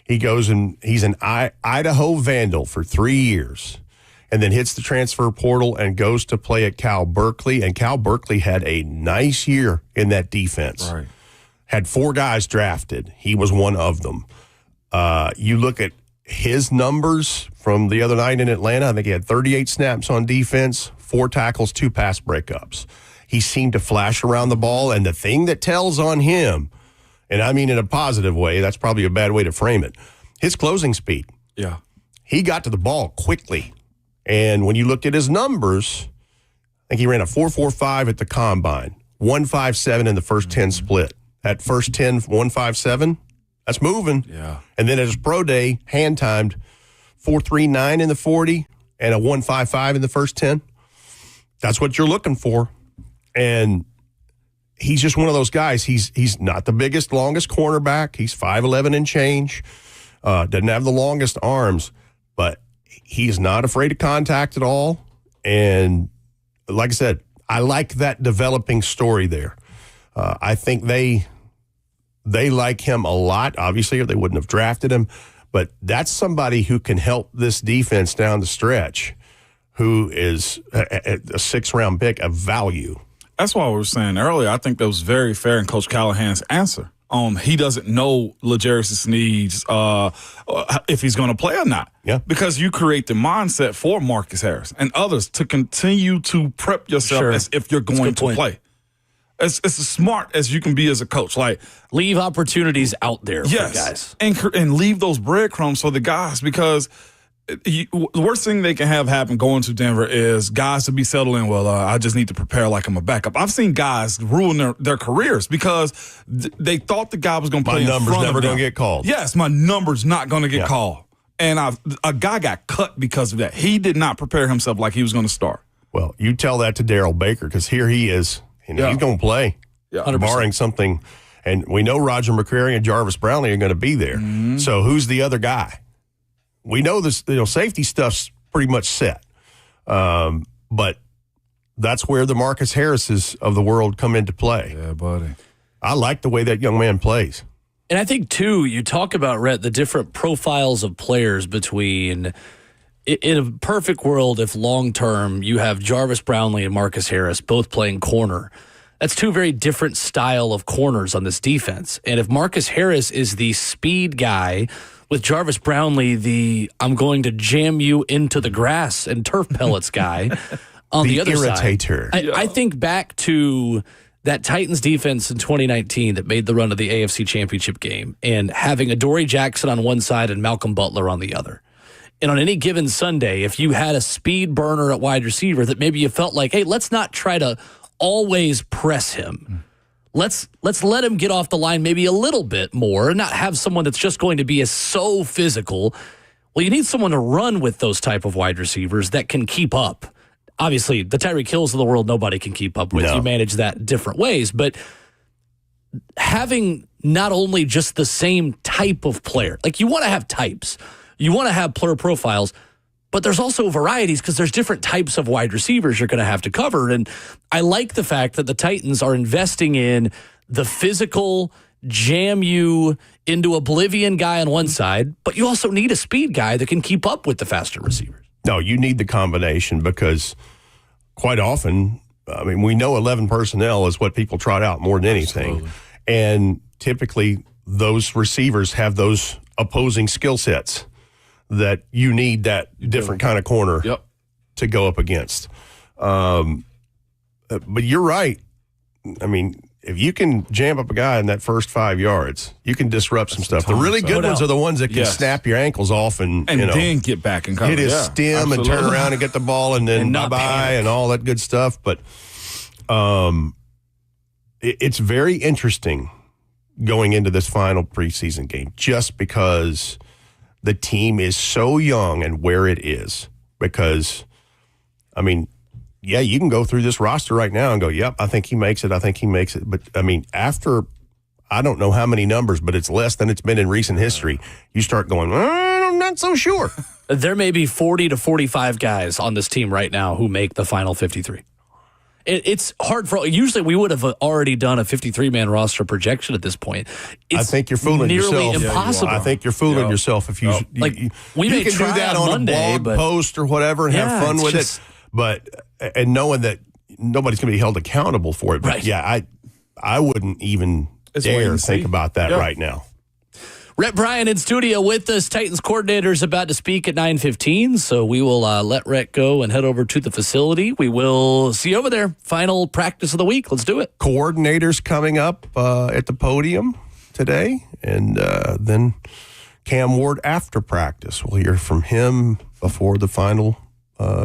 He goes and he's an Idaho Vandal for 3 years and then hits the transfer portal and goes to play at Cal Berkeley. And Cal Berkeley had a nice year in that defense. Right. Had 4 guys drafted. He was one of them. You look at his numbers from the other night in Atlanta, I think he had 38 snaps on defense, 4 tackles, 2 pass breakups. He seemed to flash around the ball, and the thing that tells on him, and I mean in a positive way, that's probably a bad way to frame it, his closing speed. Yeah. He got to the ball quickly. And when you looked at his numbers, I think he ran a 4.45 at the combine, 1.57 in the first 10 split. At first 10, 1.57, that's moving. Yeah. And then at his pro day, hand timed 4.39 in the 40 and a 1.55 in the first 10. That's what you're looking for. And he's just one of those guys. He's not the biggest, longest cornerback. He's 5'11 and change. Doesn't have the longest arms, but he's not afraid of contact at all. And like I said, I like that developing story there. I think they like him a lot, obviously, or they wouldn't have drafted him. But that's somebody who can help this defense down the stretch, who is a 6th-round pick of value. That's why we were saying earlier, I think that was very fair in Coach Callahan's answer. He doesn't know Legarius Sneed's if he's going to play or not. Yeah. Because you create the mindset for Marcus Harris and others to continue to prep yourself as if you're going to play. It's as smart as you can be as a coach. Like, leave opportunities out there for guys. And leave those breadcrumbs for the guys, because the worst thing they can have happen going to Denver is guys to be settled in. Well, I just need to prepare like I'm a backup. I've seen guys ruin their careers because they thought the guy was going to play in front of them. My number's never going to get called. Yes, my number's not going to get called. And a guy got cut because of that. He did not prepare himself like he was going to start. Well, you tell that to Darryl Baker, because here he is. He's going to play, barring something. And we know Roger McCreary and Jarvis Brownlee are going to be there. Mm-hmm. So who's the other guy? We know this, safety stuff's pretty much set. But that's where the Marcus Harrises of the world come into play. Yeah, buddy. I like the way that young man plays. And I think, too, you talk about, Rhett, the different profiles of players between, in a perfect world, if long-term you have Jarvis Brownlee and Marcus Harris both playing corner, that's 2 very different style of corners on this defense. And if Marcus Harris is the speed guy with Jarvis Brownlee, the I'm going to jam you into the grass and turf pellets guy on the other irritator. side. I think back to that Titans defense in 2019 that made the run to the AFC Championship game, and having Adoree Jackson on one side and Malcolm Butler on the other. And on any given Sunday, if you had a speed burner at wide receiver that maybe you felt like, hey, let's not try to always press him. Let's let him get off the line maybe a little bit more and not have someone that's just going to be so physical. Well, you need someone to run with those type of wide receivers that can keep up. Obviously, the Tyreek Hills of the world, nobody can keep up with. No. You manage that different ways. But having not only just the same type of player, like you want to have types, you want to have player profiles, but there's also varieties because there's different types of wide receivers you're going to have to cover. And I like the fact that the Titans are investing in the physical, jam you into oblivion guy on one side, but you also need a speed guy that can keep up with the faster receivers. No, you need the combination, because quite often, I mean, we know 11 personnel is what people trot out more than anything. Absolutely. And typically those receivers have those opposing skill sets that you need that different kind of corner to go up against. But you're right. I mean, if you can jam up a guy in that first 5 yards, you can disrupt some stuff. The really good ones are the ones that can snap your ankles off and then get back and cover. hit his stem and turn around and get the ball and then bye-bye and all that good stuff. But it's very interesting going into this final preseason game, just because the team is so young and where it is. Because, I mean, yeah, you can go through this roster right now and go, yep, I think he makes it. I think he makes it. But, I mean, after, I don't know how many numbers, but it's less than it's been in recent history, you start going, I'm not so sure. There may be 40 to 45 guys on this team right now who make the final 53. It's hard for. Usually, we would have already done a 53-man roster projection at this point. I think you're fooling yourself. Nearly impossible. I think you're fooling yourself if you we may can try do that on on Monday, a blog post or whatever and have fun with it. But and knowing that nobody's going to be held accountable for it. But I wouldn't even dare think about that right now. Rhett Bryan in studio with us. Titans coordinator is about to speak at 9:15, so we will let Rhett go and head over to the facility. We will see you over there. Final practice of the week. Let's do it. Coordinators coming up at the podium today, and then Cam Ward after practice. We'll hear from him before the final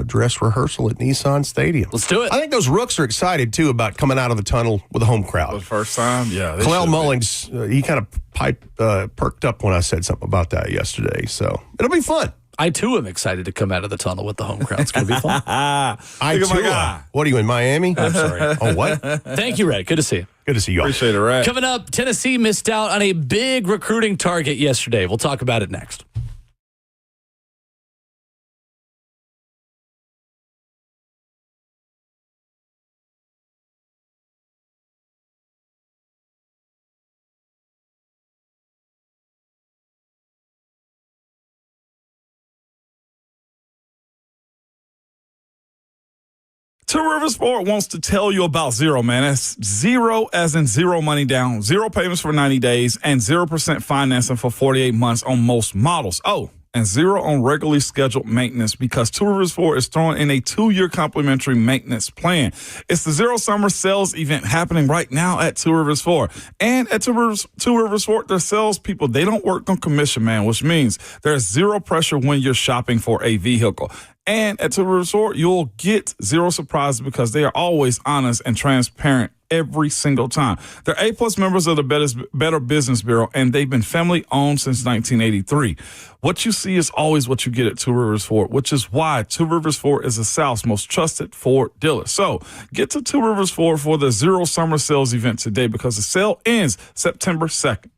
dress rehearsal at Nissan Stadium. Let's do it. I think those Rooks are excited, too, about coming out of the tunnel with a home For crowd. the first time, yeah. Kalel Mullings, he kind of perked up when I said something about that yesterday, so it'll be fun. I, too, am excited to come out of the tunnel with the home crowd. It's going to be fun. I, too, what are you, in Miami? I'm sorry. Oh, what? Thank you, Rhett. Good to see you. Good to see you all. Appreciate it, Rat. Coming up, Tennessee missed out on a big recruiting target yesterday. We'll talk about it next. Two Rivers Sport wants to tell you about Zero, man. That's zero as in zero money down, zero payments for 90 days, and 0% financing for 48 months on most models. Oh, and zero on regularly scheduled maintenance because Two Rivers Sport is throwing in a 2-year complimentary maintenance plan. It's the Zero Summer Sales event happening right now at Two Rivers Sport. And at Two Rivers Sport, their salespeople, they don't work on commission, man, which means there's zero pressure when you're shopping for a vehicle. And at Two Rivers Sport, you'll get zero surprises because they are always honest and transparent every single time. They're A-plus members of the Better Business Bureau, and they've been family-owned since 1983. What you see is always what you get at Two Rivers Ford, which is why Two Rivers Ford is the South's most trusted Ford dealer. So get to Two Rivers Ford for the Zero Summer Sales event today because the sale ends September 2nd.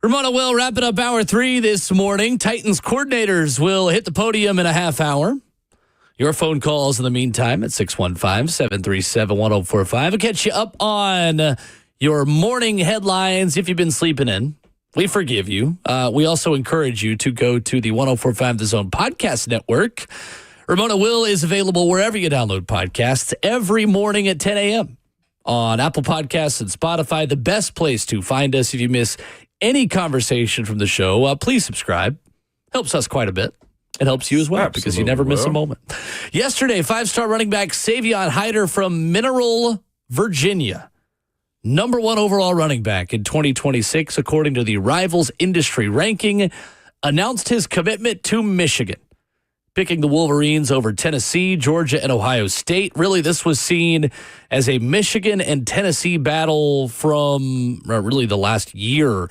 Ramona will wrap it up hour 3 this morning. Titans coordinators will hit the podium in a half hour. Your phone calls in the meantime at 615-737-1045. We'll catch you up on your morning headlines if you've been sleeping in. We forgive you. We also encourage you to go to the 1045 The Zone Podcast Network. Ramona Will is available wherever you download podcasts every morning at 10 a.m. on Apple Podcasts and Spotify. The best place to find us if you miss any conversation from the show. Please subscribe. Helps us quite a bit. It helps you as well because you never miss a moment. Yesterday, 5-star running back Savion Hyder from Mineral, Virginia. Number 1 overall running back in 2026, according to the Rivals Industry Ranking, announced his commitment to Michigan, picking the Wolverines over Tennessee, Georgia, and Ohio State. Really, this was seen as a Michigan and Tennessee battle from really the last year,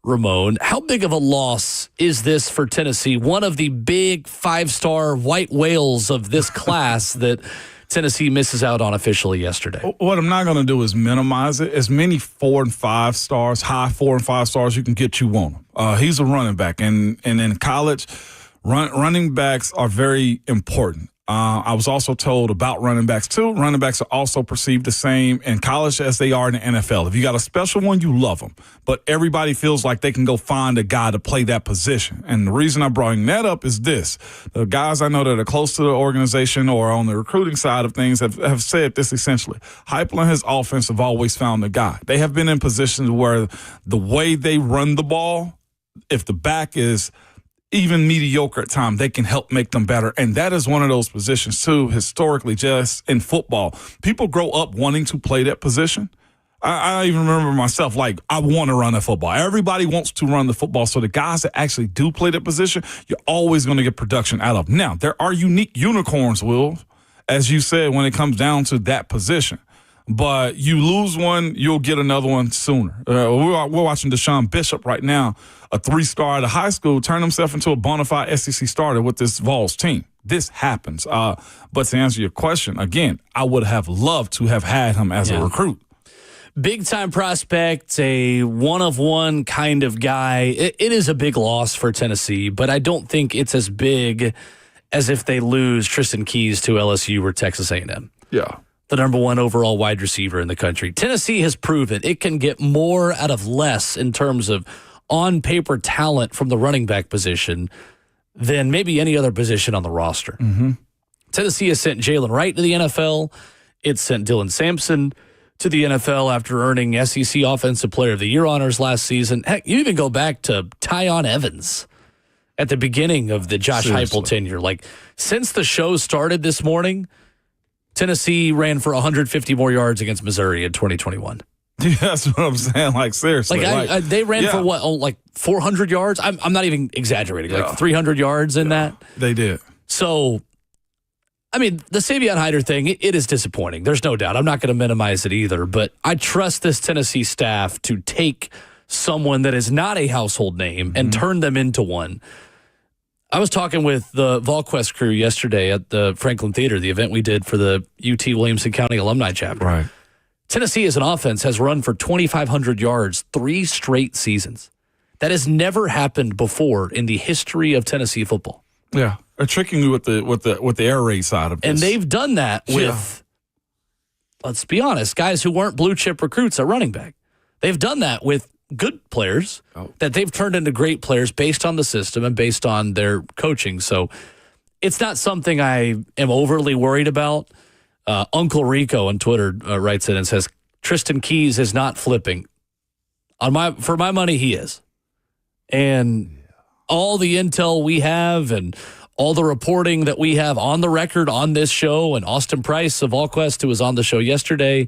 Ramon. How big of a loss is this for Tennessee? One of the big 5-star white whales of this class that Tennessee misses out on officially yesterday. What I'm not going to do is minimize it. As many 4 and 5 stars, high 4 and 5 stars you can get, you want him. He's a running back. And in college, running backs are very important. I was also told about running backs, too. Running backs are also perceived the same in college as they are in the NFL. If you got a special one, you love them. But everybody feels like they can go find a guy to play that position. And the reason I'm bringing that up is this. The guys I know that are close to the organization or on the recruiting side of things have said this essentially. Heupel and his offense have always found a guy. They have been in positions where the way they run the ball, if the back is even mediocre at times, they can help make them better. And that is one of those positions, too, historically, just in football. People grow up wanting to play that position. I even remember myself, like, I want to run the football. Everybody wants to run the football. So the guys that actually do play that position, you're always going to get production out of. Now, there are unique unicorns, Will, as you said, when it comes down to that position. But you lose one, you'll get another one sooner. We're watching Deshaun Bishop right now, a 3-star out of high school, turn himself into a bona fide SEC starter with this Vols team. This happens. But to answer your question, again, I would have loved to have had him as a recruit. Big-time prospect, a one-of-one kind of guy. It is a big loss for Tennessee, but I don't think it's as big as if they lose Tristan Keys to LSU or Texas A&M. Yeah. The number 1 overall wide receiver in the country. Tennessee has proven it can get more out of less in terms of on-paper talent from the running back position than maybe any other position on the roster. Mm-hmm. Tennessee has sent Jalen Wright to the NFL. It sent Dylan Sampson to the NFL after earning SEC Offensive Player of the Year honors last season. Heck, you even go back to Tyon Evans at the beginning of the Josh Heupel tenure. Like, since the show started this morning, Tennessee ran for 150 more yards against Missouri in 2021. Yeah, that's what I'm saying. Like, seriously. They ran for what, like 400 yards? I'm not even exaggerating. Like 300 yards in that. They did. So, I mean, the Savion Hyder thing, it is disappointing. There's no doubt. I'm not going to minimize it either. But I trust this Tennessee staff to take someone that is not a household name and turn them into one. I was talking with the VolQuest crew yesterday at the Franklin Theater, the event we did for the UT Williamson County Alumni Chapter. Right. Tennessee as an offense has run for 2,500 yards 3 straight seasons. That has never happened before in the history of Tennessee football. Yeah, they're tricking you with the air raid side of this. And they've done that with, let's be honest, guys who weren't blue chip recruits at running back. They've done that with good players that they've turned into great players based on the system and based on their coaching. So it's not something I am overly worried about. Uncle Rico on Twitter writes in and says, Tristan Keys is not flipping. For my money, he is. And all the intel we have and all the reporting that we have on the record on this show, and Austin Price of VolQuest, who was on the show yesterday,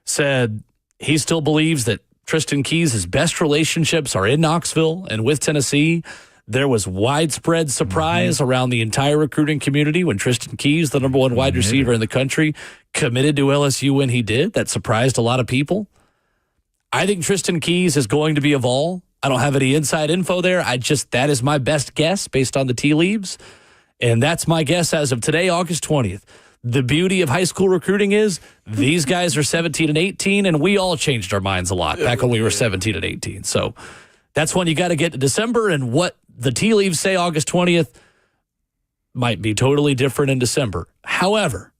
said he still believes that Tristan Keys' best relationships are in Knoxville and with Tennessee. There was widespread surprise around the entire recruiting community when Tristan Keys, the number 1 wide receiver in the country, committed to LSU when he did. That surprised a lot of people. I think Tristan Keys is going to be a Vol. I don't have any inside info there. That is my best guess based on the tea leaves. And that's my guess as of today, August 20th. The beauty of high school recruiting is these guys are 17 and 18, and we all changed our minds a lot back when we were 17 and 18. So That's when you got to get to December, and what the tea leaves say August 20th might be totally different in December. However,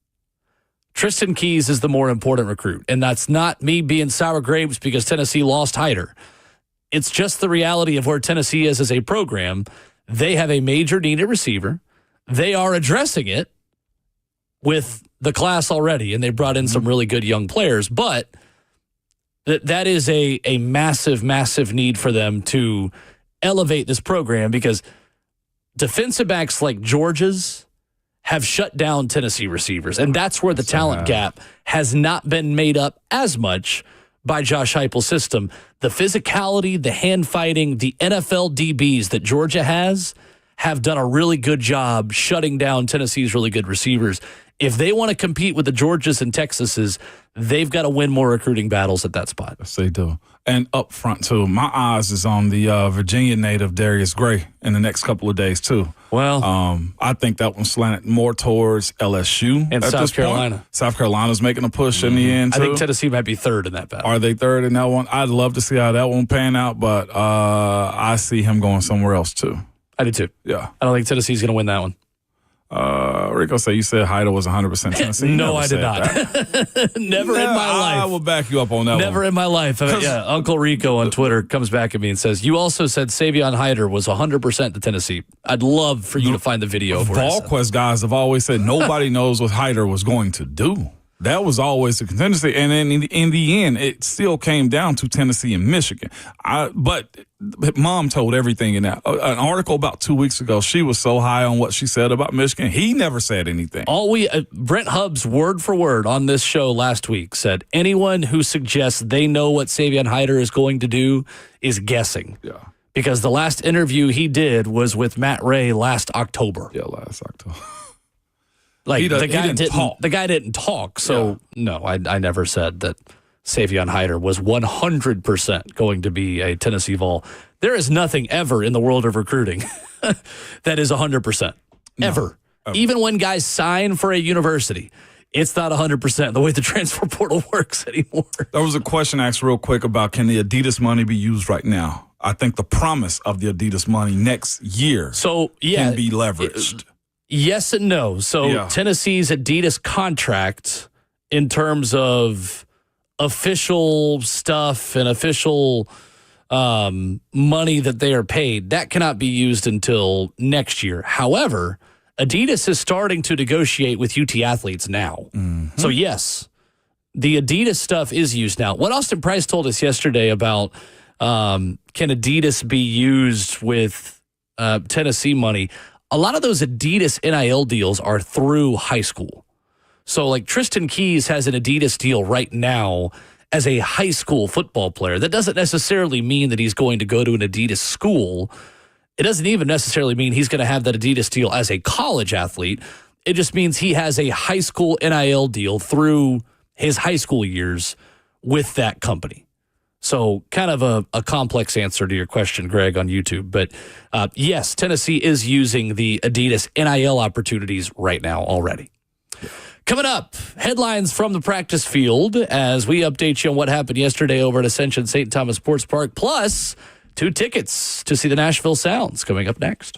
Tristan Keys is the more important recruit, and that's not me being sour grapes because Tennessee lost Hyder. It's just the reality of where Tennessee is as a program. They have a major need at receiver. They are addressing it with the class already, and they brought in some really good young players, but that is a massive, massive need for them to elevate this program because defensive backs like Georgia's have shut down Tennessee receivers, and that's where the talent gap has not been made up as much by Josh Heupel's system. The physicality, the hand fighting, the NFL DBs that Georgia has have done a really good job shutting down Tennessee's really good receivers. If they want to compete with the Georgias and Texases, they've got to win more recruiting battles at that spot. Yes, they do. And up front, too. My eyes is on the Virginia native Darius Gray in the next couple of days, too. Well, I think that one's slanted more towards LSU and at South this Carolina. Point. South Carolina's making a push in the end, too. I think Tennessee might be third in that battle. Are they third in that one? I'd love to see how that one pan out, but I see him going somewhere else, too. I do, too. Yeah. I don't think Tennessee's going to win that one. Rico said you said Hyder was 100% Tennessee. No, I did not. Never in my life. I will back you up on that one. Never in my life. Uncle Rico on Twitter comes back at me and says, you also said Savion Hyder was 100% to Tennessee. I'd love for you to find the video. VolQuest guys have always said nobody knows what Hyder was going to do. That was always the contingency. And then in the end, it still came down to Tennessee and Michigan. But Mom told everything in that. An article about 2 weeks ago, she was so high on what she said about Michigan. He never said anything. Brent Hubbs, word for word on this show last week, said anyone who suggests they know what Savion Hyder is going to do is guessing. Yeah. Because the last interview he did was with Matt Ray last October. Yeah, last October. The guy didn't talk. So, no, I never said that Savion Hyder was 100% going to be a Tennessee Vol. There is nothing ever in the world of recruiting that is 100%. Ever. Even when guys sign for a university, it's not 100% the way the transfer portal works anymore. There was a question asked real quick about can the Adidas money be used right now? I think the promise of the Adidas money next year can be leveraged. Yes and no. So Tennessee's Adidas contract in terms of official stuff and official money that they are paid, that cannot be used until next year. However, Adidas is starting to negotiate with UT athletes now. Mm-hmm. So yes, the Adidas stuff is used now. What Austin Price told us yesterday about can Adidas be used with Tennessee money, a lot of those Adidas NIL deals are through high school. So like Tristan Keys has an Adidas deal right now as a high school football player. That doesn't necessarily mean that he's going to go to an Adidas school. It doesn't even necessarily mean he's going to have that Adidas deal as a college athlete. It just means he has a high school NIL deal through his high school years with that company. So kind of a complex answer to your question, Greg, on YouTube. But yes, Tennessee is using the Adidas NIL opportunities right now already. Coming up, headlines from the practice field as we update you on what happened yesterday over at Ascension St. Thomas Sports Park, plus 2 tickets to see the Nashville Sounds coming up next.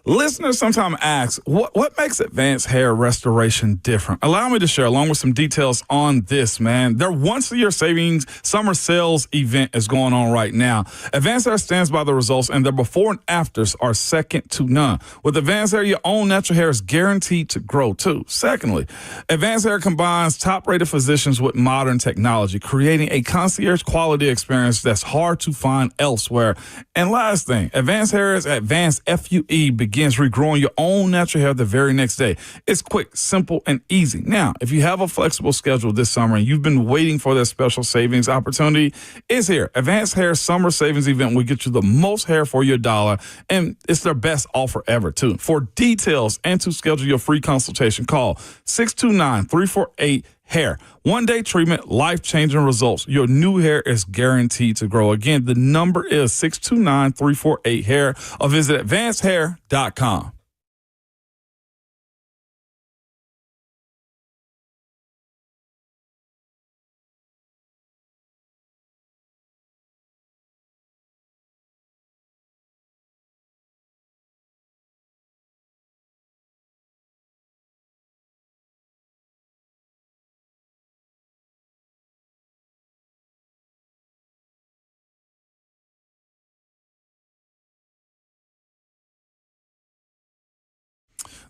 Listeners sometimes ask, what makes advanced hair restoration different? Allow me to share along with some details on this, man. Their once-a-year savings summer sales event is going on right now. Advanced Hair stands by the results, and their before and afters are second to none. With Advanced Hair, your own natural hair is guaranteed to grow, too. Secondly, Advanced Hair combines top-rated physicians with modern technology, creating a concierge quality experience that's hard to find elsewhere. And last thing, Advanced Hair's advanced FUE begins begins regrowing your own natural hair the very next day. It's quick, simple, and easy. Now, if you have a flexible schedule this summer and you've been waiting for that special savings opportunity, it's here. Advanced Hair Summer Savings Event will get you the most hair for your dollar, and it's their best offer ever, too. For details and to schedule your free consultation, call 629-348-HAIR. One-day treatment, life-changing results. Your new hair is guaranteed to grow. Again, the number is 629-348-HAIR, or visit advancedhair.com.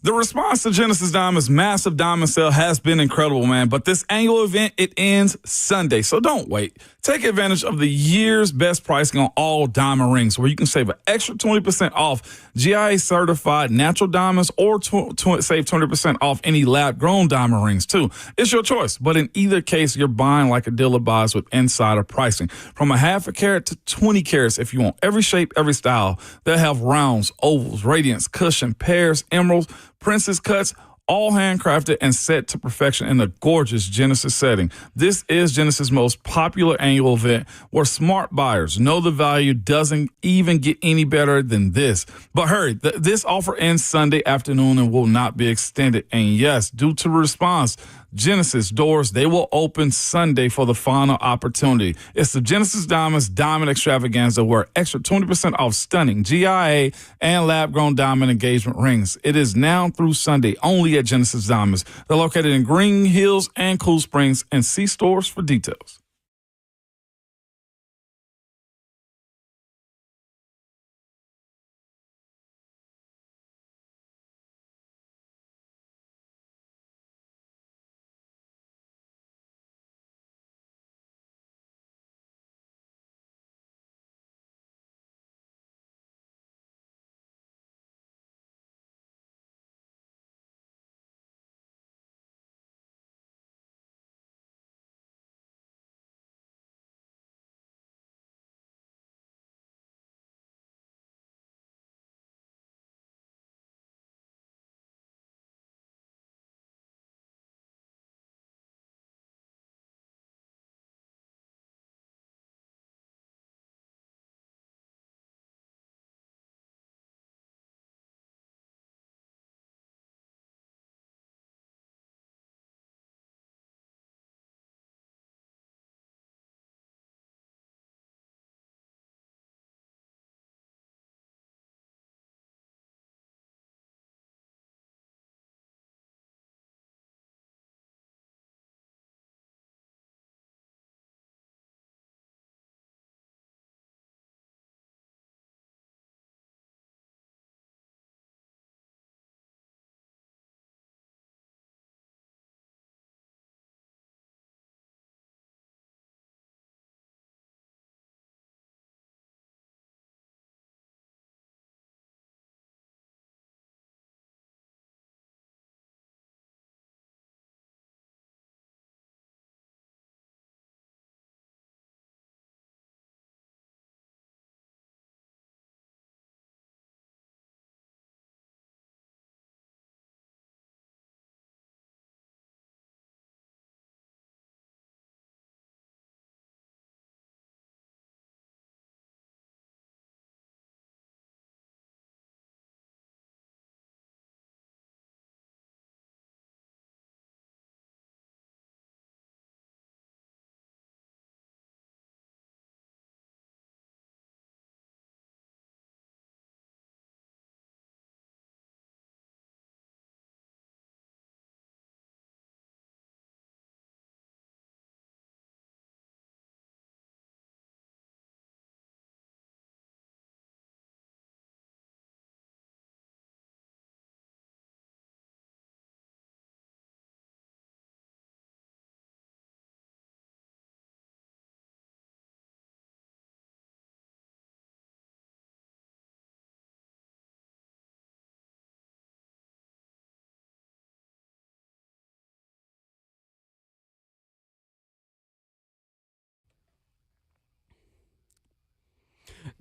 The response to Genesis Diamond's massive diamond sale has been incredible, man. But this annual event, it ends Sunday. So don't wait. Take advantage of the year's best pricing on all diamond rings, where you can save an extra 20% off GIA certified natural diamonds, or save 20% off any lab grown diamond rings too. It's your choice. But in either case, you're buying like a dealer buys with insider pricing. From a half a carat to 20 carats, if you want every shape, every style. They'll have rounds, ovals, radiants, cushion, pairs, emeralds, princess cuts, all handcrafted and set to perfection in a gorgeous Genesis setting. This is Genesis' most popular annual event, where smart buyers know the value doesn't even get any better than this. But hurry, this offer ends Sunday afternoon and will not be extended. And yes, due to response, Genesis doors, they will open Sunday for the final opportunity. It's the Genesis Diamonds Diamond Extravaganza, where extra 20% off stunning GIA and lab-grown diamond engagement rings. It is now through Sunday only at Genesis Diamonds. They're located in Green Hills and Cool Springs, and see stores for details.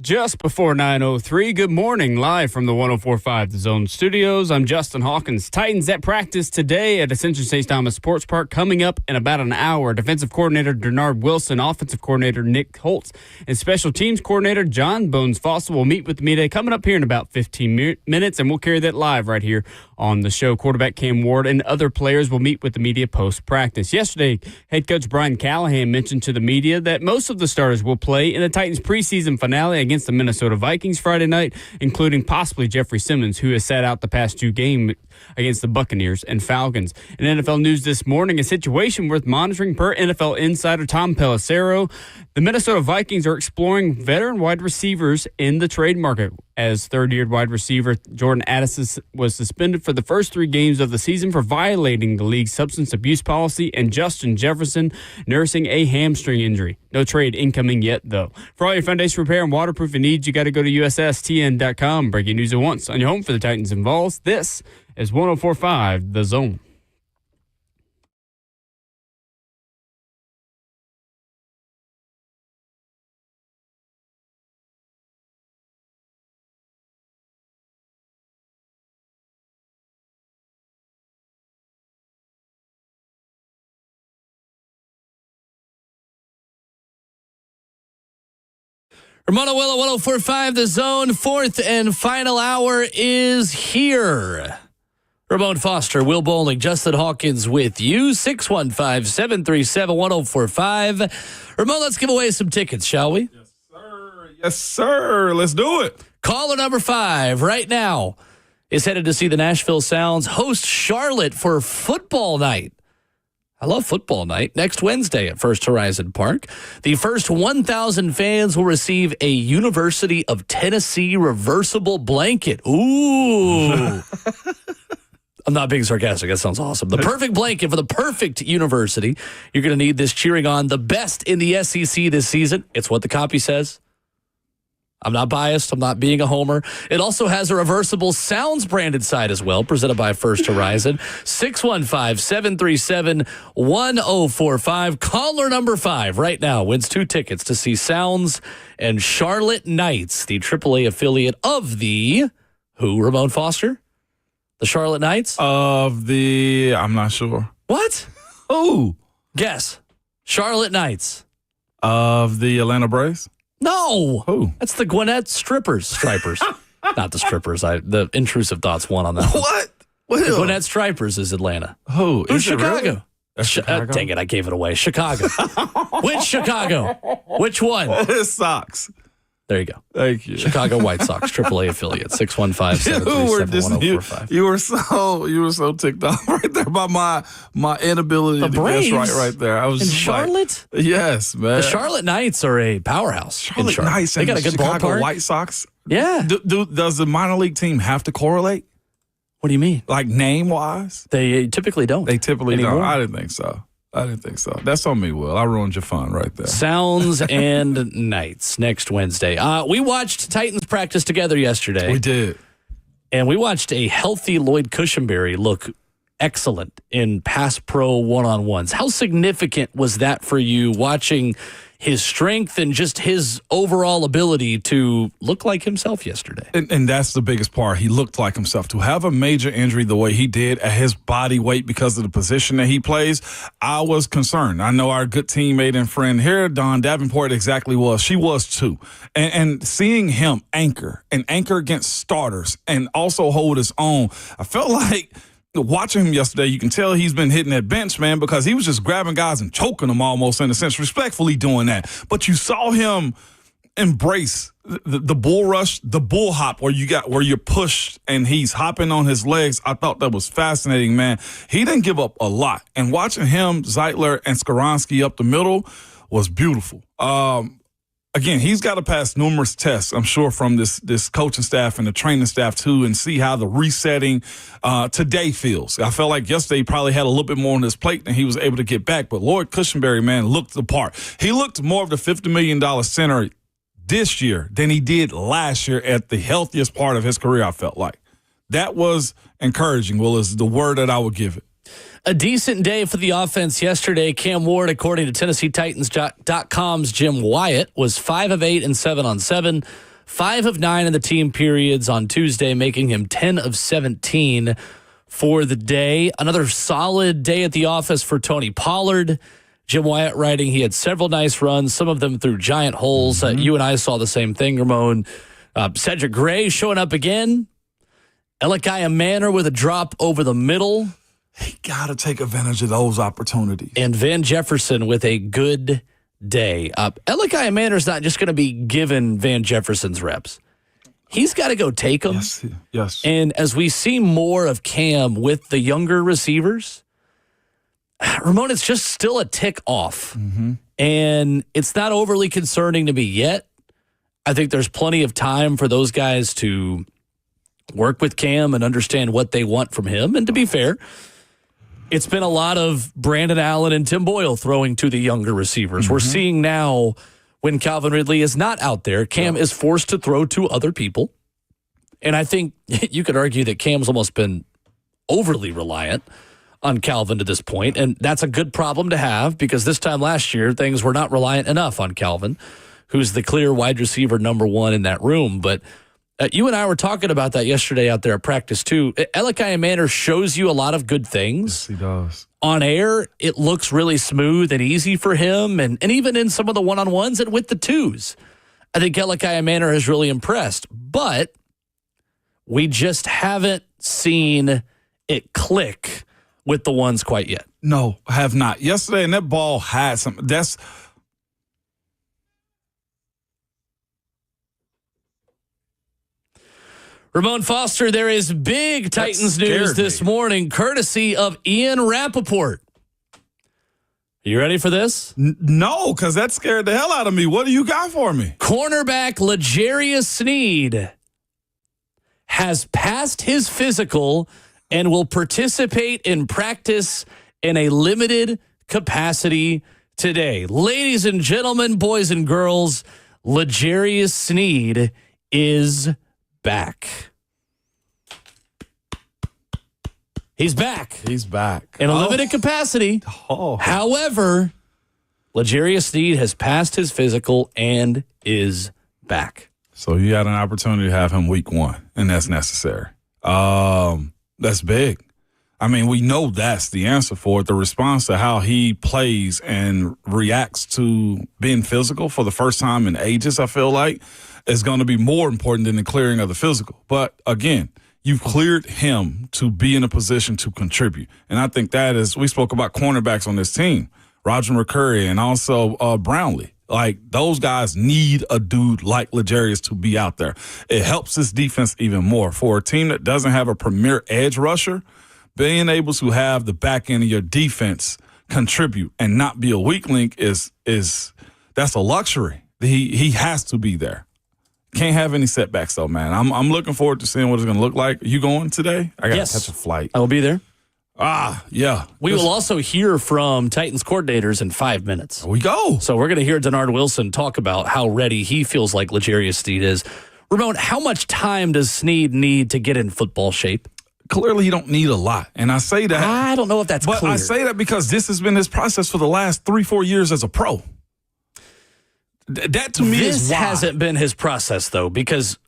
Just before 9:03, good morning, live from the 104.5 The Zone Studios. I'm Justin Hawkins. Titans at practice today at Ascension St. Thomas Sports Park. Coming up in about an hour, defensive coordinator Denard Wilson, offensive coordinator Nick Holtz, and special teams coordinator John Bones Fossil will meet with the media coming up here in about 15 minutes, and we'll carry that live right here on the show. Quarterback Cam Ward and other players will meet with the media post-practice. Yesterday, head coach Brian Callahan mentioned to the media that most of the starters will play in the Titans preseason finale against the Minnesota Vikings Friday night, including possibly Jeffrey Simmons, who has sat out the past two games against the Buccaneers and Falcons. In NFL news this morning, a situation worth monitoring per NFL insider Tom Pelissero. The Minnesota Vikings are exploring veteran wide receivers in the trade market, as third-year wide receiver Jordan Addison was suspended for the first 3 games of the season for violating the league's substance abuse policy, and Justin Jefferson nursing a hamstring injury. No trade incoming yet, though. For all your foundation repair and waterproofing needs, you got to go to USSTN.com. Breaking news at once on your home for the Titans and Vols. This is 104.5 The Zone. Ramona Willow, 104.5 The Zone. Fourth and final hour is here. Ramon Foster, Will Bowling, Justin Hawkins with you. 615-737-1045. Ramon, let's give away some tickets, shall we? Yes, sir. Yes, sir. Let's do it. Caller number 5 right now is headed to see the Nashville Sounds host Charlotte for football night. I love football night. Next Wednesday at First Horizon Park. The first 1,000 fans will receive a University of Tennessee reversible blanket. Ooh. I'm not being sarcastic. That sounds awesome. The perfect blanket for the perfect university. You're going to need this cheering on the best in the SEC this season. It's what the copy says. I'm not biased. I'm not being a homer. It also has a reversible Sounds branded side as well, presented by First Horizon. 615-737-1045. Caller number 5 right now wins 2 tickets to see Sounds and Charlotte Knights, the AAA affiliate of the, who, Ramon Foster? The Charlotte Knights? I'm not sure. What? Who? Guess. Charlotte Knights. Of the Atlanta Braves? No. Who? That's the Gwinnett Stripers. Not the strippers. The intrusive thoughts won on that one. What? The Gwinnett Stripers is Atlanta. Who? Who's Is it Chicago? really? That's Chicago? Dang it, I gave it away. Chicago. Which Chicago? Which one? It's Sox. There you go. Thank you. Chicago White Sox, AAA affiliate, 615-737-1045. You were so ticked off right there by my inability The to Braves guess right there. I was in just Charlotte? Like, yes, man. The Charlotte Knights are a powerhouse. in Charlotte Charlotte. Knights They and got a good Chicago ballpark. White Sox. Yeah. Does the minor league team have to correlate, What do you mean? like name wise? They typically don't. They typically anymore. don't. I didn't think so. That's on me, Will. I ruined your fun right there. Sounds and Knights next Wednesday. We watched Titans practice together yesterday. We did. And we watched a healthy Lloyd Cushenberry look excellent in pass pro one-on-ones. How significant was that for you, watching his strength and just his overall ability to look like himself yesterday? And that's the biggest part. He looked like himself. To have a major injury the way he did at his body weight because of the position that he plays, I was concerned. I know our good teammate and friend here, Dawn Davenport, exactly was. She was too. And seeing him anchor against starters and also hold his own, I felt like watching him yesterday, you can tell he's been hitting that bench, man, because he was just grabbing guys and choking them almost, in a sense, respectfully doing that. But you saw him embrace the bull rush, the bull hop, where you're pushed and he's hopping on his legs. I thought that was fascinating, man. He didn't give up a lot. And watching him, Zeitler and Skoronski up the middle was beautiful. Again, he's got to pass numerous tests, I'm sure, from this coaching staff and the training staff, too, and see how the resetting today feels. I felt like yesterday he probably had a little bit more on his plate than he was able to get back. But Lloyd Cushenberry, man, looked the part. He looked more of the $50 million center this year than he did last year at the healthiest part of his career, I felt like. That was encouraging, Will, is the word that I would give it. A decent day for the offense yesterday. Cam Ward, according to TennesseeTitans.com's Jim Wyatt, was 5 of 8 and 7 on 7 5 of 9 in the team periods on Tuesday, making him 10 of 17 for the day. Another solid day at the office for Tony Pollard. Jim Wyatt writing he had several nice runs, some of them through giant holes. You and I saw the same thing, Ramon. Cedric Gray showing up again. Elikiah Manor with a drop over the middle. He got to take advantage of those opportunities. And Van Jefferson with a good day. Elikiah Manor's not just going to be given Van Jefferson's reps. He's got to go take them. Yes. And as we see more of Cam with the younger receivers, Ramon, it's just still a tick off. And it's not overly concerning to me yet. I think there's plenty of time for those guys to work with Cam and understand what they want from him. And to be fair, it's been a lot of Brandon Allen and Tim Boyle throwing to the younger receivers. We're seeing now when Calvin Ridley is not out there, Cam is forced to throw to other people. And I think you could argue that Cam's almost been overly reliant on Calvin to this point, and that's a good problem to have because this time last year, things were not reliant enough on Calvin, who's the clear wide receiver number one in that room. But you and I were talking about that yesterday out there at practice, too. Elikiah Manor shows you a lot of good things. Yes, he does. On air, it looks really smooth and easy for him, and even in some of the one-on-ones and with the twos. I think Elikiah Manor has really impressed, but we just haven't seen it click with the ones quite yet. No, have not. Yesterday, and that ball had some. That's Ramon Foster, there is big Titans news this morning, courtesy of Ian Rappaport. You ready for this? No, because that scared the hell out of me. What do you got for me? Cornerback Legarius Sneed has passed his physical and will participate in practice in a limited capacity today. Ladies and gentlemen, boys and girls, Legarius Sneed is back. He's back. He's back. In a limited capacity. However, Legarius Sneed has passed his physical and is back. So you had an opportunity to have him week 1, and that's necessary. That's big. I mean, we know that's the answer for it. The response to how he plays and reacts to being physical for the first time in ages, I feel like, is going to be more important than the clearing of the physical. But again, you've cleared him to be in a position to contribute. And I think that is, we spoke about cornerbacks on this team, Roger McCurry and also Brownlee. Like, those guys need a dude like Legarius to be out there. It helps this defense even more. For a team that doesn't have a premier edge rusher, being able to have the back end of your defense contribute and not be a weak link is that's a luxury. He has to be there. Can't have any setbacks though, man. I'm looking forward to seeing what it's going to look like. Are you going today? I got to catch a flight. I will be there. Yeah. We will also hear from Titans coordinators in 5 minutes. Here we go. So we're going to hear Denard Wilson talk about how ready he feels like Legarius Sneed is. Ramon, how much time does Sneed need to get in football shape? Clearly, you don't need a lot. And I say that. I don't know if that's clear. I say that because this has been his process for the last 3-4 years as a pro. That to me is why. This hasn't been his process, though, because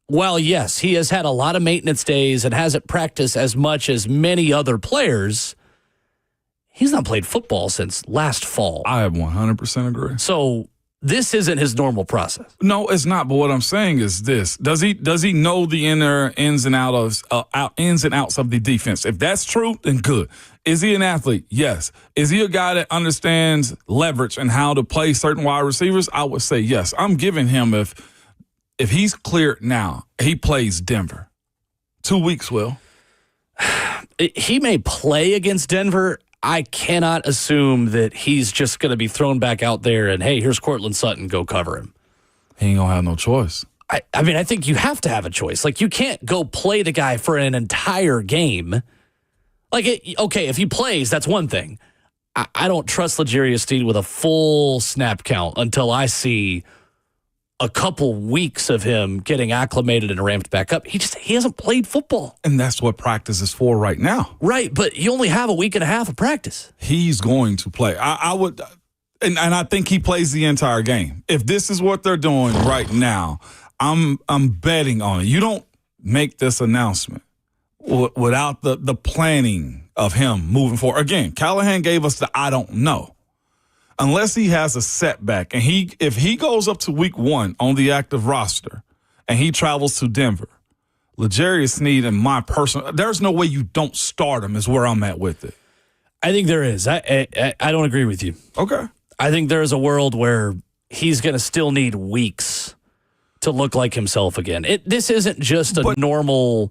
while, yes, he has had a lot of maintenance days and hasn't practiced as much as many other players, he's not played football since last fall. I 100% agree. So this isn't his normal process. No, it's not. But what I'm saying is this: does he know the ins and outs of the defense? If that's true, then good. Is he an athlete? Yes. Is he a guy that understands leverage and how to play certain wide receivers? I would say yes. I'm giving him, if he's cleared now, he plays Denver. 2 weeks, Will. He may play against Denver. I cannot assume that he's just going to be thrown back out there and, hey, here's Cortland Sutton, go cover him. He ain't going to have no choice. I mean, I think you have to have a choice. Like, you can't go play the guy for an entire game. Like, okay, if he plays, that's one thing. I don't trust Legarius Sneed with a full snap count until I see a couple weeks of him getting acclimated and ramped back up. He hasn't played football. And that's what practice is for right now. Right, but you only have a week and a half of practice. He's going to play. I would, and I think he plays the entire game. If this is what they're doing right now, I'm betting on it. You don't make this announcement without the planning of him moving forward. Again, Callahan gave us the I don't know. Unless he has a setback, and if he goes up to week 1 on the active roster and he travels to Denver, Legarius Sneed and there's no way you don't start him is where I'm at with it. I think there is. I don't agree with you. Okay. I think there is a world where he's going to still need weeks to look like himself again. This isn't just a normal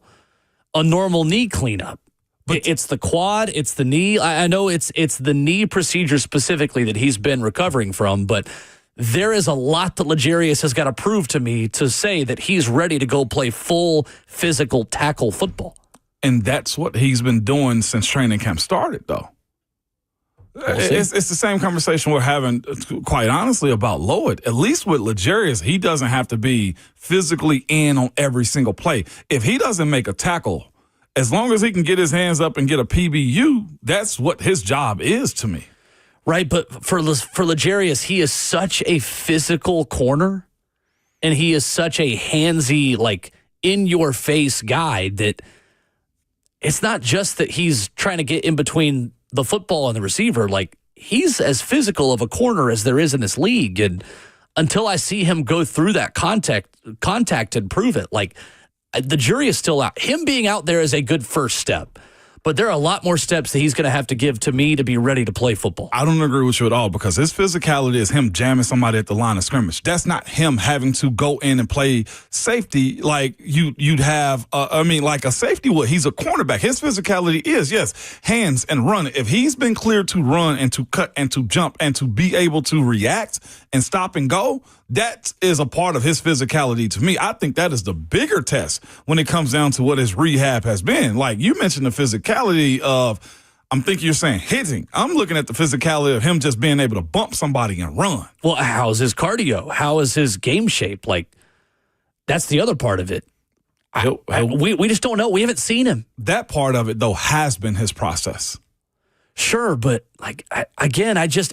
knee cleanup. But it's the quad, it's the knee. I know it's the knee procedure specifically that he's been recovering from, but there is a lot that Legarius has got to prove to me to say that he's ready to go play full physical tackle football. And that's what he's been doing since training camp started, though. It's the same conversation we're having, quite honestly, about Lloyd. At least with Legarius, he doesn't have to be physically in on every single play. If he doesn't make a tackle, as long as he can get his hands up and get a PBU, that's what his job is to me. Right, but for Legarius, he is such a physical corner, and he is such a handsy, like, in-your-face guy that it's not just that he's trying to get in between the football and the receiver. Like, he's as physical of a corner as there is in this league, and until I see him go through that contact and prove it, like, the jury is still out. Him being out there is a good first step, but there are a lot more steps that he's going to have to give to me to be ready to play football. I don't agree with you at all because his physicality is him jamming somebody at the line of scrimmage. That's not him having to go in and play safety like you'd have, like a safety would. He's a cornerback. His physicality is, yes, hands and run. If he's been cleared to run and to cut and to jump and to be able to react and stop and go, that is a part of his physicality to me. I think that is the bigger test when it comes down to what his rehab has been. Like you mentioned the physicality of, I'm thinking you're saying hitting. I'm looking at the physicality of him just being able to bump somebody and run. Well, how's his cardio? How is his game shape? Like, that's the other part of it. We just don't know. We haven't seen him. That part of it, though, has been his process. Sure, but I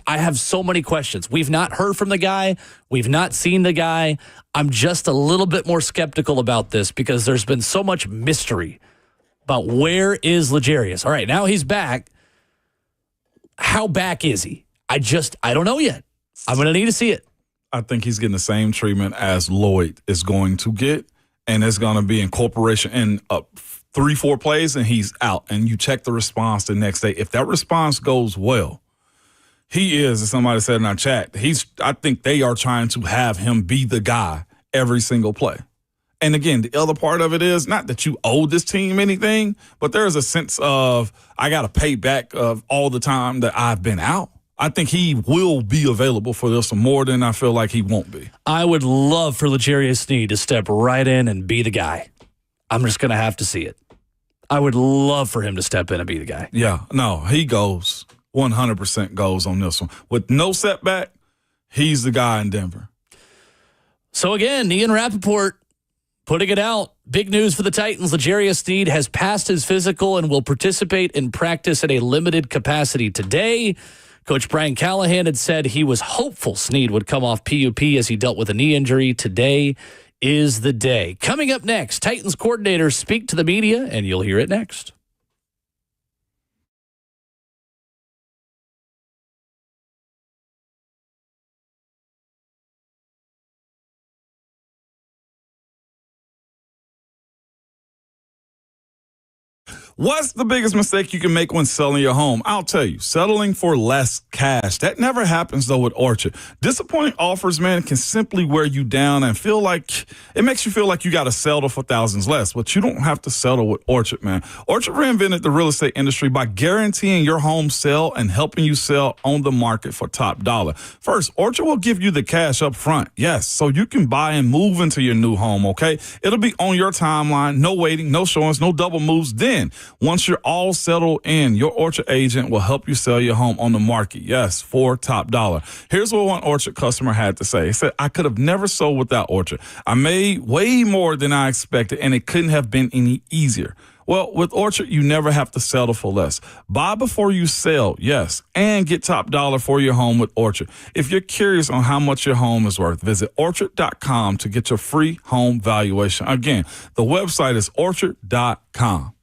have so many questions. We've not heard from the guy. We've not seen the guy. I'm just a little bit more skeptical about this because there's been so much mystery about where is Legarius. All right, now he's back. How back is he? I don't know yet. I'm going to need to see it. I think he's getting the same treatment as Lloyd is going to get, and it's going to be incorporation in 3-4 plays and he's out, and you check the response the next day. If that response goes well, he is, as somebody said in our chat, I think they are trying to have him be the guy every single play. And again, the other part of it is not that you owe this team anything, but there's a sense of I got to pay back of all the time that I've been out. I think he will be available for this more than I feel like he won't be. I would love for Legarius Sneed to step right in and be the guy. I'm just going to have to see it. I would love for him to step in and be the guy. Yeah, no, he goes. 100% goes on this one. With no setback, he's the guy in Denver. So again, Ian Rappaport putting it out. Big news for the Titans. Legarius Sneed has passed his physical and will participate in practice at a limited capacity today. Coach Brian Callahan had said he was hopeful Sneed would come off PUP as he dealt with a knee injury. Today is the day. Coming up next, Titans coordinators speak to the media, and you'll hear it next. What's the biggest mistake you can make when selling your home? I'll tell you, settling for less cash. That never happens, though, with Orchard. Disappointing offers, man, can simply wear you down and it makes you feel like you got to settle for thousands less, but you don't have to settle with Orchard, man. Orchard reinvented the real estate industry by guaranteeing your home sale and helping you sell on the market for top dollar. First, Orchard will give you the cash up front, yes, so you can buy and move into your new home, okay? It'll be on your timeline, no waiting, no showings, no double moves. Then, once you're all settled in, your Orchard agent will help you sell your home on the market. Yes, for top dollar. Here's what one Orchard customer had to say. He said, I could have never sold without Orchard. I made way more than I expected, and it couldn't have been any easier. Well, with Orchard, you never have to settle for less. Buy before you sell, yes, and get top dollar for your home with Orchard. If you're curious on how much your home is worth, visit orchard.com to get your free home valuation. Again, the website is orchard.com.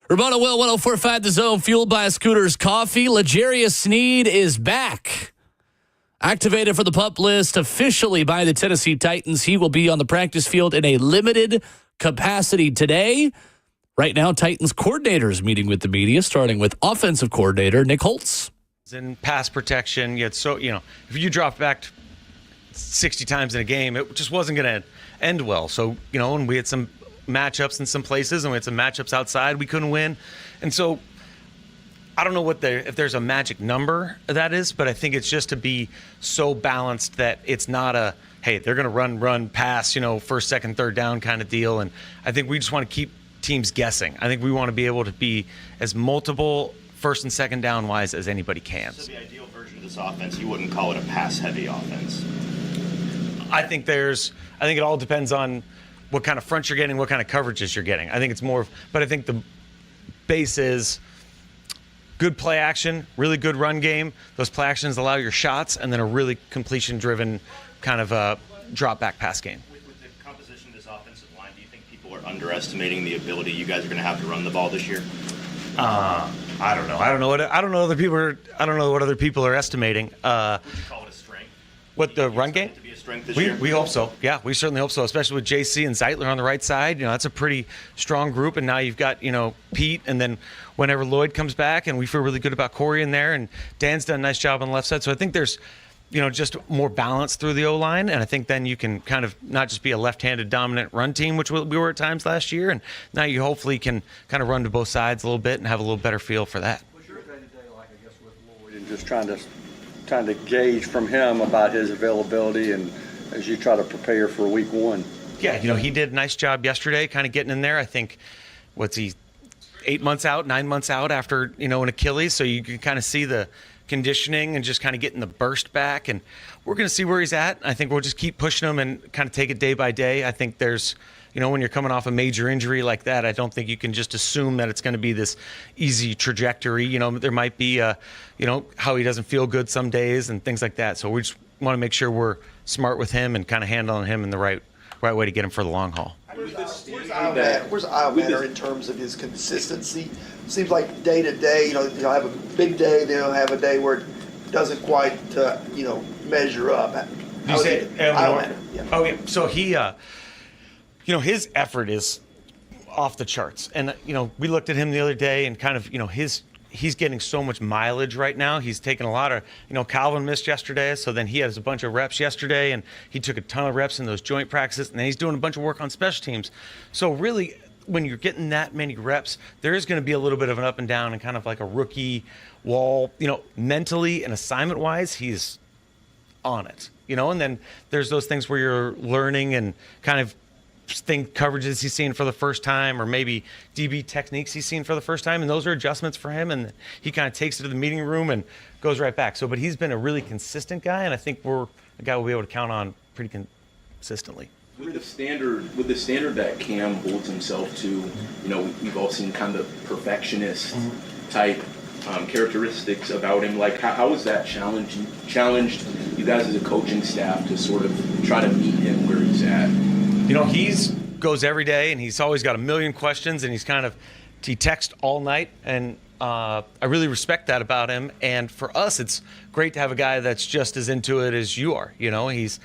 Ramona Will, 104.5 The Zone, fueled by Scooters Coffee. Legarius Sneed is back. Activated for the PUP list officially by the Tennessee Titans. He will be on the practice field in a limited capacity today. Right now, Titans coordinators meeting with the media, starting with offensive coordinator Nick Holtz. In pass protection, yet so if you drop back 60 times in a game, it just wasn't going to end well. So and we had some matchups in some places, and we had some matchups outside we couldn't win, and so I don't know if there's a magic number that is, but I think it's just to be so balanced that it's not a hey they're going to run pass first, second, third down kind of deal, and I think we just want to keep teams guessing. I think we want to be able to be as multiple first and second down wise as anybody can. So the ideal version of this offense, you wouldn't call it a pass heavy offense. I think it all depends on what kind of front you're getting, what kind of coverages you're getting. I think it's more, but I think the base is good play action, really good run game. Those play actions allow your shots, and then a really completion-driven kind of drop back pass game. With the composition of this offensive line, do you think people are underestimating the ability you guys are going to have to run the ball this year? I don't know. I don't know what other people are estimating. Would you call it a strength? What the run game? To be a strength this year? We hope so. Yeah, we certainly hope so, especially with JC and Zeitler on the right side. That's a pretty strong group, and now you've got, Pete, and then whenever Lloyd comes back, and we feel really good about Corey in there, and Dan's done a nice job on the left side. So I think there's, just more balance through the O-line, and I think then you can kind of not just be a left-handed dominant run team, which we were at times last year, and now you hopefully can kind of run to both sides a little bit and have a little better feel for that. What's your day-to-day like, I guess, with Lloyd, and just trying to gauge from him about his availability and as you try to prepare for week one? Yeah, he did a nice job yesterday kind of getting in there. I think, 9 months out after, an Achilles, so you can kind of see the conditioning and just kind of getting the burst back, and we're going to see where he's at. I think we'll just keep pushing him and kind of take it day by day. I think there's, when you're coming off a major injury like that, I don't think you can just assume that it's going to be this easy trajectory. There might be, how he doesn't feel good some days and things like that. So we just want to make sure we're smart with him and kind of handling him in the right way to get him for the long haul. Where's Iowa in terms of his consistency? Seems like day to day, he'll have a big day, then he'll have a day where it doesn't quite, measure up. You say Iowa? Yeah. Oh yeah. So he, his effort is off the charts, and we looked at him the other day and kind of, he's getting so much mileage right now. He's taking a lot of, Calvin missed yesterday, so then he has a bunch of reps yesterday, and he took a ton of reps in those joint practices, and then he's doing a bunch of work on special teams. So really, when you're getting that many reps, there is going to be a little bit of an up and down and kind of like a rookie wall, mentally and assignment-wise, he's on it, and then there's those things where you're learning and kind of think coverages he's seen for the first time, or maybe DB techniques he's seen for the first time, and those are adjustments for him, and he kind of takes it to the meeting room and goes right back. So, but he's been a really consistent guy, and I think we're a guy we'll be able to count on pretty consistently. With the standard that Cam holds himself to, we've all seen kind of perfectionist type characteristics about him. Like, how has that challenged you guys as a coaching staff to sort of try to meet him where he's at? He's goes every day, and he's always got a million questions, and he texts all night, and I really respect that about him. And for us, it's great to have a guy that's just as into it as you are. He's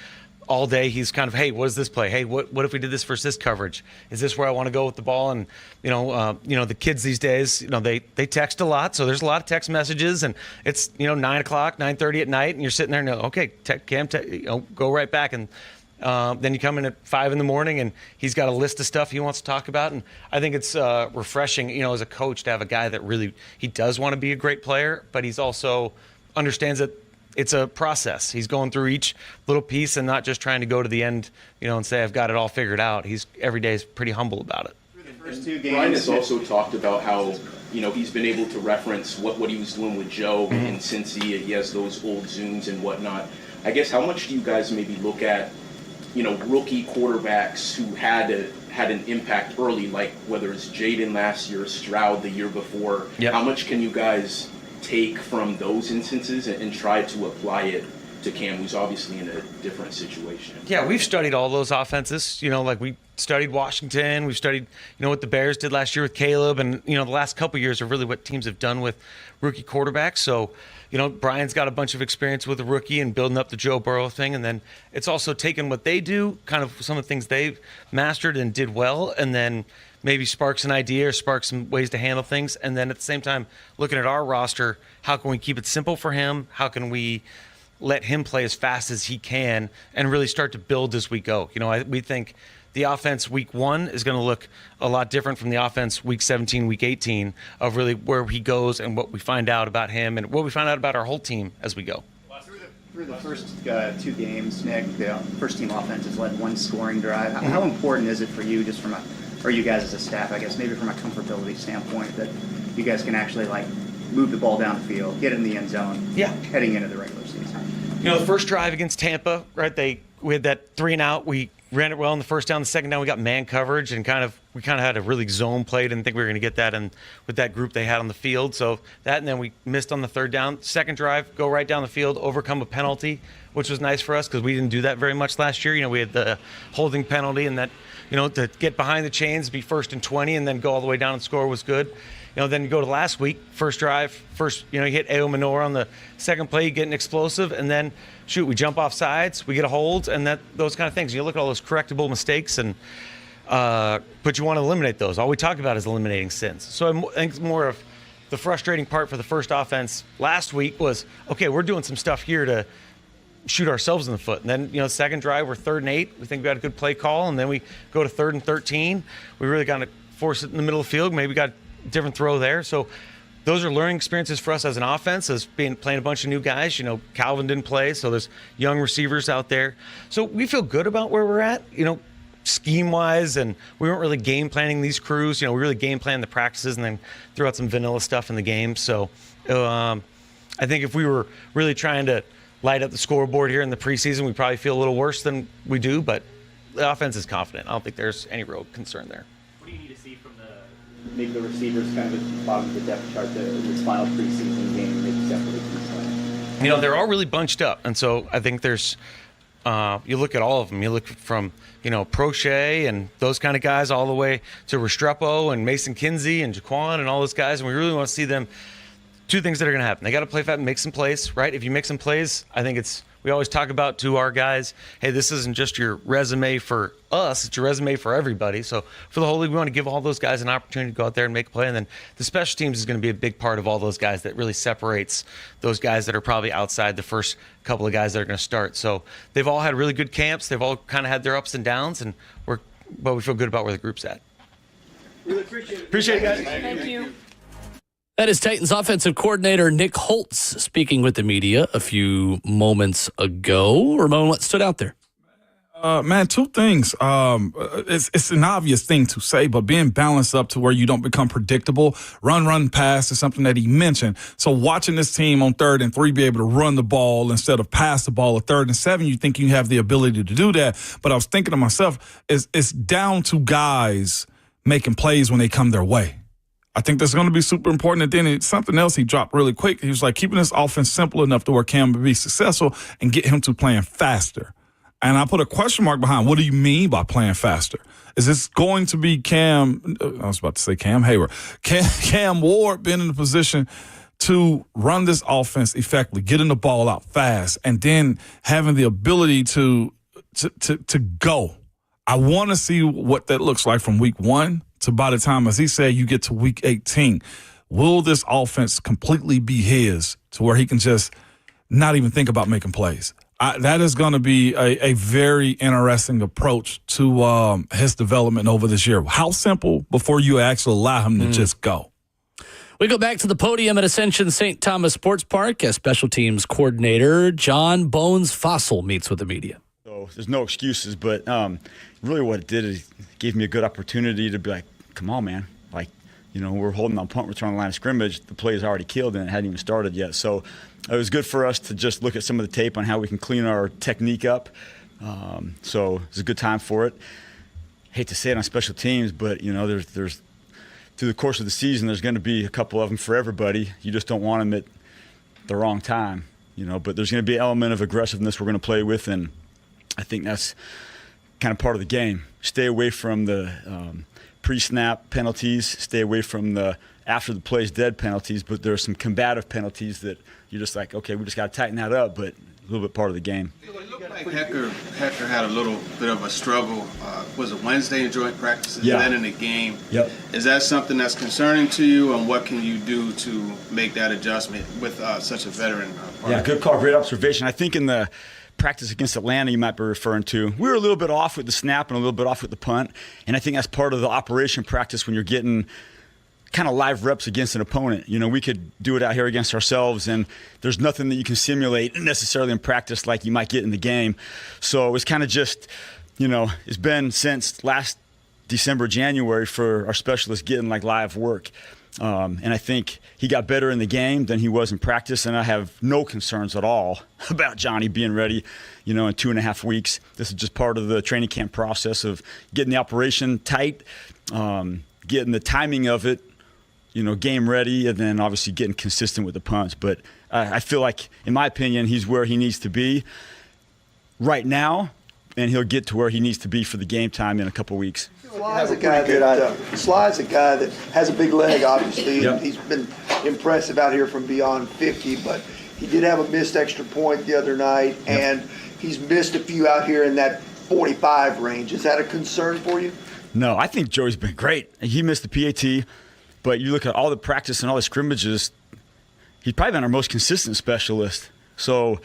all day. He's kind of, hey, what is this play? Hey, what if we did this versus this coverage? Is this where I want to go with the ball? And the kids these days, they text a lot, so there's a lot of text messages, and it's 9 o'clock, 9:30 at night, and you're sitting there and okay, Cam, go right back, and then you come in at 5 a.m, and he's got a list of stuff he wants to talk about. And I think it's refreshing, as a coach, to have a guy that really, he does want to be a great player, but he's also understands that it's a process. He's going through each little piece and not just trying to go to the end, and say, I've got it all figured out. Every day is pretty humble about it. And Brian has also talked about how, he's been able to reference what he was doing with Joe in Cincy. He has those old Zooms and whatnot. I guess, how much do you guys maybe look at, rookie quarterbacks who had an impact early, like whether it's Jaden last year, Stroud the year before? Yep. How much can you guys take from those instances and try to apply it to Cam, who's obviously in a different situation? Yeah, we've studied all those offenses. Like we studied Washington. We've studied, what the Bears did last year with Caleb. And, the last couple of years are really what teams have done with rookie quarterbacks. So, Brian's got a bunch of experience with a rookie and building up the Joe Burrow thing. And then it's also taken what they do, kind of some of the things they've mastered and did well, and then maybe sparks an idea or sparks some ways to handle things. And then at the same time, looking at our roster, how can we keep it simple for him? How can we let him play as fast as he can and really start to build as we go? We think the offense week 1 is going to look a lot different from the offense week 17, week 18 of really where he goes and what we find out about him and what we find out about our whole team as we go. Through the first 2 games, Nick, the first team offense has led 1 scoring drive. How important is it for you, just or you guys as a staff, I guess, maybe from a comfortability standpoint, that you guys can actually move the ball down the field, get it in the end zone, heading into the regular season? The first drive against Tampa, right? We had that 3 and out. We ran it well in the first down. The second down, we got man coverage and we had a really zone play. Didn't think we were going to get that, and with that group they had on the field. So that, and then we missed on the third down. Second drive, go right down the field, overcome a penalty, which was nice for us because we didn't do that very much last year. We had the holding penalty, and that, to get behind the chains, be 1st and 20, and then go all the way down and score was good. Then you go to last week, first drive, you hit Ao Manor on the second play, you get an explosive, and then we jump off sides, we get a hold, and those kind of things. You look at all those correctable mistakes, and but you want to eliminate those. All we talk about is eliminating sins. So I think more of the frustrating part for the first offense last week was, okay, we're doing some stuff here to shoot ourselves in the foot. And then, second drive, we're 3rd and 8. We think we got a good play call, and then we go to 3rd and 13. We really got to force it in the middle of the field. Maybe got different throw there. So those are learning experiences for us as an offense, as playing a bunch of new guys. Calvin didn't play, so there's young receivers out there. So we feel good about where we're at, scheme-wise, and we weren't really game planning these crews. We really game planned the practices and then threw out some vanilla stuff in the game. So I think if we were really trying to light up the scoreboard here in the preseason, we probably feel a little worse than we do, but the offense is confident. I don't think there's any real concern there. What do you need to see from maybe the receivers kind of at the bottom of the depth chart this final preseason game, maybe separately from this? They're all really bunched up, and so I think there's you look at all of them. You look from Prochet and those kind of guys all the way to Restrepo and Mason Kinsey and Jaquan and all those guys, and we really want to see them. 2 things that are going to happen. They got to play fast and make some plays, right? If you make some plays, I think we always talk about to our guys, hey, this isn't just your resume for us, it's your resume for everybody. So for the whole league, we want to give all those guys an opportunity to go out there and make a play. And then the special teams is going to be a big part of all those guys that really separates those guys that are probably outside the first couple of guys that are going to start. So they've all had really good camps. They've all kind of had their ups and downs, but we feel good about where the group's at. Really appreciate it. Appreciate it, guys. Thank you. That is Titans offensive coordinator Nick Holtz speaking with the media a few moments ago. Ramon, what stood out there? Man, 2 things. It's an obvious thing to say, but being balanced up to where you don't become predictable. Run, pass is something that he mentioned. So watching this team on 3rd and 3 be able to run the ball instead of pass the ball at 3rd and 7, you think you have the ability to do that. But I was thinking to myself, it's down to guys making plays when they come their way. I think that's going to be super important. And then something else he dropped really quick. He was like, keeping this offense simple enough to where Cam would be successful and get him to playing faster. And I put a question mark behind, what do you mean by playing faster? Is this going to be Cam Hayward. Cam Ward being in a position to run this offense effectively, getting the ball out fast, and then having the ability to go. I want to see what that looks like from week 1 to by the time, as he said, you get to week 18. Will this offense completely be his to where he can just not even think about making plays? That is going to be a very interesting approach to his development over this year. How simple before you actually allow him to just go? We go back to the podium at Ascension St. Thomas Sports Park as special teams coordinator John Bones Fossil meets with the media. So there's no excuses, but really what it did is it gave me a good opportunity to be like, come on, man. Like, we're holding on punt return on the line of scrimmage. The play is already killed and it hadn't even started yet. So it was good for us to just look at some of the tape on how we can clean our technique up. So it was a good time for it. Hate to say it on special teams, but, there's through the course of the season, there's going to be a couple of them for everybody. You just don't want them at the wrong time. but there's going to be an element of aggressiveness we're going to play with, and I think that's kind of part of the game. Stay away from the pre-snap penalties, stay away from the after the play's dead penalties, but there are some combative penalties that you're just like, okay, we just got to tighten that up, but a little bit part of the game. It looked like Hecker had a little bit of a struggle. Was it Wednesday in joint practices? Yeah. And then in the game? Yep. Is that something that's concerning to you, and what can you do to make that adjustment with such a veteran? Yeah, good call, great observation. I think in the practice against Atlanta you might be referring to, we were a little bit off with the snap and a little bit off with the punt, and I think that's part of the operation practice when you're getting kind of live reps against an opponent. We could do it out here against ourselves, and there's nothing that you can simulate necessarily in practice like you might get in the game. So it's kind of just, it's been since last December, January for our specialists getting like live work. And I think he got better in the game than he was in practice, and I have no concerns at all about Johnny being ready, in 2.5 weeks. This is just part of the training camp process of getting the operation tight, getting the timing of it, game ready, and then obviously getting consistent with the punts. But I feel like, in my opinion, he's where he needs to be right now, and he'll get to where he needs to be for the game time in a couple weeks. Sly's a guy that has a big leg, obviously. Yep. And he's been impressive out here from beyond 50, but he did have a missed extra point the other night, and he's missed a few out here in that 45 range. Is that a concern for you? No, I think Joey's been great. He missed the PAT, but you look at all the practice and all the scrimmages, he's probably been our most consistent specialist. So,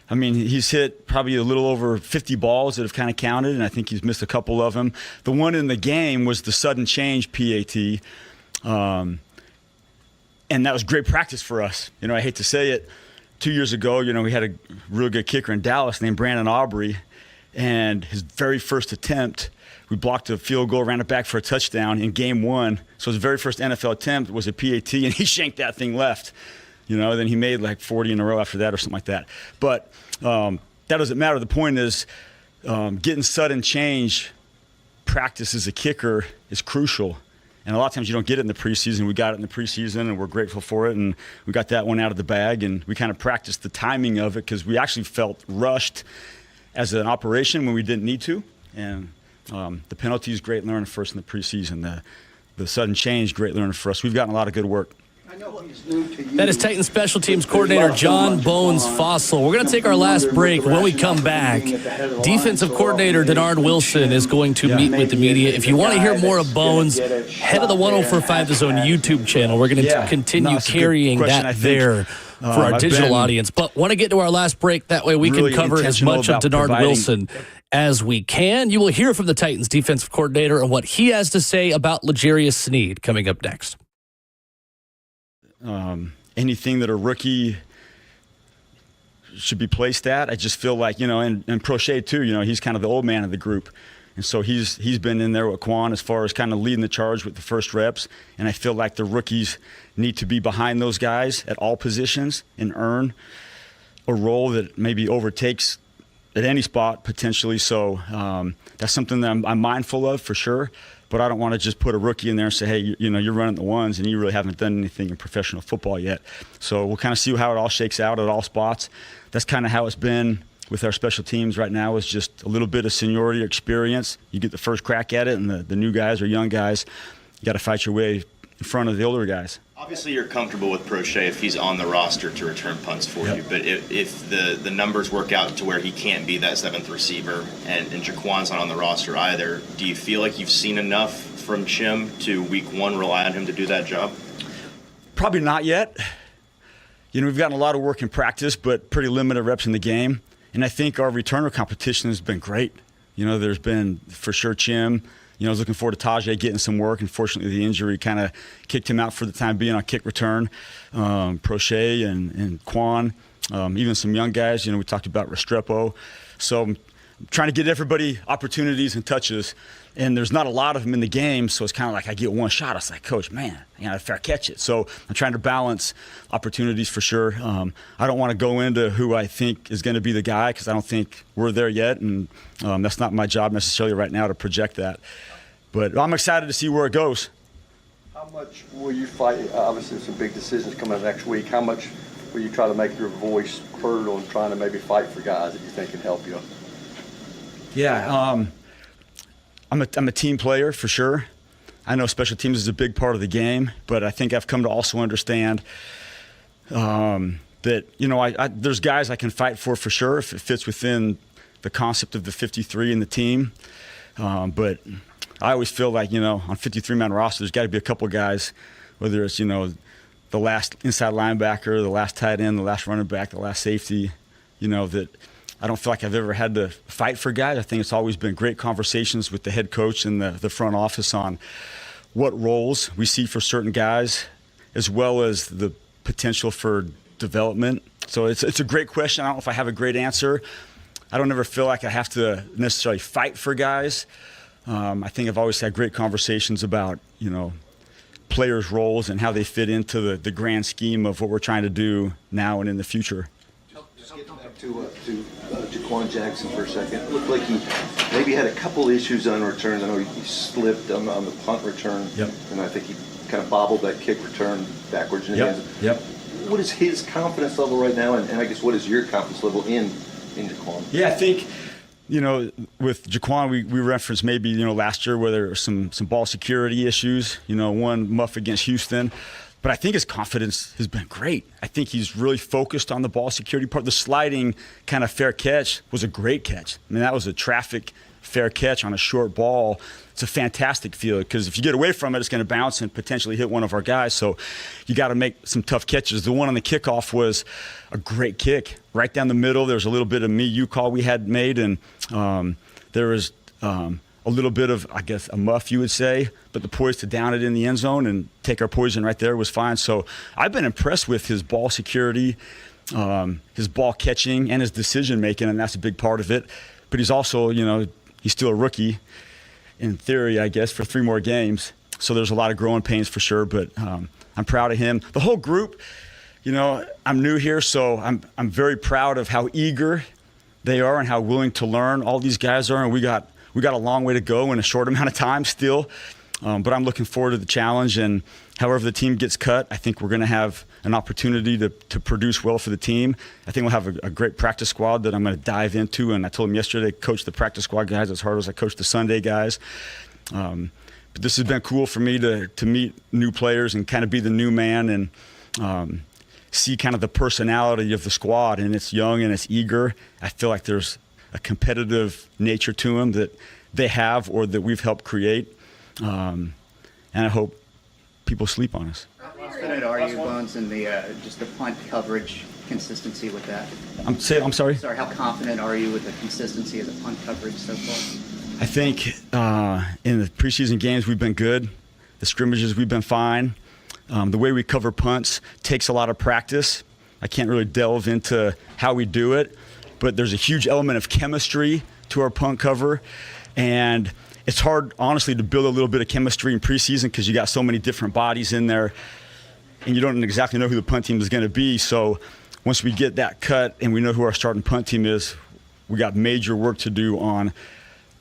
I mean, he's hit probably a little over 50 balls that have kind of counted, and I think he's missed a couple of them. The one in the game was the sudden change PAT, and that was great practice for us. I hate to say it, 2 years ago, we had a real good kicker in Dallas named Brandon Aubrey, and his very first attempt, we blocked a field goal, ran it back for a touchdown in game 1. So his very first NFL attempt was a PAT, and he shanked that thing left. Then he made like 40 in a row after that or something like that. But that doesn't matter. The point is getting sudden change practice as a kicker is crucial. And a lot of times you don't get it in the preseason. We got it in the preseason, and we're grateful for it. And we got that one out of the bag, and we kind of practiced the timing of it because we actually felt rushed as an operation when we didn't need to. And the penalties, great learning for us in the preseason. The sudden change, great learning for us. We've gotten a lot of good work. That is Titan Special Teams Coordinator John Bones Fossil. We're going to take our last break. When we come back, Defensive Coordinator Denard Wilson is going to meet with the media. If you want to hear more of Bones, head to the 104.5 The Zone YouTube channel. We're going to continue carrying that there for our digital audience. But want to get to our last break. That way we can cover as much of Denard Wilson as we can. You will hear from the Titans Defensive Coordinator and what he has to say about Legarius Sneed coming up next. Anything that a rookie should be placed at, I just feel like, and Prochet too, he's kind of the old man of the group. And so he's been in there with Quan as far as kind of leading the charge with the first reps. And I feel like the rookies need to be behind those guys at all positions and earn a role that maybe overtakes at any spot potentially. So that's something that I'm mindful of for sure. But I don't want to just put a rookie in there and say, hey, you're running the ones and you really haven't done anything in professional football yet. So we'll kind of see how it all shakes out at all spots. That's kind of how it's been with our special teams right now, is just a little bit of seniority or experience. You get the first crack at it, and the new guys or young guys, you got to fight your way in front of the older guys. Obviously, you're comfortable with Prochet if he's on the roster to return punts for you. But if the numbers work out to where he can't be that seventh receiver and Jaquan's not on the roster either, do you feel like you've seen enough from Chim to week 1 rely on him to do that job? Probably not yet. We've gotten a lot of work in practice, but pretty limited reps in the game. And I think our returner competition has been great. There's been, for sure, Chim. I was looking forward to Tajay getting some work. Unfortunately, the injury kind of kicked him out for the time being on kick return. Prochet and Quan, even some young guys. We talked about Restrepo. So I'm trying to get everybody opportunities and touches. And there's not a lot of them in the game, so it's kind of like I get one shot. It's like, Coach, man, I got to fair catch it. So I'm trying to balance opportunities for sure. I don't want to go into who I think is going to be the guy because I don't think we're there yet, and that's not my job necessarily right now to project that. But I'm excited to see where it goes. How much will you fight? Obviously, some big decisions coming up next week. How much where you try to make your voice heard on trying to maybe fight for guys that you think can help you? Yeah, I'm a team player for sure. I know special teams is a big part of the game, but I think I've come to also understand that, you know, there's guys I can fight for sure if it fits within the concept of the 53 and the team. But I always feel like, you know, on 53-man roster, there's got to be a couple guys, whether it's, you know, the last inside linebacker, the last tight end, the last running back, the last safety, you know, that I don't feel like I've ever had to fight for guys. I think it's always been great conversations with the head coach and the front office on what roles we see for certain guys, as well as the potential for development. So it's a great question. I don't know if I have a great answer. I don't ever feel like I have to necessarily fight for guys. I think I've always had great conversations about, you know, players' roles and how they fit into the grand scheme of what we're trying to do now and in the future. Just getting back to Jaquan Jackson for a second. It looked like he maybe had a couple issues on returns. I know he slipped on the punt return, and I think he kind of bobbled that kick return backwards in the end. What is his confidence level right now, and I guess what is your confidence level in Jaquan? Yeah, I think, you know, with Jaquan, we referenced maybe, you know, last year where there were some ball security issues, you know, one muff against Houston. But I think his confidence has been great. I think he's really focused on the ball security part. The sliding kind of fair catch was a great catch. I mean, that was a traffic fair catch on a short ball. It's a fantastic feel because if you get away from it, it's going to bounce and potentially hit one of our guys. So you got to make some tough catches. The one on the kickoff was a great kick right down the middle. There was a little bit of me-you call we had made, and there was a little bit of, I guess, a muff, you would say, but the poise to down it in the end zone and take our poison right there was fine. So I've been impressed with his ball security, his ball catching, and his decision making, and that's a big part of it. But he's also, you know, he's still a rookie in theory, I guess, for 3 more games. So there's a lot of growing pains for sure, but I'm proud of him. The whole group, you know, I'm new here, so I'm very proud of how eager they are and how willing to learn all these guys are, and we got a long way to go in a short amount of time still, but I'm looking forward to the challenge, and however the team gets cut, I think we're going to have an opportunity to produce well for the team. I think we'll have a great practice squad that I'm going to dive into, and I told him yesterday, coach the practice squad guys as hard as I coach the Sunday guys. But this has been cool for me to meet new players and kind of be the new man and see kind of the personality of the squad, and it's young and it's eager. I feel like there's a competitive nature to them that they have or that we've helped create. And I hope people sleep on us. How confident are you, Bones, in the just the punt coverage consistency with that? I'm sorry? Sorry, how confident are you with the consistency of the punt coverage so far? I think in the preseason games we've been good. The scrimmages we've been fine. The way we cover punts takes a lot of practice. I can't really delve into how we do it, but there's a huge element of chemistry to our punt cover, and it's hard, honestly, to build a little bit of chemistry in preseason because you got so many different bodies in there, and you don't exactly know who the punt team is going to be. So once we get that cut and we know who our starting punt team is, we got major work to do on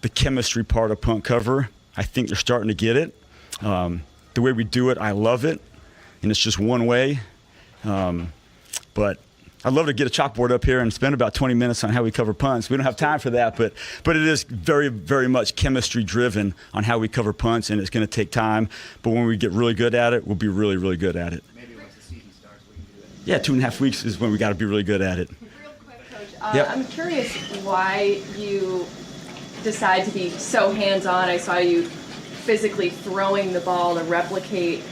the chemistry part of punt cover. I think they're starting to get it. The way we do it, I love it, and it's just one way. But I'd love to get a chalkboard up here and spend about 20 minutes on how we cover punts. We don't have time for that, but it is very, very much chemistry driven on how we cover punts, and it's going to take time. But when we get really good at it, we'll be really, really good at it. Maybe once the season starts, we can do it. Yeah, 2.5 weeks is when we got to be really good at it. Real quick, Coach. I'm curious why you decide to be so hands-on. I saw you physically throwing the ball to replicate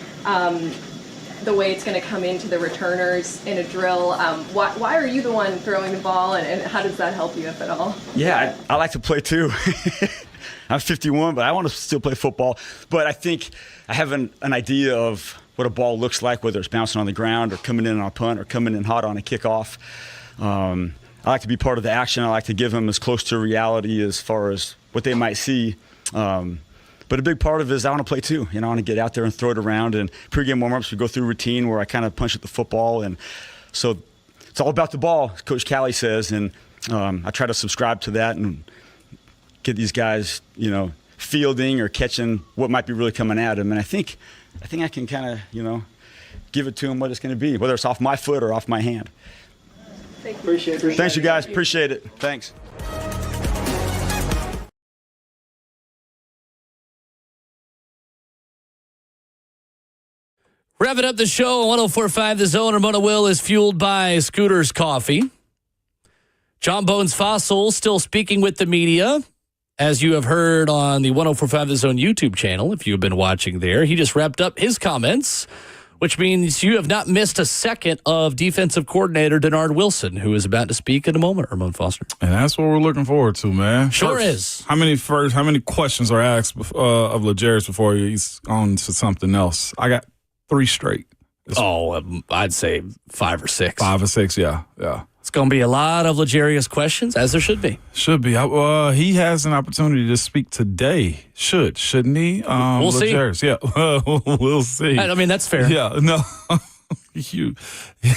the way it's going to come into the returners in a drill. Why are you the one throwing the ball, and how does that help you, if at all? Yeah, I like to play too. I'm 51, but I want to still play football. But I think I have an idea of what a ball looks like, whether it's bouncing on the ground or coming in on a punt or coming in hot on a kickoff. I like to be part of the action. I like to give them as close to reality as far as what they might see. But a big part of it is I want to play too. You know, I want to get out there and throw it around. And pregame warm-ups, we go through routine where I kind of punch at the football. And so it's all about the ball, as Coach Callie says. And I try to subscribe to that and get these guys, you know, fielding or catching what might be really coming at them. And I think I can kind of, you know, give it to him what it's going to be, whether it's off my foot or off my hand. Appreciate it. Thanks, you guys. Appreciate it. Thanks. Wrapping up the show on 104.5 The Zone. Ramona Will is fueled by Scooter's Coffee. John Bones Fossil still speaking with the media, as you have heard on the 104.5 The Zone YouTube channel, if you've been watching there. He just wrapped up his comments, which means you have not missed a second of defensive coordinator Denard Wilson, who is about to speak in a moment, Ramon Foster. And that's what we're looking forward to, man. Sure is. How many questions are asked of Legarius before he's on to something else? I got 3 straight. I'd say 5 or 6. 5 or 6, yeah. It's going to be a lot of Legarius questions, as there should be. Should be. He has an opportunity to speak today. Shouldn't he? We'll Legarius. see. Yeah, we'll see. I mean, that's fair. Yeah, no.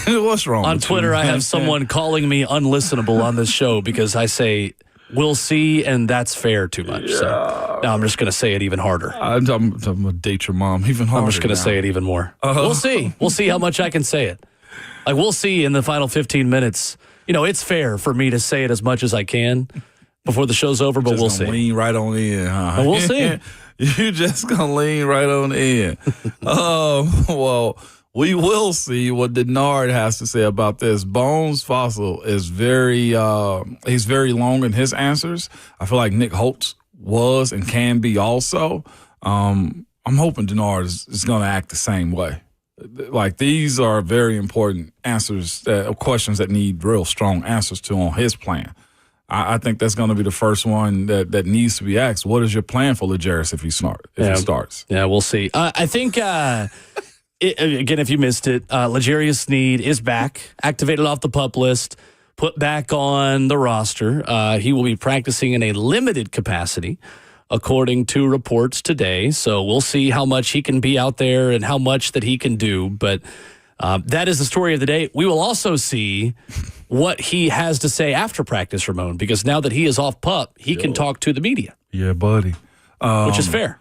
What's wrong on with Twitter, you, I have someone calling me unlistenable on this show because I say, we'll see, and that's fair too much. Yeah. So now I'm just going to say it even harder. I'm going to date your mom even harder. I'm just going to say it even more. We'll see. We'll see how much I can say it. Like, we'll see in the final 15 minutes. You know, it's fair for me to say it as much as I can before the show's over, but just we'll see. Lean right on in, huh? But we'll see. You just going to lean right on in. Well, we will see what Denard has to say about this. Bones Fossil is he's very long in his answers. I feel like Nick Holtz was and can be also. I'm hoping Denard is going to act the same way. Like, these are very important answers, questions that need real strong answers to on his plan. I think that's going to be the first one that needs to be asked. What is your plan for Legarius if he starts? Yeah, we'll see. I think, again, if you missed it, Legarius Sneed is back, activated off the PUP list, put back on the roster. He will be practicing in a limited capacity, according to reports today. So we'll see how much he can be out there and how much that he can do. But that is the story of the day. We will also see what he has to say after practice, Ramon, because now that he is off PUP, he can talk to the media. Yeah, buddy. Which is fair.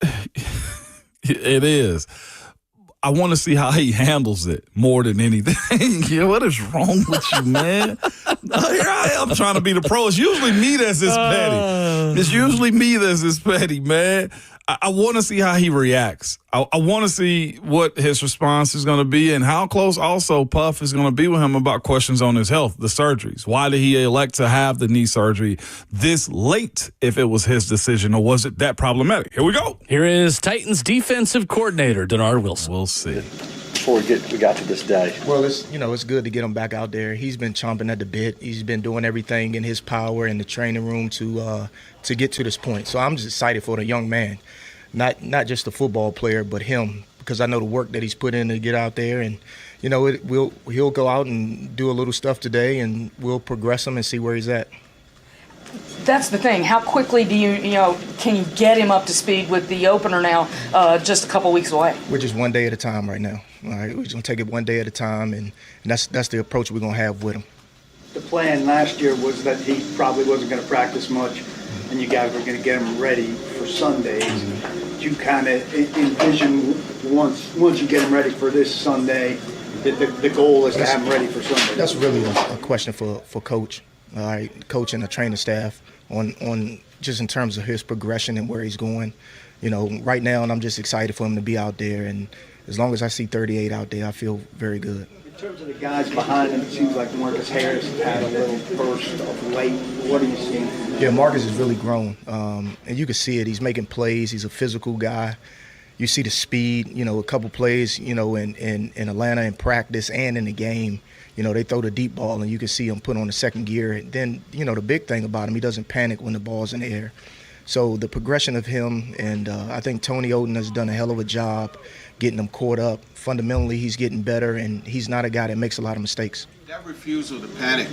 It is. I want to see how he handles it more than anything. Yeah, what is wrong with you, man? Here I am trying to be the pro. It's usually me that's this petty. It's usually me that's this petty, man. I want to see how he reacts. I want to see what his response is going to be and how close also Puff is going to be with him about questions on his health, the surgeries. Why did he elect to have the knee surgery this late if it was his decision, or was it that problematic? Here we go. Here is Titans defensive coordinator Denard Wilson. We'll see. Before we got to this day. Well, it's good to get him back out there. He's been chomping at the bit. He's been doing everything in his power in the training room to get to this point. So I'm just excited for the young man, not just the football player, but him, because I know the work that he's put in to get out there. And he'll go out and do a little stuff today, and we'll progress him and see where he's at. That's the thing. How quickly can you get him up to speed with the opener now, just a couple weeks away? We're just one day at a time right now. All right, we're just gonna take it one day at a time, and that's the approach we're gonna have with him. The plan last year was that he probably wasn't going to practice much, and you guys were going to get him ready for Sundays. Do you kind of envision once you get him ready for this Sunday, the goal is to have him ready for Sunday? That's really a question for Coach. All right, Coach and the training staff on just in terms of his progression and where he's going. Right now, and I'm just excited for him to be out there. And as long as I see 38 out there, I feel very good. In terms of the guys behind him, it seems like Marcus Harris has had a little burst of late. What are you seeing? Yeah, Marcus has really grown, and you can see it. He's making plays. He's a physical guy. You see the speed. A couple plays. In Atlanta in practice and in the game. They throw the deep ball, and you can see him put on the second gear. And then, the big thing about him, he doesn't panic when the ball's in the air. So the progression of him, and I think Tony Oden has done a hell of a job getting him caught up. Fundamentally, he's getting better, and he's not a guy that makes a lot of mistakes. That refusal to panic,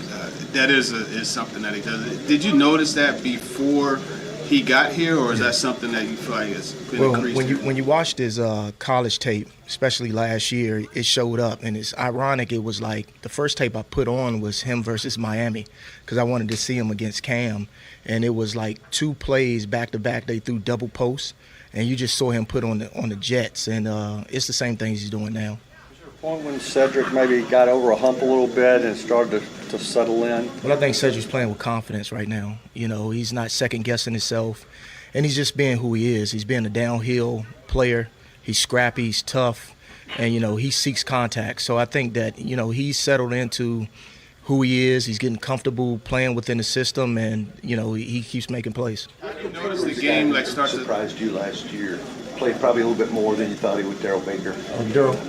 that is something that he does. Did you notice that before he got here, or is that something that you feel like has been increased? When you watched his college tape, especially last year, it showed up, and it's ironic. It was like the first tape I put on was him versus Miami, because I wanted to see him against Cam, and it was like 2 plays back to back. They threw double posts, and you just saw him put on the Jets, and it's the same things he's doing now. Point when Cedric maybe got over a hump a little bit and started to settle in? Well, I think Cedric's playing with confidence right now. You know, he's not second-guessing himself, and he's just being who he is. He's being a downhill player. He's scrappy, he's tough, and, you know, he seeks contact. So I think that, you know, he's settled into who he is. He's getting comfortable playing within the system, and, you know, he keeps making plays. You noticed the game surprised you last year. Played probably a little bit more than you thought he would, Daryl Baker.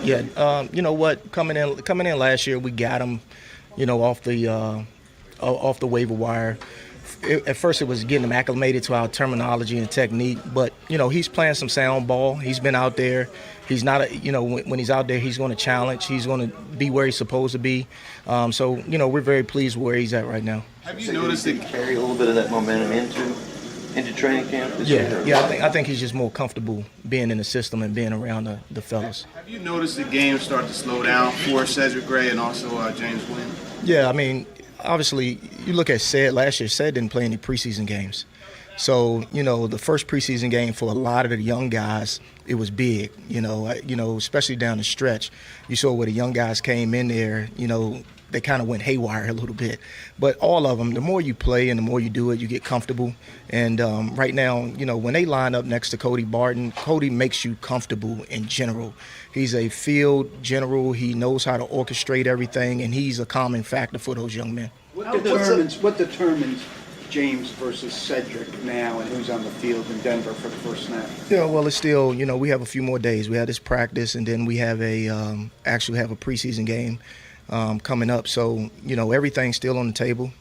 Yeah, you know what? Coming in last year, we got him, you know, off the waiver wire. At first, it was getting him acclimated to our terminology and technique, but you know, he's playing some sound ball. He's been out there. He's not, you know, when he's out there, he's going to challenge. He's going to be where he's supposed to be. So, you know, we're very pleased with where he's at right now. Have you noticed it carry a little bit of that momentum into training camp this year? I think he's just more comfortable being in the system and being around the fellas. Have you noticed the game start to slow down for Cedric Gray and also James Williams? Yeah, I mean, obviously, you look at Ced last year. Ced didn't play any preseason games, so you know the first preseason game for a lot of the young guys, it was big. You know, especially down the stretch, you saw where the young guys came in there. You know, they kind of went haywire a little bit. But all of them, the more you play and the more you do it, you get comfortable. And right now, you know, when they line up next to Cody Barton, Cody makes you comfortable in general. He's a field general. He knows how to orchestrate everything, and he's a calming factor for those young men. What determines James versus Cedric now, and who's on the field in Denver for the first snap? Yeah, well, it's still, you know, we have a few more days. We had this practice, and then we have actually have a preseason game coming up. So, you know, everything's still on the table.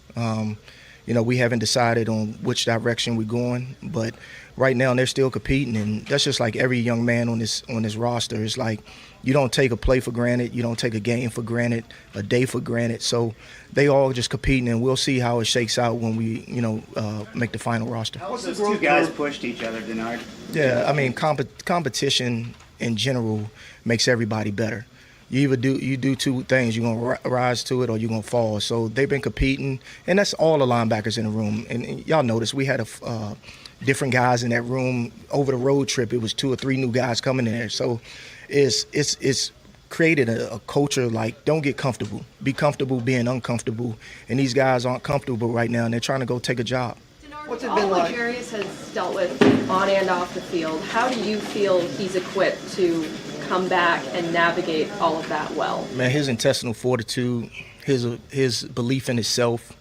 You know, we haven't decided on which direction we're going, but right now they're still competing, and that's just like every young man on this roster. It's like you don't take a play for granted, you don't take a game for granted, a day for granted. So they all just competing, and we'll see how it shakes out when we, you know, make the final roster. How was those two guys pushed each other, Denard? Yeah, I mean, competition in general makes everybody better. You do two things. You're going to rise to it or you're going to fall. So they've been competing, and that's all the linebackers in the room. And y'all notice we had different guys in that room over the road trip. It was 2 or 3 new guys coming in there. So it's created a culture like don't get comfortable. Be comfortable being uncomfortable. And these guys aren't comfortable right now, and they're trying to go take a job. What's it been like? Legarius has dealt with on and off the field. How do you feel he's equipped to come back and navigate all of that well? Man, his intestinal fortitude, his belief in himself,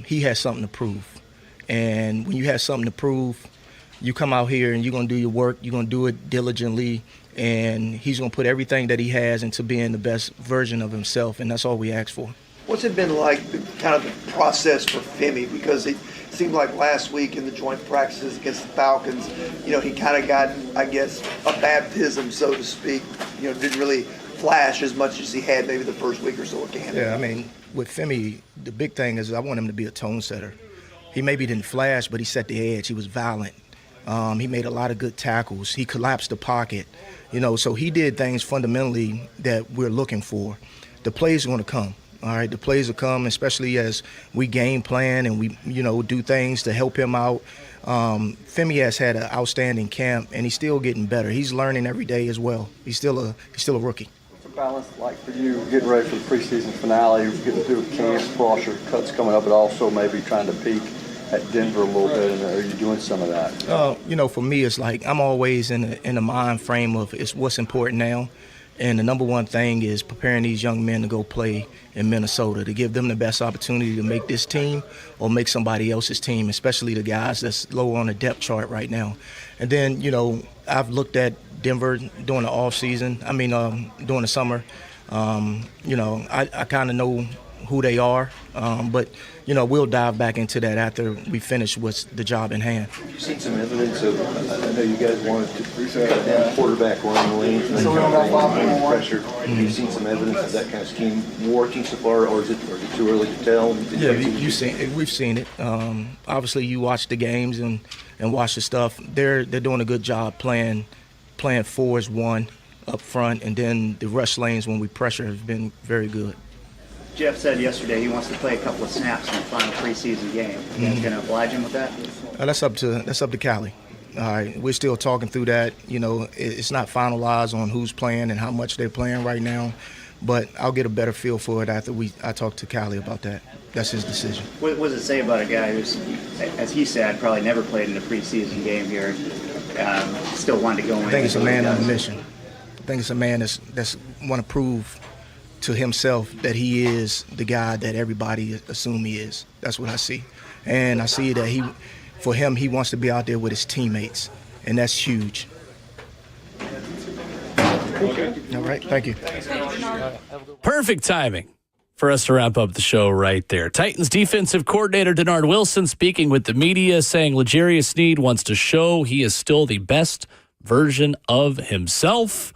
he has something to prove. And when you have something to prove, you come out here and you're going to do your work, you're going to do it diligently, and he's going to put everything that he has into being the best version of himself, and that's all we ask for. What's it been like, kind of the process for Femi? Because it seemed like last week in the joint practices against the Falcons, you know, he kind of got, I guess, a baptism, so to speak. You know, didn't really flash as much as he had maybe the first week or so of camp. Yeah, I mean, with Femi, the big thing is I want him to be a tone setter. He maybe didn't flash, but he set the edge. He was violent. He made a lot of good tackles. He collapsed the pocket. You know, so he did things fundamentally that we're looking for. The plays are going to come. All right, the plays will come, especially as we game plan and we, you know, do things to help him out. Femi has had an outstanding camp, and he's still getting better. He's learning every day as well. He's still a rookie. What's the balance like for you getting ready for the preseason finale, getting through camp, plus your cuts coming up, but also maybe trying to peak at Denver a little bit? And are you doing some of that? You know, for me, it's like I'm always in the mind frame of it's what's important now. And the number one thing is preparing these young men to go play in Minnesota, to give them the best opportunity to make this team or make somebody else's team, especially the guys that's lower on the depth chart right now. And then, you know, I've looked at Denver during the off season. I mean, during the summer. You know, I kind of know who they are, but you know, we'll dive back into that after we finish with the job in hand. You've seen some evidence of, I know you guys wanted to cut down quarterback run lanes and pressure. Have you seen some evidence of that kind of scheme working so far, or is it too early to tell? Yeah, we've seen it. Obviously, you watch the games and watch the stuff. They're doing a good job playing 4 as 1 up front, and then the rush lanes when we pressure has been very good. Jeff said yesterday he wants to play a couple of snaps in the final preseason game. You guys going to oblige him with that? That's up to Cali. All right, we're still talking through that. You know, it's not finalized on who's playing and how much they're playing right now, but I'll get a better feel for it after I talk to Callie about that. That's his decision. What does it say about a guy who's, as he said, probably never played in a preseason game here, still wanted to go in? I think it's a man on a mission. I think it's a man that's want to prove to himself that he is the guy that everybody assume he is. That's what I see. And I see that he wants to be out there with his teammates, and that's huge. All right, thank you. Perfect timing for us to wrap up the show right there. Titans defensive coordinator Denard Wilson speaking with the media, saying Legarius Sneed wants to show he is still the best version of himself.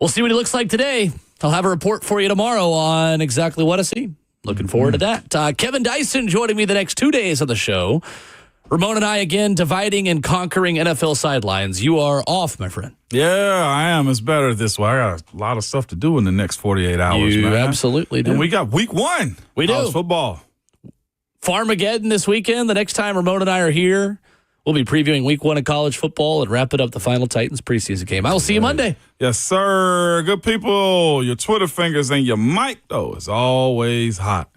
We'll see what he looks like today. I'll have a report for you tomorrow on exactly what I see. Looking forward to that. Kevin Dyson joining me the next 2 days on the show. Ramon and I again dividing and conquering NFL sidelines. You are off, my friend. Yeah, I am. It's better this way. I got a lot of stuff to do in the next 48 hours, You man. absolutely do. And we got week 1. We do. College football. Farmageddon this weekend. The next time Ramon and I are here, we'll be previewing week 1 of college football and wrapping up the final Titans preseason game. I will see you Monday. Yes, sir. Good people. Your Twitter fingers and your mic, though, is always hot.